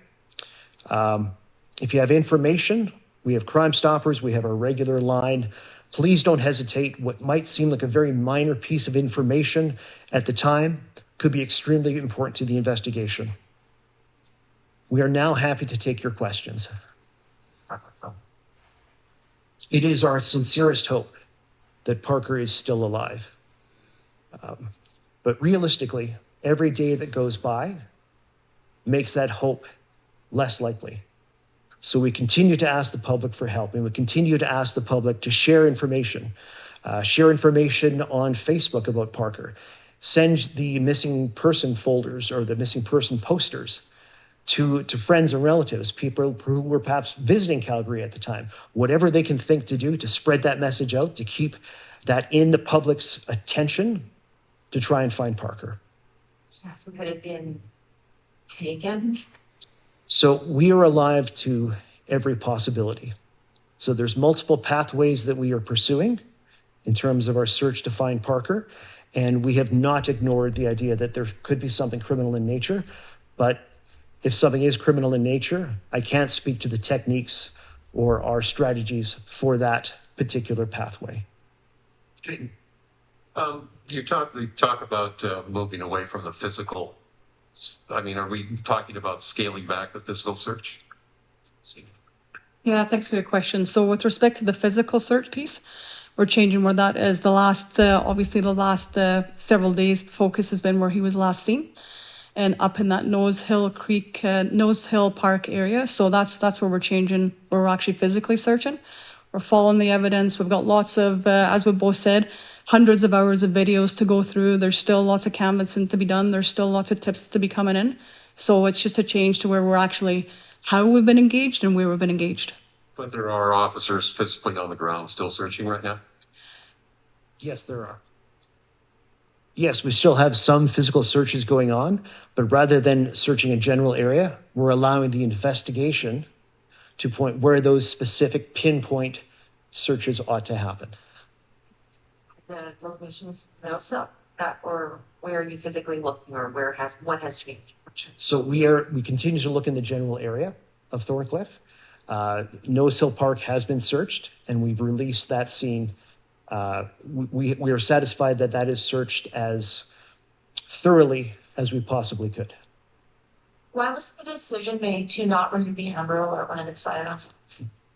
If you have information, we have Crime Stoppers, we have our regular line. Please don't hesitate. What might seem like a very minor piece of information at the time could be extremely important to the investigation. We are now happy to take your questions. It is our sincerest hope that Parker is still alive. But realistically, every day that goes by makes that hope less likely. So we continue to ask the public for help, and we continue to ask the public to share information. Share information on Facebook about Parker. Send the missing person folders or the missing person posters to friends and relatives, people who were perhaps visiting Calgary at the time. Whatever they can think to do to spread that message out, to keep that in the public's attention to try and find Parker.
So could it been taken?
So we are alive to every possibility. So there's multiple pathways that we are pursuing in terms of our search to find Parker. And we have not ignored the idea that there could be something criminal in nature. But if something is criminal in nature, I can't speak to the techniques or our strategies for that particular pathway.
You talk about moving away from the physical. I mean, are we talking about scaling back the physical search?
Yeah, thanks for your question. So with respect to the physical search piece, we're changing where that is. Obviously the last several days, the focus has been where he was last seen, and up in that Nose Hill Park area. So that's where we're changing, where we're actually physically searching. We're following the evidence. We've got lots of, as we both said, hundreds of hours of videos to go through. There's still lots of canvassing to be done. There's still lots of tips to be coming in. So it's just a change to where we're actually, how we've been engaged and where we've been engaged.
But there are officers physically on the ground still searching right now?
Yes, there are. Yes, we still have some physical searches going on, but rather than searching a general area, we're allowing the investigation to point where those specific pinpoint searches ought to happen.
The locations also that, or where are you physically looking, or what has changed?
So we continue to look in the general area of Thorncliffe. Nose Hill Park has been searched, and we've released that scene. We are satisfied that is searched as thoroughly as we possibly could.
Why was the decision made to not remove the Amber Alert when it expired?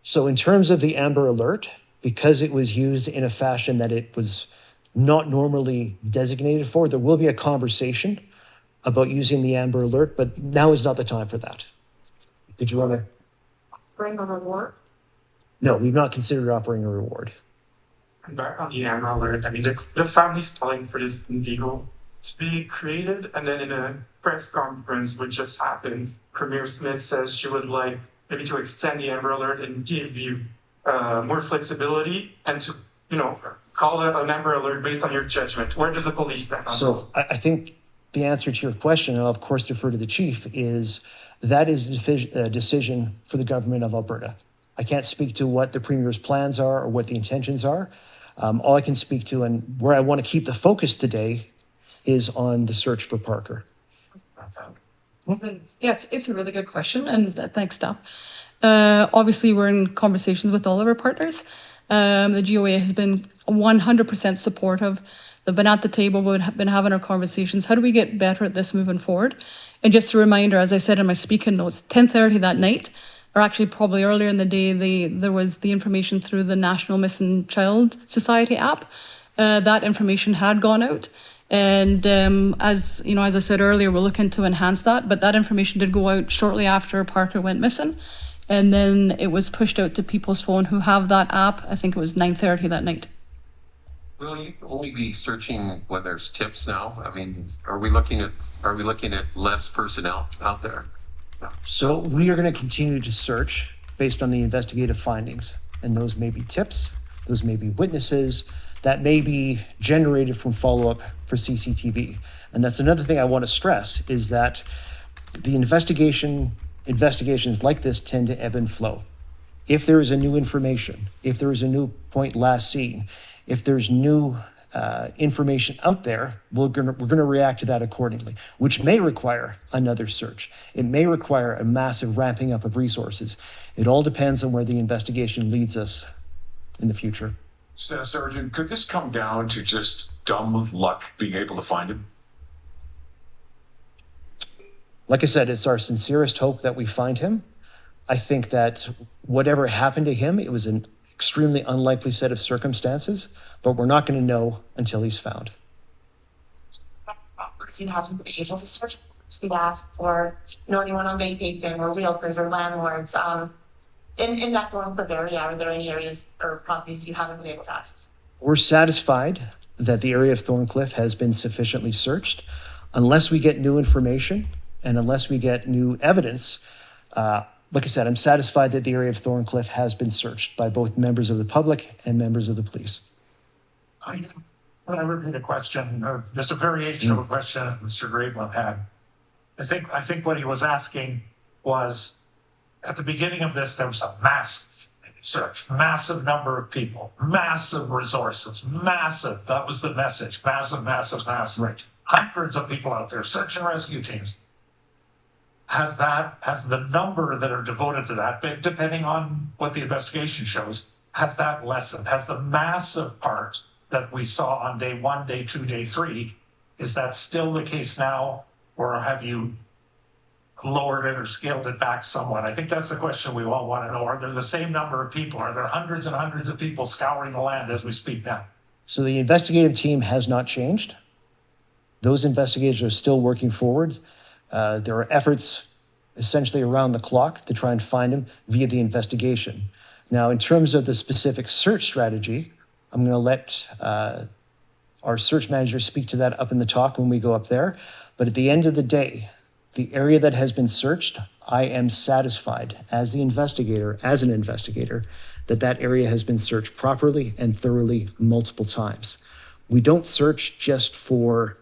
So in terms of the Amber Alert, because it was used in a fashion that it was not normally designated for, there will be a conversation about using the Amber Alert, but now is not the time for that. Did you want to?
Bring a reward?
No, we've not considered offering a reward.
Back on the Amber Alert, I mean, the family's calling for this legal to be created, and then in a press conference, which just happened, Premier Smith says she would like maybe to extend the Amber Alert and give you more flexibility and to, call it an Amber Alert based on your judgment. Where does the police stand on this?
So I think the answer to your question, and I'll of course defer to the chief, is that is a decision for the government of Alberta. I can't speak to what the Premier's plans are or what the intentions are. All I can speak to, and where I want to keep the focus today, is on the search for Parker.
Yeah, it's a really good question, and thanks, Steph. Obviously, we're in conversations with all of our partners. The GOA has been 100% supportive. They've been at the table, we've been having our conversations. How do we get better at this moving forward? And just a reminder, as I said in my speaking notes, 10:30 that night, or actually probably earlier in the day, there was the information through the National Missing Child Society app. That information had gone out. And as I said earlier, we're looking to enhance that, but that information did go out shortly after Parker went missing. And then it was pushed out to people's phone who have that app. I think it was 9:30 that night.
Will you only be searching when there's tips now? I mean, are we looking at less personnel out there?
So we are going to continue to search based on the investigative findings. And those may be tips, those may be witnesses, that may be generated from follow-up for CCTV. And that's another thing I want to stress is that the investigations like this tend to ebb and flow. If there is a new information, if there is a new point last seen, if there's new information out there, we're gonna react to that accordingly, which may require another search. It may require a massive ramping up of resources. It all depends on where the investigation leads us in the future.
Staff Sergeant, could this come down to just dumb luck being able to find him?
Like I said, it's our sincerest hope that we find him. I think that whatever happened to him, it was an extremely unlikely set of circumstances, but we're not going to know until he's found.
You have to be able to search. We've asked for anyone on vacation or realtors or landlords. In that Thorncliffe area, are there any areas or properties you haven't been able to access?
We're satisfied that the area of Thorncliffe has been sufficiently searched. Unless we get new information and unless we get new evidence, like I said, I'm satisfied that the area of Thorncliffe has been searched by both members of the public and members of the police.
I repeat a question, or just a variation of a question that Mr. Graveland had. I think what he was asking was, at the beginning of this, there was a massive search, massive number of people, massive resources, massive, that was the message, massive. Right. Hundreds of people out there, search and rescue teams. Has the number that are devoted to that, depending on what the investigation shows, has that lessened? Has the massive part that we saw on day 1, day 2, day 3, is that still the case now? Or have you lowered it or scaled it back somewhat? I think that's the question we all want to know. Are there the same number of people? Are there hundreds and hundreds of people scouring the land as we speak now?
So the investigative team has not changed. Those investigators are still working forward. There are efforts essentially around the clock to try and find him via the investigation. Now, in terms of the specific search strategy, I'm going to let our search manager speak to that up in the talk when we go up there. But at the end of the day, the area that has been searched, I am satisfied as an investigator, that that area has been searched properly and thoroughly multiple times. We don't search just for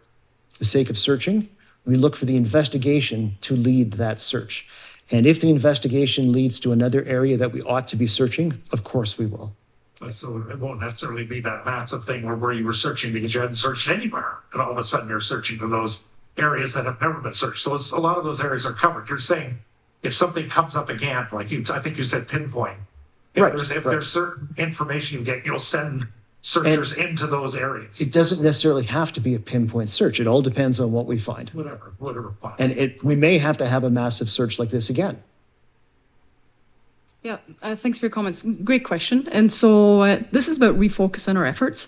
the sake of searching. We look for the investigation to lead that search. And if the investigation leads to another area that we ought to be searching, of course we will.
So it won't necessarily be that massive thing where you were searching because you hadn't searched anywhere, and all of a sudden you're searching for those areas that have never been searched. So a lot of those areas are covered. You're saying if something comes up again, like I think you said pinpoint, if there's certain information you get, you'll send searchers into those areas.
It doesn't necessarily have to be a pinpoint search. It all depends on what we find.
Whatever.
And we may have to have a massive search like this again.
Yeah, thanks for your comments. Great question. And so this is about refocusing our efforts.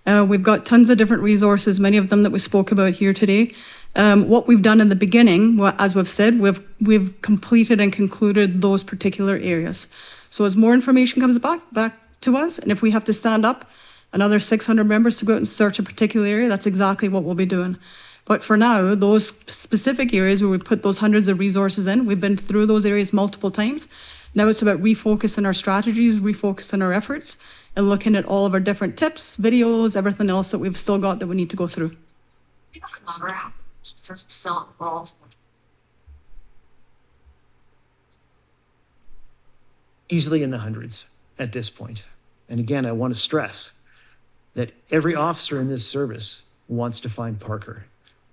We've got tons of different resources, many of them that we spoke about here today. What we've done in the beginning, as we've said, we've completed and concluded those particular areas. So as more information comes back to us, and if we have to stand up another 600 members to go out and search a particular area, that's exactly what we'll be doing. But for now, those specific areas where we put those hundreds of resources in, we've been through those areas multiple times. Now it's about refocusing our strategies, refocusing our efforts, and looking at all of our different tips, videos, everything else that we've still got that we need to go through.
Easily in the hundreds at this point. And again, I want to stress that every officer in this service wants to find Parker.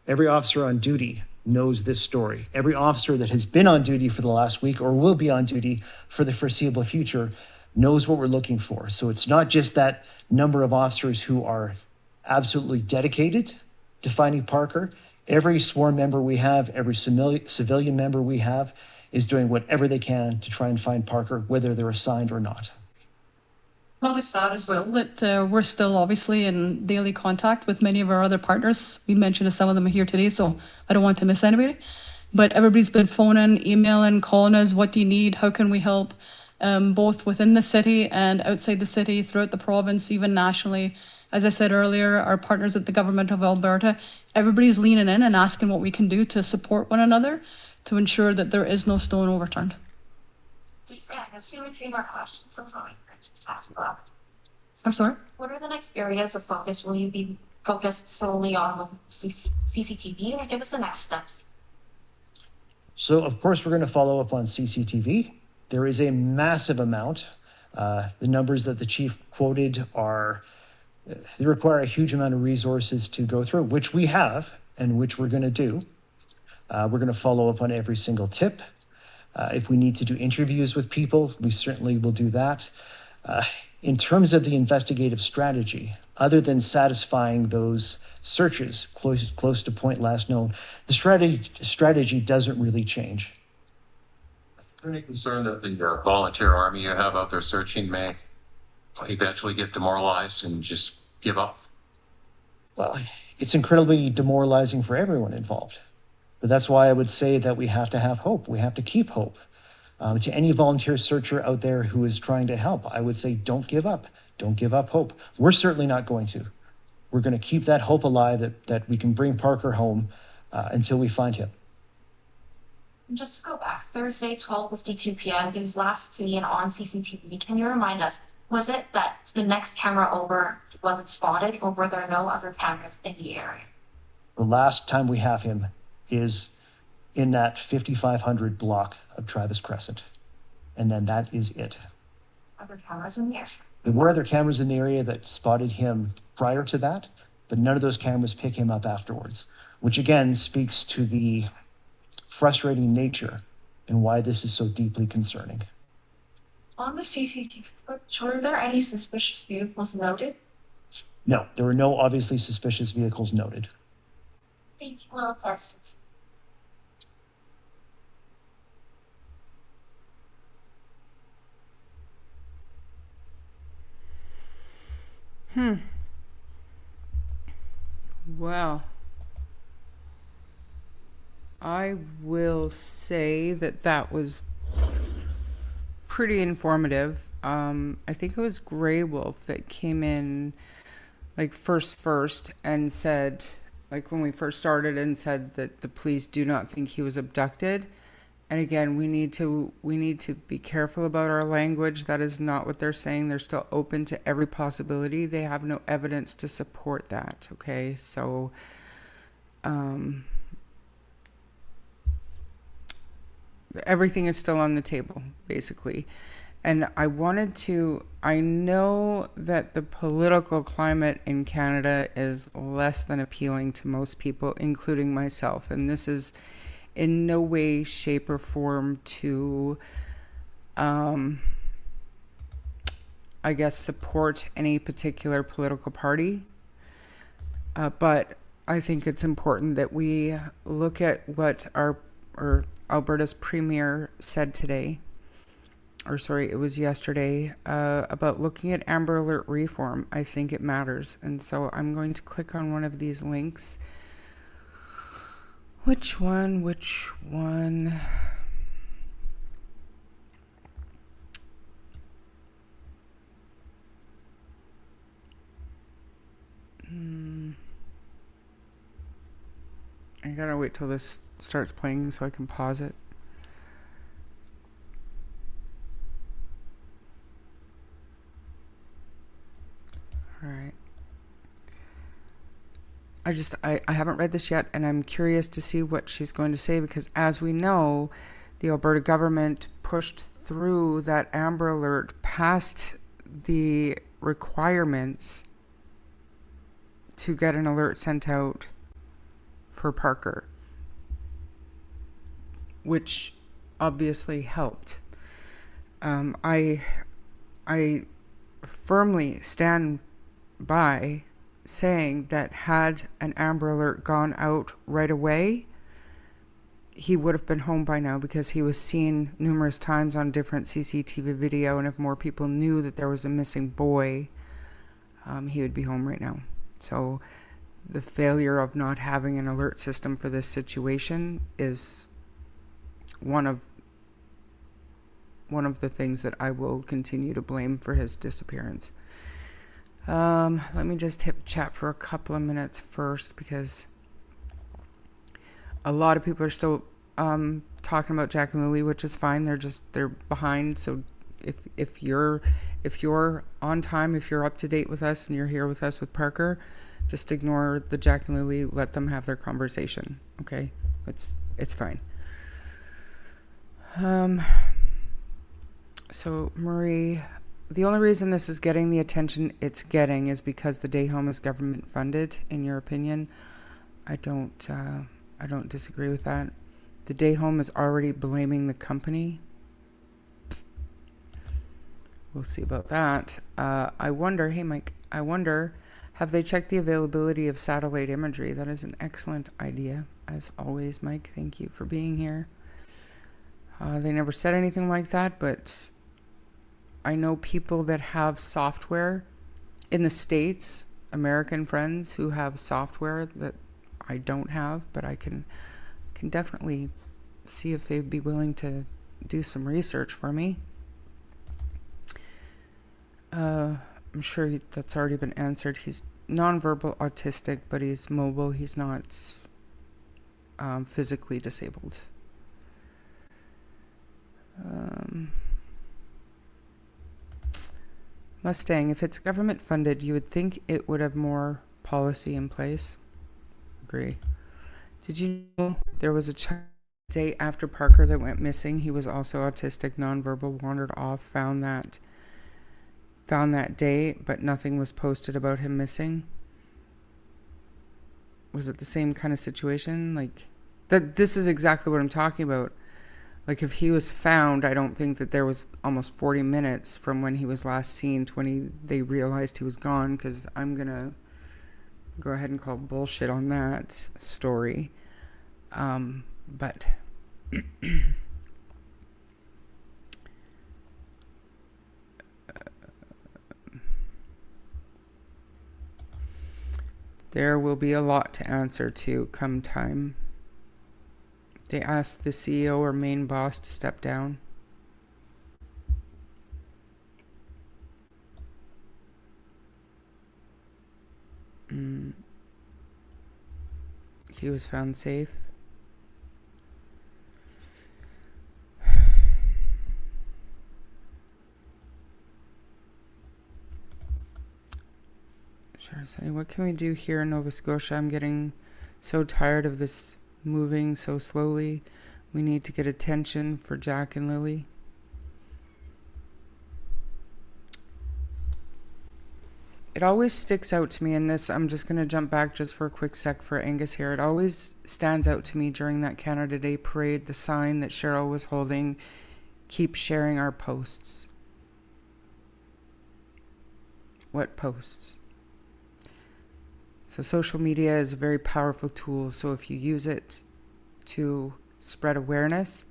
Every officer on duty knows this story. Every officer that has been on duty for the last week or will be on duty for the foreseeable future knows what we're looking for. So it's not just that number of officers who are absolutely dedicated to finding Parker. Every sworn member we have, every civilian member we have is doing whatever they can to try and find Parker, whether they're assigned or not.
Well, it's that as well, that we're still obviously in daily contact with many of our other partners. We mentioned some of them here today, so I don't want to miss anybody. But everybody's been phoning, emailing, calling us, what do you need, how can we help, both within the city and outside the city, throughout the province, even nationally. As I said earlier, our partners at the Government of Alberta, everybody's leaning in and asking what we can do to support one another to ensure that there is no stone overturned.
Yeah, I have 2 or 3 more questions for Tony.
I'm sorry?
What are the next areas of focus? Will you be focused solely on CCTV, or give us the next steps?
So, of course, we're going to follow up on CCTV. There is a massive amount. The numbers that the chief quoted they require a huge amount of resources to go through, which we have and which we're going to do. We're going to follow up on every single tip. If we need to do interviews with people, we certainly will do that. In terms of the investigative strategy, other than satisfying those searches close to point last known, the strategy doesn't really change.
Is there any concern that the volunteer army you have out there searching may eventually get demoralized and just give up?
Well, it's incredibly demoralizing for everyone involved. But that's why I would say that we have to have hope. We have to keep hope. To any volunteer searcher out there who is trying to help, I would say don't give up. Don't give up hope. We're certainly not going to. We're going to keep that hope alive that we can bring Parker home until we find him.
And just to go back, Thursday, 12:52 p.m., he was last seen on CCTV. Can you remind us, was it that the next camera over wasn't spotted, or were there no other cameras in the area?
The last time we have him is in that 5500 block of Travis Crescent. And then that is it.
Other cameras in the area?
There were other cameras in the area that spotted him prior to that, but none of those cameras pick him up afterwards, which again speaks to the frustrating nature and why this is so deeply concerning.
On the CCTV footage, were there any suspicious vehicles noted?
No, there were no obviously suspicious vehicles noted.
Thank you. Well, questions.
Well, I will say that was pretty informative. I think it was Grey Wolf that came in like first and said, like when we first started, and said that the police do not think he was abducted. And again, we need to be careful about our language. That is not what they're saying. They're still open to every possibility. They have no evidence to support that. Okay, so everything is still on the table, basically. And I know that the political climate in Canada is less than appealing to most people, including myself. And this is in no way, shape, or form to, I guess, support any particular political party. But I think it's important that we look at what Alberta's premier said today, it was yesterday, about looking at Amber Alert reform. I think it matters. And so I'm going to click on one of these links. Which one? I gotta wait till this starts playing so I can pause it. All right. I haven't read this yet, and I'm curious to see what she's going to say, because as we know, the Alberta government pushed through that Amber Alert past the requirements to get an alert sent out for Parker, which obviously helped. I firmly stand by saying that had an Amber Alert gone out right away, he would have been home by now, because he was seen numerous times on different CCTV video, and if more people knew that there was a missing boy, he would be home right now. So the failure of not having an alert system for this situation is one of the things that I will continue to blame for his disappearance. Let me just hit chat for a couple of minutes first, because a lot of people are still talking about Jack and Lilly, which is fine. They're behind. So if you're on time, if you're up to date with us and you're here with us with Parker, just ignore the Jack and Lilly. Let them have their conversation. Okay, it's fine. So Marie, the only reason this is getting the attention it's getting is because the day home is government funded. In your opinion, I don't disagree with that. The day home is already blaming the company. We'll see about that. I wonder, hey Mike, I wonder, have they checked the availability of satellite imagery? That is an excellent idea, as always, Mike. Thank you for being here. They never said anything like that, but I know people that have software in the States, American friends who have software that I don't have, but I can definitely see if they'd be willing to do some research for me. I'm sure that's already been answered. He's nonverbal autistic, but he's mobile. He's not physically disabled. Mustang, if it's government funded, you would think it would have more policy in place. Agree. Did you know there was a child day after Parker that went missing? He was also autistic, nonverbal, wandered off, found that day, but nothing was posted about him missing. Was it the same kind of situation? Like, this is exactly what I'm talking about. Like, if he was found, I don't think that there was almost 40 minutes from when he was last seen to when they realized he was gone, because I'm going to go ahead and call bullshit on that story. But there will be a lot to answer to come time. They asked the CEO or main boss to step down. He was found safe. Sure, Sonny, what can we do here in Nova Scotia? I'm getting so tired of this moving so slowly. We need to get attention for Jack and Lilly. It always sticks out to me in this. I'm just going to jump back just for a quick sec for Angus here. It always stands out to me during that Canada Day parade, the sign that Cheryl was holding, keep sharing our posts. What posts? So social media is a very powerful tool. So if you use it to spread awareness,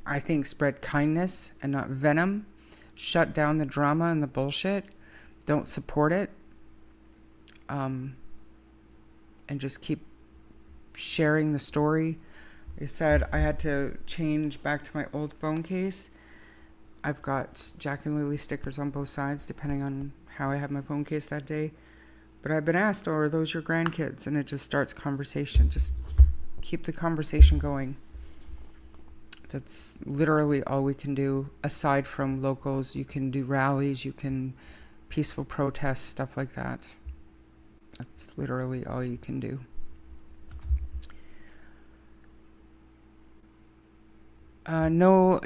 I think spread kindness and not venom. Shut down the drama and the bullshit. Don't support it. And just keep sharing the story. Like I said, I had to change back to my old phone case. I've got Jack and Lilly stickers on both sides, depending on how I have my phone case that day. But I've been asked, oh, are those your grandkids? And it just starts conversation. Just keep the conversation going. That's literally all we can do. Aside from locals, you can do rallies, you can peaceful protests, stuff like that. That's literally all you can do. No,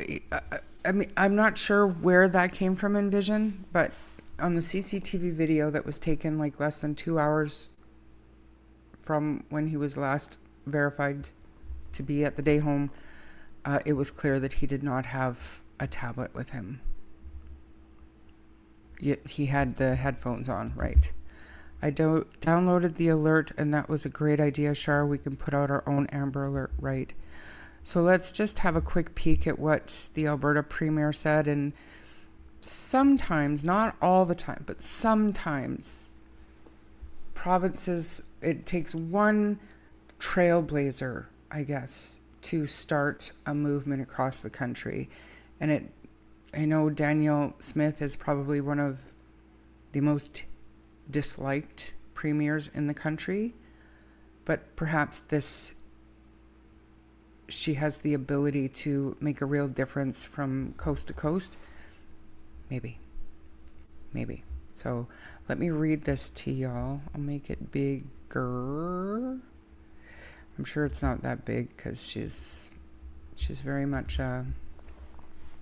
I mean, I'm not sure where that came from in Vision, but on the CCTV video that was taken like less than 2 hours from when he was last verified to be at the day home, it was clear that he did not have a tablet with him. Yet he had the headphones on, right? I downloaded the alert, and that was a great idea, Shar. We can put out our own Amber Alert, right? So let's just have a quick peek at what the Alberta Premier said. And sometimes, not all the time, but sometimes provinces, it takes one trailblazer, I guess, to start a movement across the country. And I know Danielle Smith is probably one of the most disliked premiers in the country, but perhaps she has the ability to make a real difference from coast to coast. Maybe. So let me read this to y'all. I'll make it bigger. I'm sure it's not that big because she's very much,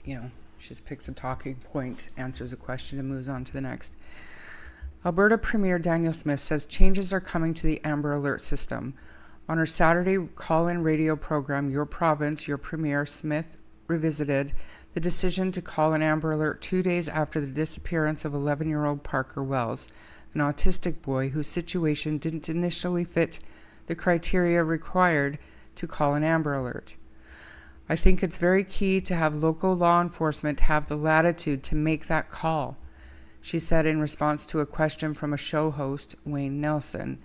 she just picks a talking point, answers a question, and moves on to the next. Alberta Premier Daniel Smith says changes are coming to the Amber Alert system. On her Saturday call-in radio program, Your Province, Your Premier Smith revisited the decision to call an Amber Alert 2 days after the disappearance of 11-year-old Parker Wells, an autistic boy whose situation didn't initially fit the criteria required to call an Amber Alert. I think it's very key to have local law enforcement have the latitude to make that call, she said in response to a question from a show host, Wayne Nelson,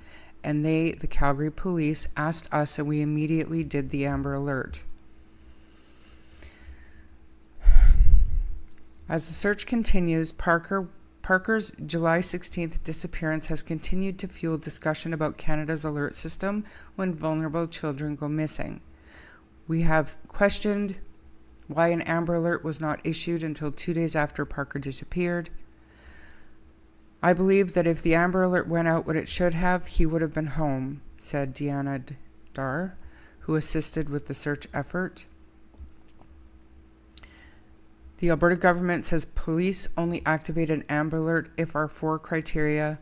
and the Calgary Police, asked us and we immediately did the Amber Alert. As the search continues, Parker's July 16th disappearance has continued to fuel discussion about Canada's alert system when vulnerable children go missing. We have questioned why an Amber Alert was not issued until 2 days after Parker disappeared. I believe that if the Amber Alert went out when it should have, he would have been home, said Deanna Dar, who assisted with the search effort. The Alberta government says police only activate an Amber Alert if our 4 criteria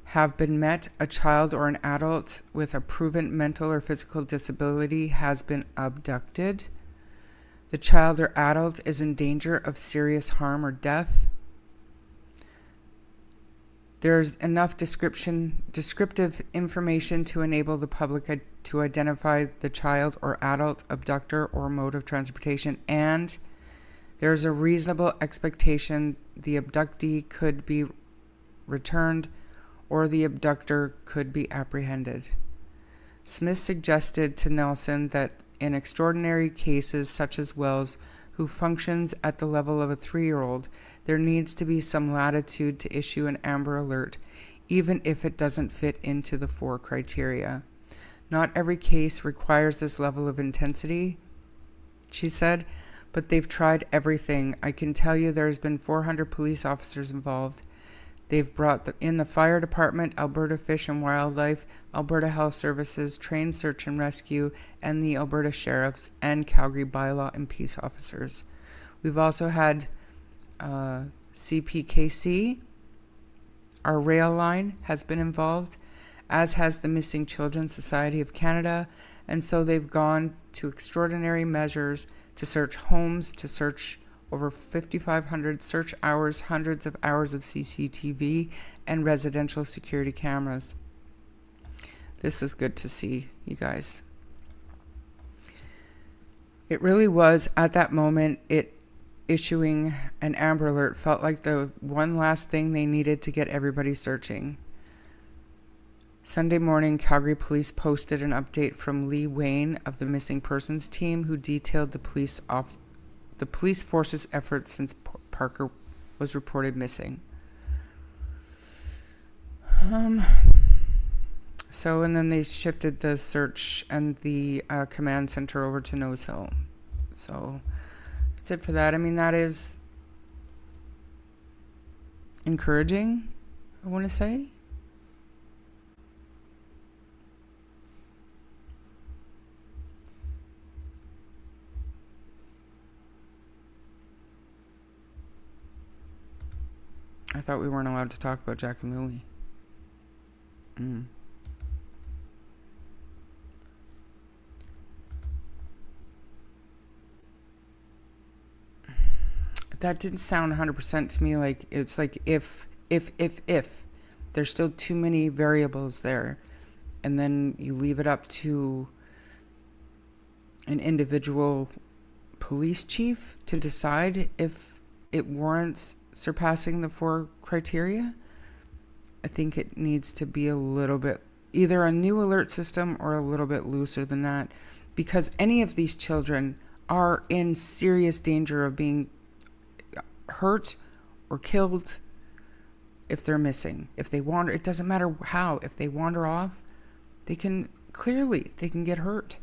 have been met. A child or an adult with a proven mental or physical disability has been abducted. The child or adult is in danger of serious harm or death. There's enough descriptive information to enable the public to identify the child or adult abductor or mode of transportation, and there's a reasonable expectation the abductee could be returned or the abductor could be apprehended. Smith suggested to Nelson that in extraordinary cases such as Wells, who functions at the level of a 3-year-old, there needs to be some latitude to issue an Amber Alert, even if it doesn't fit into the 4 criteria. Not every case requires this level of intensity, she said, but they've tried everything. I can tell you there's been 400 police officers involved. They've brought in the fire department, Alberta Fish and Wildlife, Alberta Health Services, Trained Search and Rescue, and the Alberta Sheriffs and Calgary Bylaw and Peace Officers. We've also had CPKC. Our rail line has been involved, as has the Missing Children Society of Canada, and so they've gone to extraordinary measures to search homes, to search over 5,500 search hours, hundreds of hours of CCTV, and residential security cameras. This is good to see, you guys. It really was, at that moment, issuing an Amber Alert felt like the one last thing they needed to get everybody searching. Sunday morning, Calgary Police posted an update from Lee Wayne of the Missing Persons team, who detailed the police force's efforts since Parker was reported missing. And then they shifted the search and the command center over to Nose Hill. So that's it for that. I mean, that is encouraging, I want to say. I thought we weren't allowed to talk about Jack and Lilly. That didn't sound 100% to me like it's like if. There's still too many variables there. And then you leave it up to an individual police chief to decide if it warrants surpassing the 4 criteria. I think it needs to be a little bit, either a new alert system or a little bit looser than that, because any of these children are in serious danger of being hurt or killed if they're missing. If they wander, it doesn't matter how. If they wander off, they can get hurt.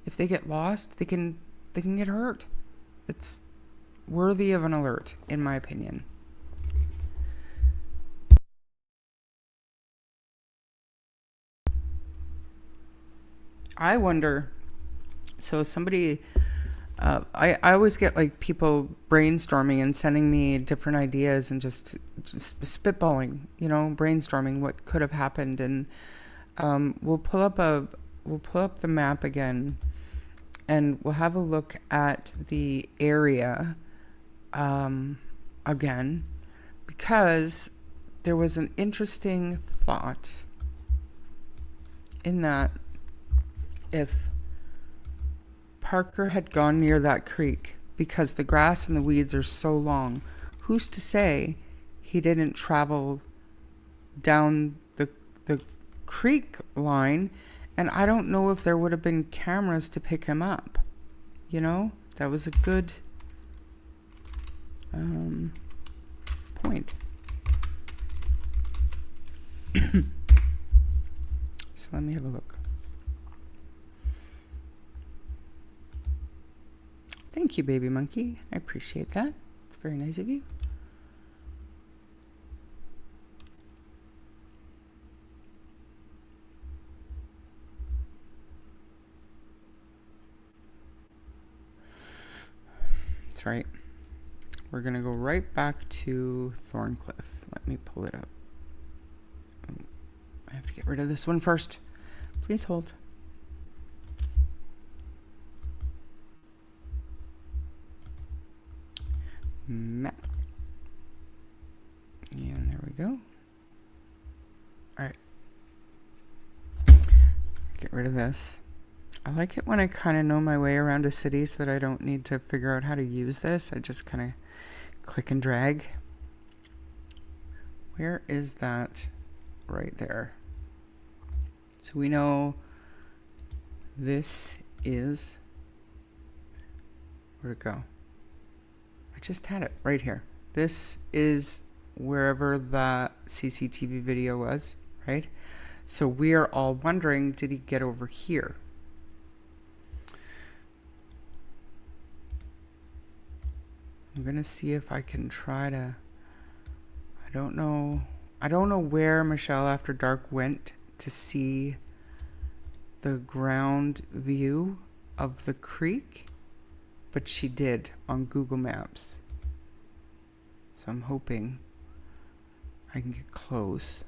If they get lost, they can get hurt. It's worthy of an alert, in my opinion. I wonder, so somebody, I always get like people brainstorming and sending me different ideas and just spitballing, brainstorming what could have happened. And we'll pull up the map again, and we'll have a look at the area again, because there was an interesting thought in that if Parker had gone near that creek, because the grass and the weeds are so long, who's to say he didn't travel down the creek line? And I don't know if there would have been cameras to pick him up. That was a good point. So let me have a look. Thank you, baby monkey. I appreciate that. It's very nice of you. That's right. We're going to go right back to Thorncliffe. Let me pull it up. Oh, I have to get rid of this one first. Please hold. Map. And there we go. All right. Get rid of this. I like it when I kind of know my way around a city so that I don't need to figure out how to use this. I just kind of click and drag. Where is that? Right there. So we know this is, where'd it go? I just had it right here. This is wherever the CCTV video was, right? So we are all wondering, did he get over here? I'm gonna see if I can try to, I don't know where Michelle After Dark went to see the ground view of the creek, but she did on Google Maps. So I'm hoping I can get close.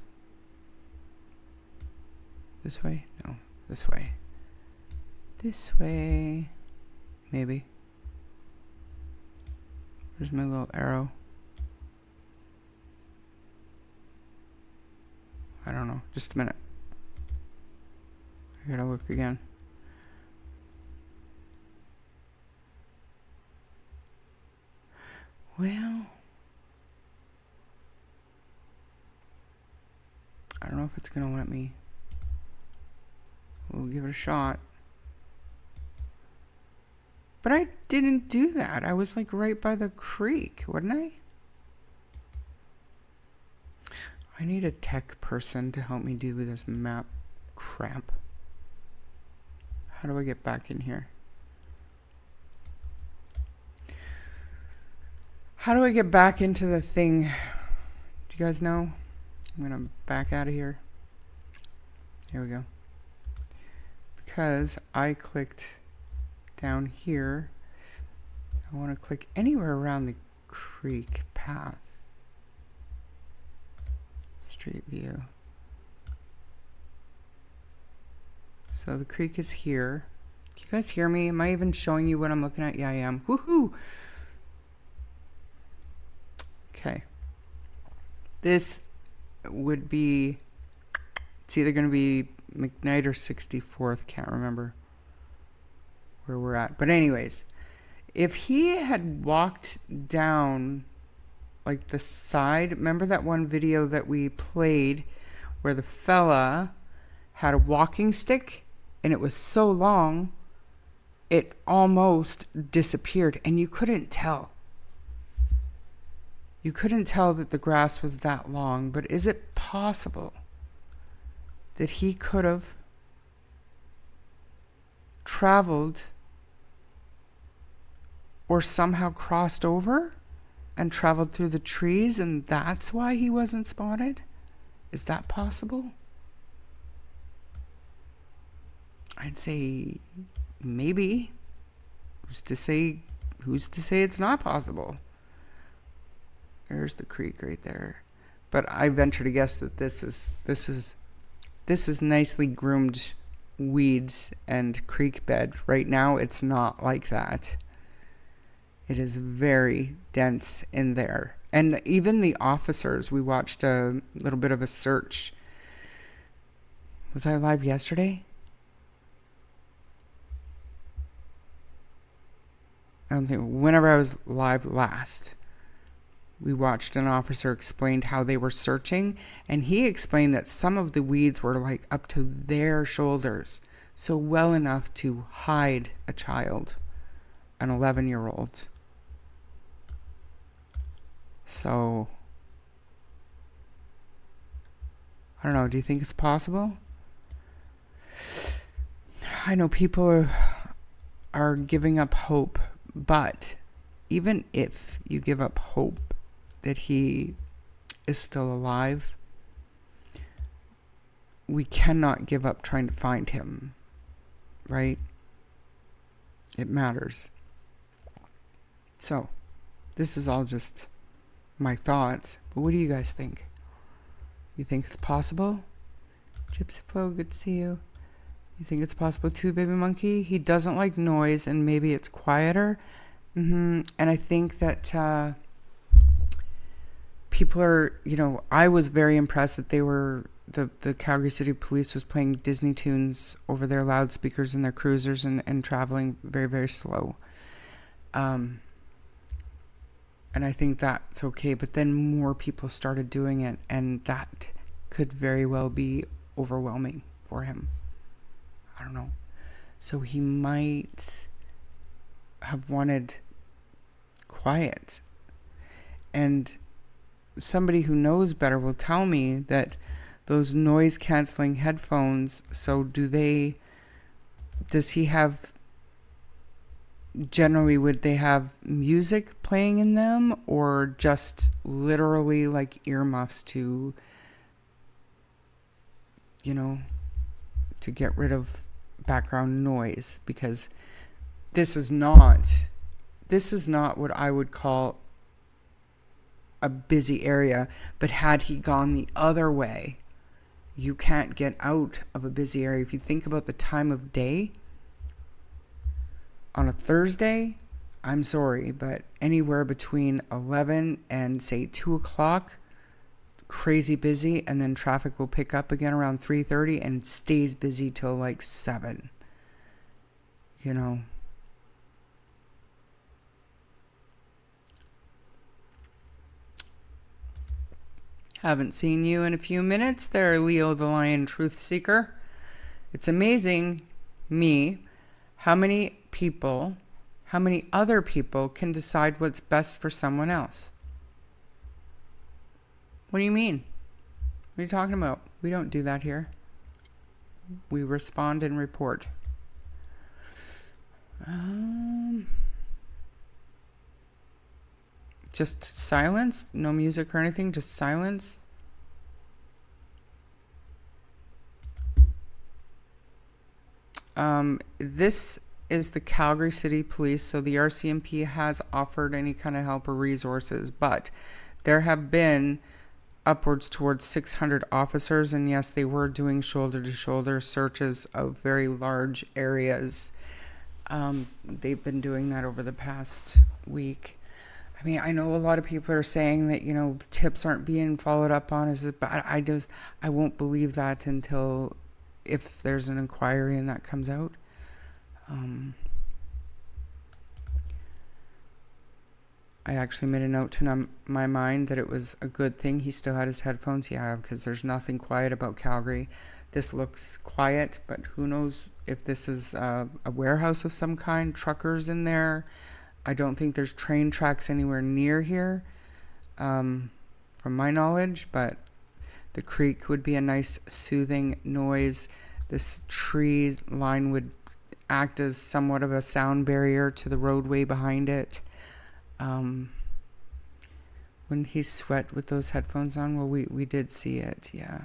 This way? No, this way. This way. Maybe. Where's my little arrow? I don't know. Just a minute. I gotta look again. Well, I don't know if it's gonna let me. We'll give it a shot. But I didn't do that. I was like right by the creek, wasn't I? I need a tech person to help me do this map crap. How do I get back in here? How do I get back into the thing? Do you guys know? I'm gonna back out of here. Here we go. Because I clicked down here, I want to click anywhere around the creek path. Street view. So the creek is here. Do you guys hear me? Am I even showing you what I'm looking at? Yeah, I am. Woohoo! Okay. This would be, it's either going to be McKnight or 64th. Can't remember where we're at. But anyways, if he had walked down like the side, remember that one video that we played where the fella had a walking stick and it was so long it almost disappeared and you couldn't tell. You couldn't tell that the grass was that long, but is it possible that he could have traveled or somehow crossed over and traveled through the trees, and that's why he wasn't spotted? Is that possible? I'd say maybe. Who's to say it's not possible? There's the creek right there. But I venture to guess that this is nicely groomed weeds and creek bed. Right now it's not like that. It is very dense in there. And even the officers, we watched a little bit of a search. Was I live yesterday? I don't think, whenever I was live last, we watched an officer explained how they were searching, and he explained that some of the weeds were like up to their shoulders, so well enough to hide a child, an 11-year-old. So, I don't know, do you think it's possible? I know people are giving up hope, but even if you give up hope that he is still alive, we cannot give up trying to find him, right? It matters. So, this is all just my thoughts, but what do you guys think? You think it's possible? Gypsy Flo, good to see you. You think it's possible too, Baby Monkey? He doesn't like noise, and maybe it's quieter. And I think that people are, I was very impressed that they were, the Calgary City Police was playing Disney tunes over their loudspeakers in their cruisers and traveling very, very slow. And I think that's okay. But then more people started doing it, and that could very well be overwhelming for him. I don't know. So he might have wanted quiet. And somebody who knows better will tell me that those noise canceling headphones, so does he have, generally would they have music playing in them, or just literally like earmuffs to get rid of background noise? Because this is not what I would call a busy area. But had he gone the other way, you can't get out of a busy area. If you think about the time of day on a Thursday, I'm sorry, but anywhere between 11 and say 2 o'clock, crazy busy, and then traffic will pick up again around 3:30 and it stays busy till like 7. Haven't seen you in a few minutes there, Leo the Lion Truth Seeker. It's amazing how many other people can decide what's best for someone else. What do you mean? What are you talking about? We don't do that here. We respond and report. Just silence? No music or anything? Just silence? This is the Calgary City Police, so the RCMP has offered any kind of help or resources, but there have been upwards towards 600 officers, and yes, they were doing shoulder-to-shoulder searches of very large areas. They've been doing that over the past week. I mean, I know a lot of people are saying that, tips aren't being followed up on, but I won't believe that until if there's an inquiry and that comes out. I actually made a note to my mind that it was a good thing he still had his headphones. Yeah, because there's nothing quiet about Calgary. This looks quiet, but who knows if this is a warehouse of some kind, truckers in there. I don't think there's train tracks anywhere near here. from my knowledge, but the creek would be a nice soothing noise. This tree line would act as somewhat of a sound barrier to the roadway behind it. When he sweat with those headphones on, well, we did see it, yeah.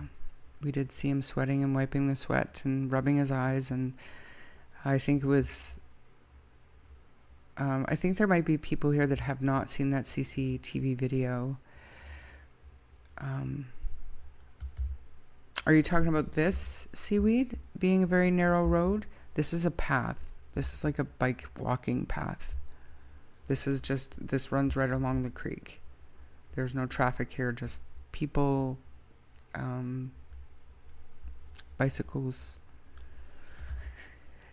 We did see him sweating and wiping the sweat and rubbing his eyes, and I think it was... I think there might be people here that have not seen that CCTV video. Are you talking about this seaweed being a very narrow road? This is a path. This is like a bike walking path. This runs right along the creek. There's no traffic here, just people, bicycles.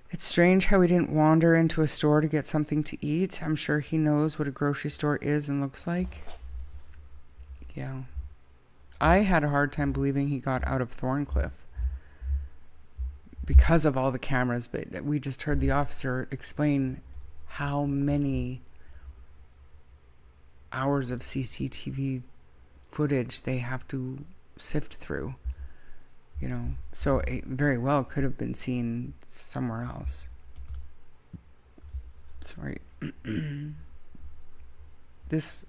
It's strange how he didn't wander into a store to get something to eat. I'm sure he knows what a grocery store is and looks like. Yeah. I had a hard time believing he got out of Thorncliffe because of all the cameras, but we just heard the officer explain how many hours of CCTV footage they have to sift through, you know, so it very well could have been seen somewhere else. Sorry. This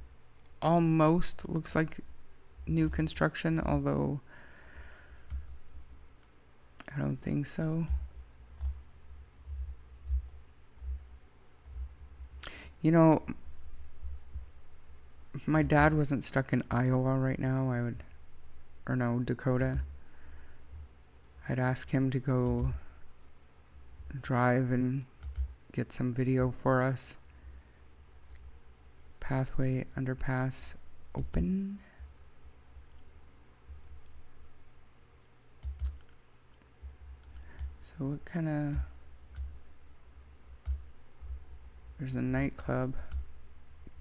almost looks like new construction, although I don't think so. You know, if my dad wasn't stuck in Iowa right now, Dakota, I'd ask him to go drive and get some video for us. Pathway underpass open. So what kind of... There's a nightclub.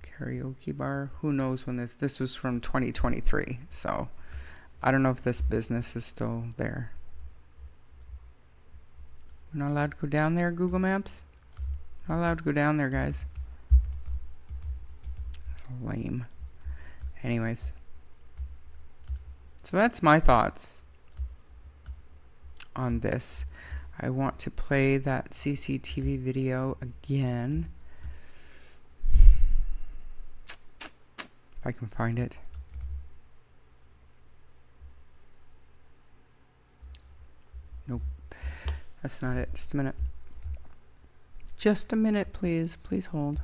Karaoke bar. Who knows when this was from 2023, so I don't know if this business is still there. We're not allowed to go down there, Google Maps. Not allowed to go down there, guys. That's lame. Anyways, so that's my thoughts on this. I want to play that CCTV video again. If I can find it. Nope. That's not it. Just a minute. Just a minute, please. Please hold.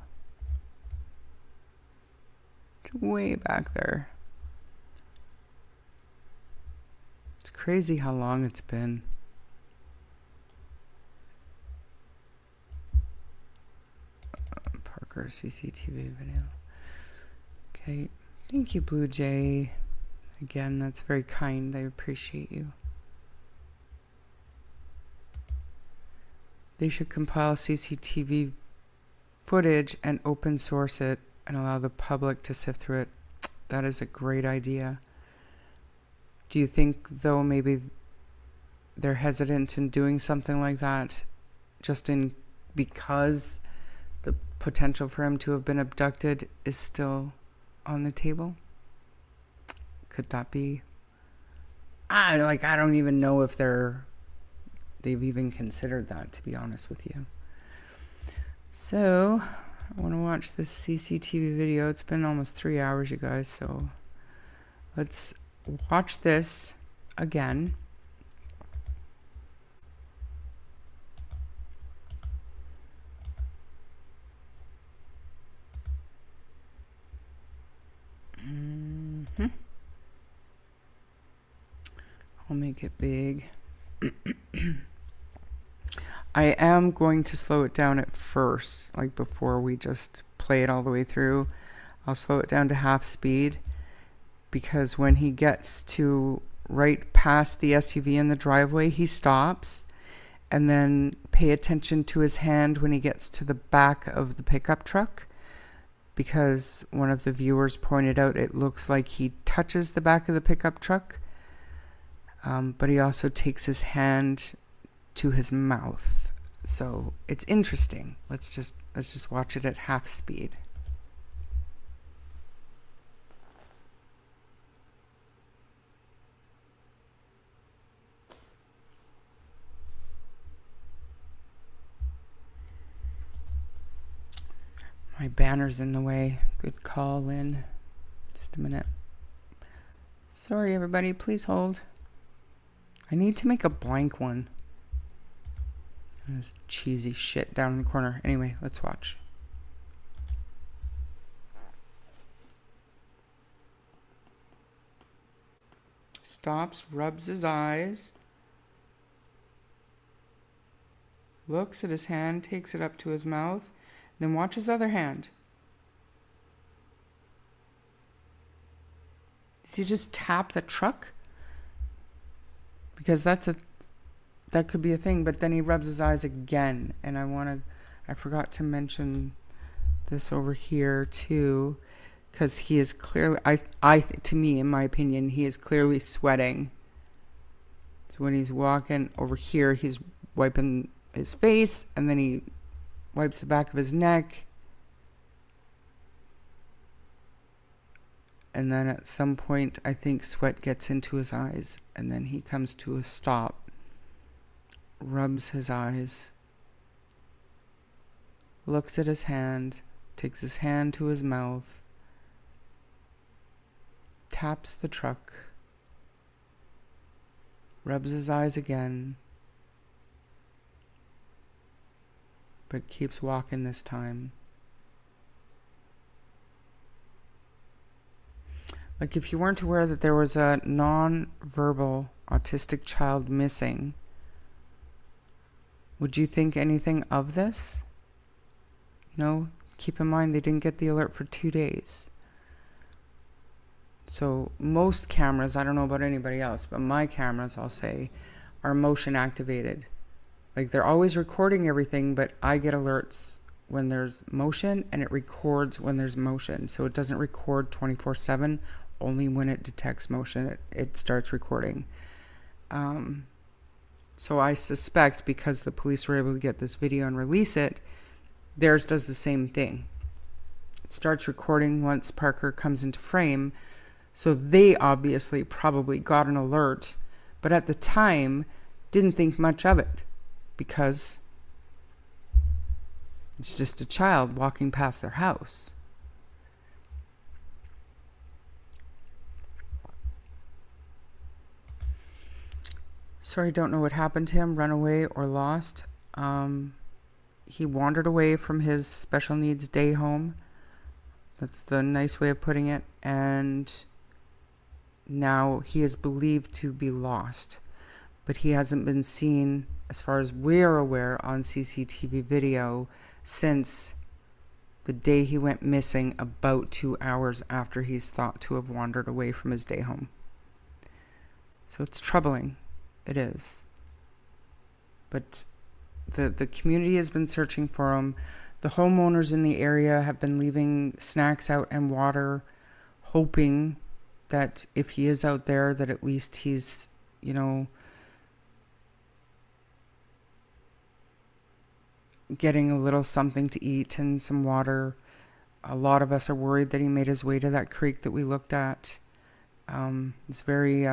It's way back there. It's crazy how long it's been. Parker CCTV video. Okay, thank you, Blue Jay. Again, that's very kind. I appreciate you. They should compile CCTV footage and open source it and allow the public to sift through it. That is a great idea. Do you think, though, maybe they're hesitant in doing something like that because the potential for him to have been abducted is still on the table? Could that be? I don't even know if they've even considered that, to be honest with you. So I want to watch this CCTV video. It's been almost 3 hours, you guys, so let's watch this again. I'll make it big. I am going to slow it down at first, like before we just play it all the way through. I'll slow it down to half speed, because when he gets to right past the SUV in the driveway, he stops, and then pay attention to his hand when he gets to the back of the pickup truck, because one of the viewers pointed out it looks like he touches the back of the pickup truck, but he also takes his hand to his mouth. So it's interesting. Let's just watch it at half speed. My banner's in the way. Good call, Lynn. Just a minute. Sorry, everybody. Please hold. I need to make a blank one. This cheesy shit down in the corner. Anyway, let's watch. Stops, rubs his eyes. Looks at his hand, takes it up to his mouth. Then watch his other hand. Does he just tap the truck? Because that could be a thing, but then he rubs his eyes again. And I forgot to mention this over here too, because he is clearly, to me, in my opinion, he is clearly sweating. So when he's walking over here, he's wiping his face, and then he wipes the back of his neck. And then at some point, I think sweat gets into his eyes, and then he comes to a stop, rubs his eyes, looks at his hand, takes his hand to his mouth, taps the truck, rubs his eyes again, but keeps walking this time. Like, if you weren't aware that there was a non-verbal autistic child missing, would you think anything of this? You know, keep in mind they didn't get the alert for 2 days. So most cameras, I don't know about anybody else, but my cameras, I'll say, are motion activated. Like, they're always recording everything, but I get alerts when there's motion, and it records when there's motion. So it doesn't record 24/7, only when it detects motion, it starts recording. So I suspect, because the police were able to get this video and release it, theirs does the same thing. It starts recording once Parker comes into frame. So they obviously probably got an alert, but at the time didn't think much of it, because it's just a child walking past their house. Sorry, don't know what happened to him, run away or lost. He wandered away from his special needs day home. That's the nice way of putting it. And now he is believed to be lost, but he hasn't been seen, as far as we're aware, on CCTV video since the day he went missing, about 2 hours after he's thought to have wandered away from his day home. So it's troubling. It is. But the community has been searching for him. The homeowners in the area have been leaving snacks out and water, hoping that if he is out there, that at least he's, you know, getting a little something to eat and some water. A lot of us are worried that he made his way to that creek that we looked at. It's very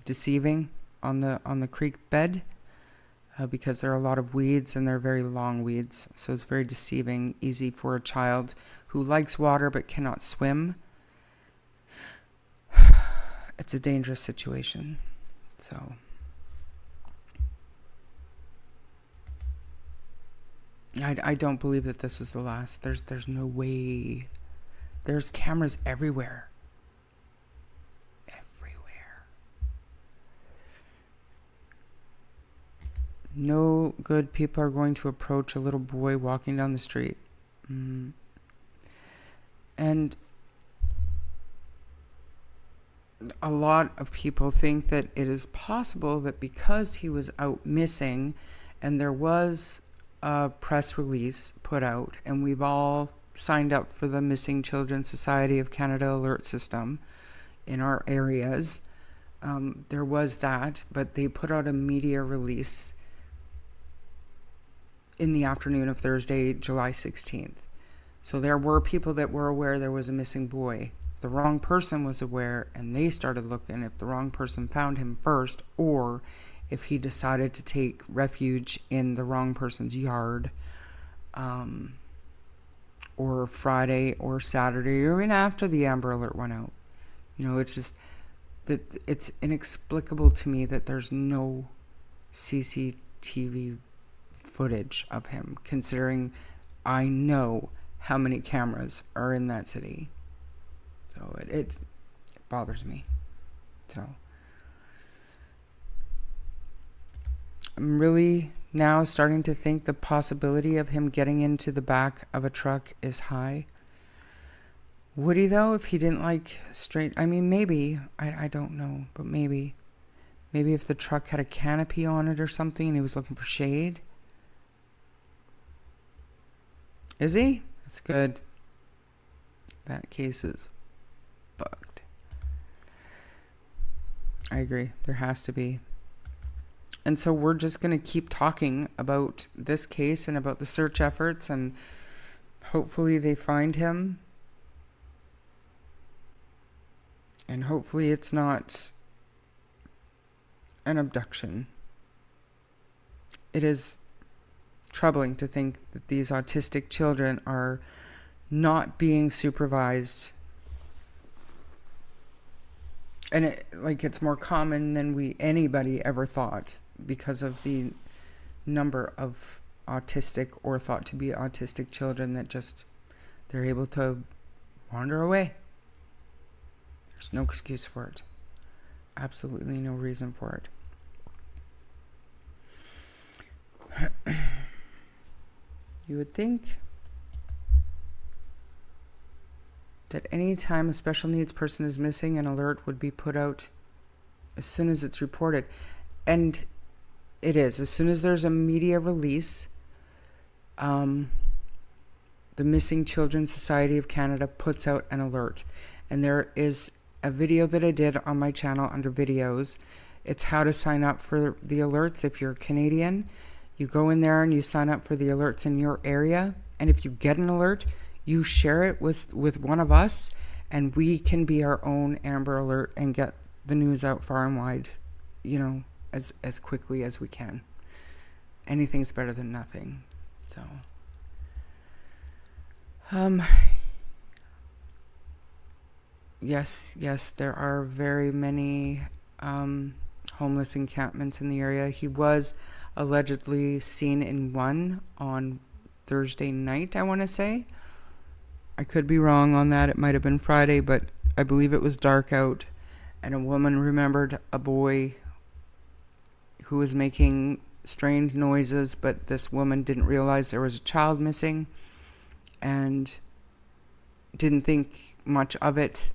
deceiving on the creek bed, because there are a lot of weeds, and they're very long weeds. So it's very deceiving, easy for a child who likes water but cannot swim. It's a dangerous situation. So I don't believe that this is the last. There's no way. There's cameras everywhere. No good people are going to approach a little boy walking down the street. And a lot of people think that it is possible that because he was out missing, and there was a press release put out, and we've all signed up for the Missing Children Society of Canada alert system in our areas. There was that, but they put out a media release in the afternoon of Thursday, July 16th. So there were people that were aware there was a missing boy. If the wrong person was aware and they started looking, if the wrong person found him first, or if he decided to take refuge in the wrong person's yard, or Friday or Saturday, or even after the Amber Alert went out. You know, it's just that it's inexplicable to me that there's no CCTV footage of him, considering I know how many cameras are in that city. So it bothers me. So I'm really now starting to think the possibility of him getting into the back of a truck is high. Would he, though, if he didn't like straight? I mean, maybe. I don't know, but maybe. Maybe if the truck had a canopy on it or something and he was looking for shade. Is he? That's good. That case is bugged. I agree. There has to be. And so we're just going to keep talking about this case and about the search efforts, and hopefully they find him. And hopefully it's not an abduction. It is troubling to think that these autistic children are not being supervised. And it's more common than anybody ever thought, because of the number of autistic or thought to be autistic children that just, they're able to wander away. There's no excuse for it. Absolutely no reason for it. You would think that any time a special needs person is missing, an alert would be put out as soon as it's reported. And it is. As soon as there's a media release, the Missing Children Society of Canada puts out an alert. And there is a video that I did on my channel under videos. It's how to sign up for the alerts. If you're Canadian, you go in there and you sign up for the alerts in your area. And if you get an alert, you share it with one of us, and we can be our own Amber Alert and get the news out far and wide, you know, as quickly as we can. Anything's better than nothing. So, yes, there are very many homeless encampments in the area. He was allegedly seen in one on Thursday night, I want to say. I could be wrong on that. It might have been Friday, but I believe it was dark out, and a woman remembered a boy who was making strange noises, but this woman didn't realize there was a child missing and didn't think much of it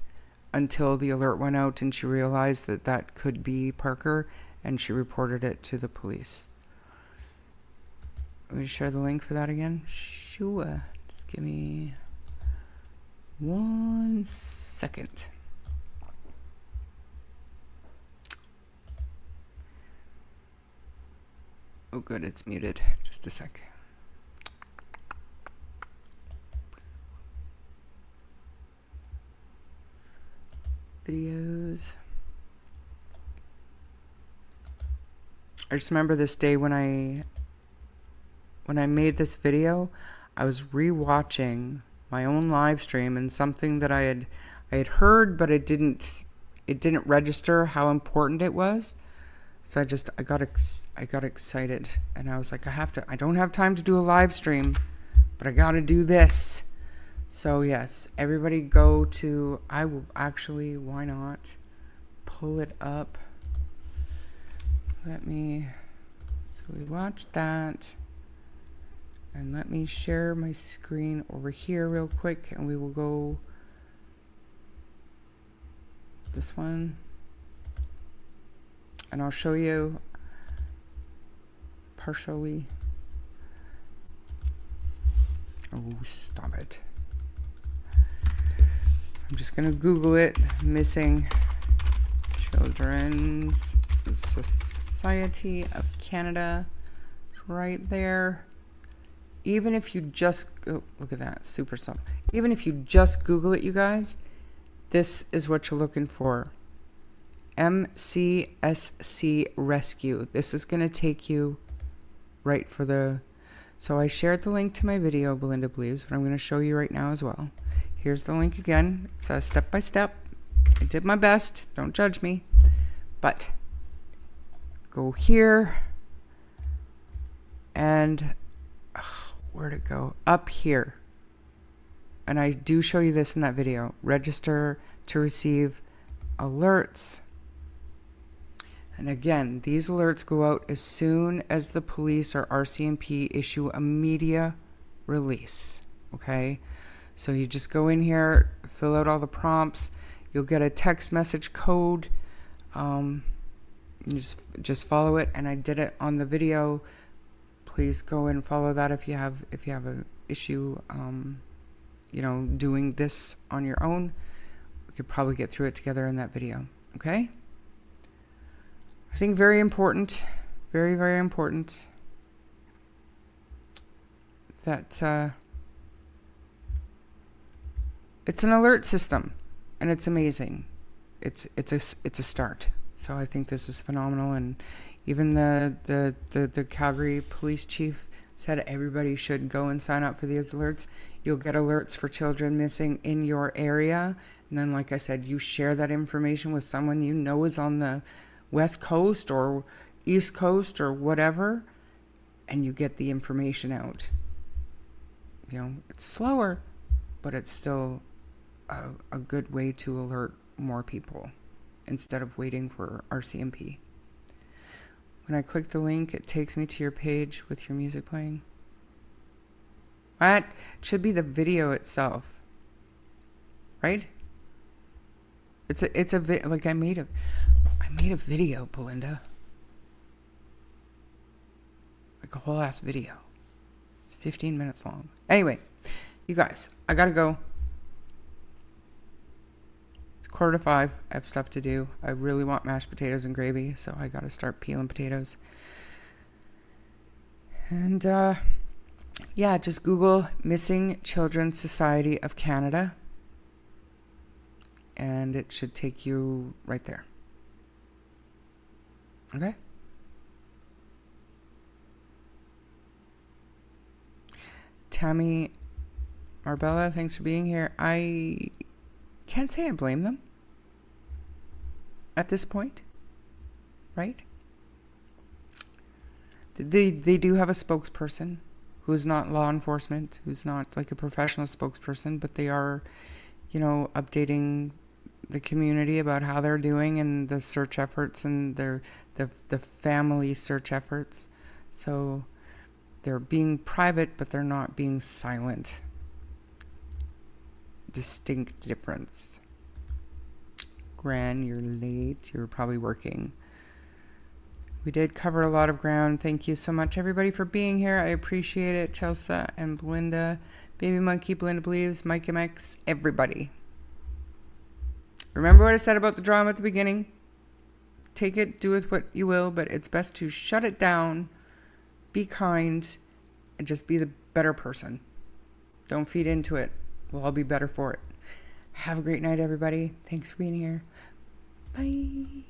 until the alert went out, and she realized that that could be Parker, and she reported it to the police. Let me share the link for that again. Sure. Just give me 1 second. Oh, good, it's muted. Just a sec. Videos. I just remember this day when I made this video, I was rewatching my own live stream, and something that I had heard, but it didn't register how important it was. So I got excited, and I was like, I don't have time to do a live stream, but I got to do this. So yes, everybody go to, I will actually, why not pull it up? So we watched that. And let me share my screen over here real quick, and we will go this one. And I'll show you partially. Oh, stop it. I'm just going to Google it. Missing Children's Society of Canada. It's right there. Even if you just, oh, look at that, super soft. Even if you just Google it, you guys, this is what you're looking for. MCSC Rescue. This is going to take you right for the So I shared the link to my video, Belinda Believes, but I'm going to show you right now as well. Here's the link again. It's a step-by-step. I did my best. Don't judge me. But go here and where'd it go? Up here. And I do show you this in that video. Register to receive alerts. And again, these alerts go out as soon as the police or RCMP issue a media release. Okay? So you just go in here, fill out all the prompts. You'll get a text message code. You just follow it, and I did it on the video. Please go and follow that if you have an issue. Doing this on your own. We could probably get through it together in that video. Okay? I think very important, very, very important that it's an alert system, and it's amazing. It's a start. So I think this is phenomenal, and even the Calgary police chief said everybody should go and sign up for these alerts. You'll get alerts for children missing in your area, and then, like I said, you share that information with someone you know is on the West Coast or East Coast or whatever, and you get the information out. It's slower, but it's still a good way to alert more people instead of waiting for RCMP. When I click the link, it takes me to your page with your music playing. That should be the video itself, right? I made a video, Belinda. Like a whole ass video. It's 15 minutes long. Anyway, you guys, I gotta go. It's 4:45. I have stuff to do. I really want mashed potatoes and gravy, so I gotta start peeling potatoes. And just Google Missing Children Society of Canada, and it should take you right there. Okay? Tammy Marbella, thanks for being here. I can't say I blame them at this point, right? They do have a spokesperson who's not law enforcement, who's not like a professional spokesperson, but they are, updating the community about how they're doing and the search efforts and the family search efforts. So they're being private, but they're not being silent. Distinct difference. Gran, you're late. You're probably working. We did cover a lot of ground. Thank you so much, everybody, for being here. I appreciate it. Chelsea and Belinda, Baby Monkey, Belinda Believes, Mike MX, everybody. Remember what I said about the drama at the beginning? Take it, do with what you will, but it's best to shut it down, be kind, and just be the better person. Don't feed into it. We'll all be better for it. Have a great night, everybody. Thanks for being here. Bye.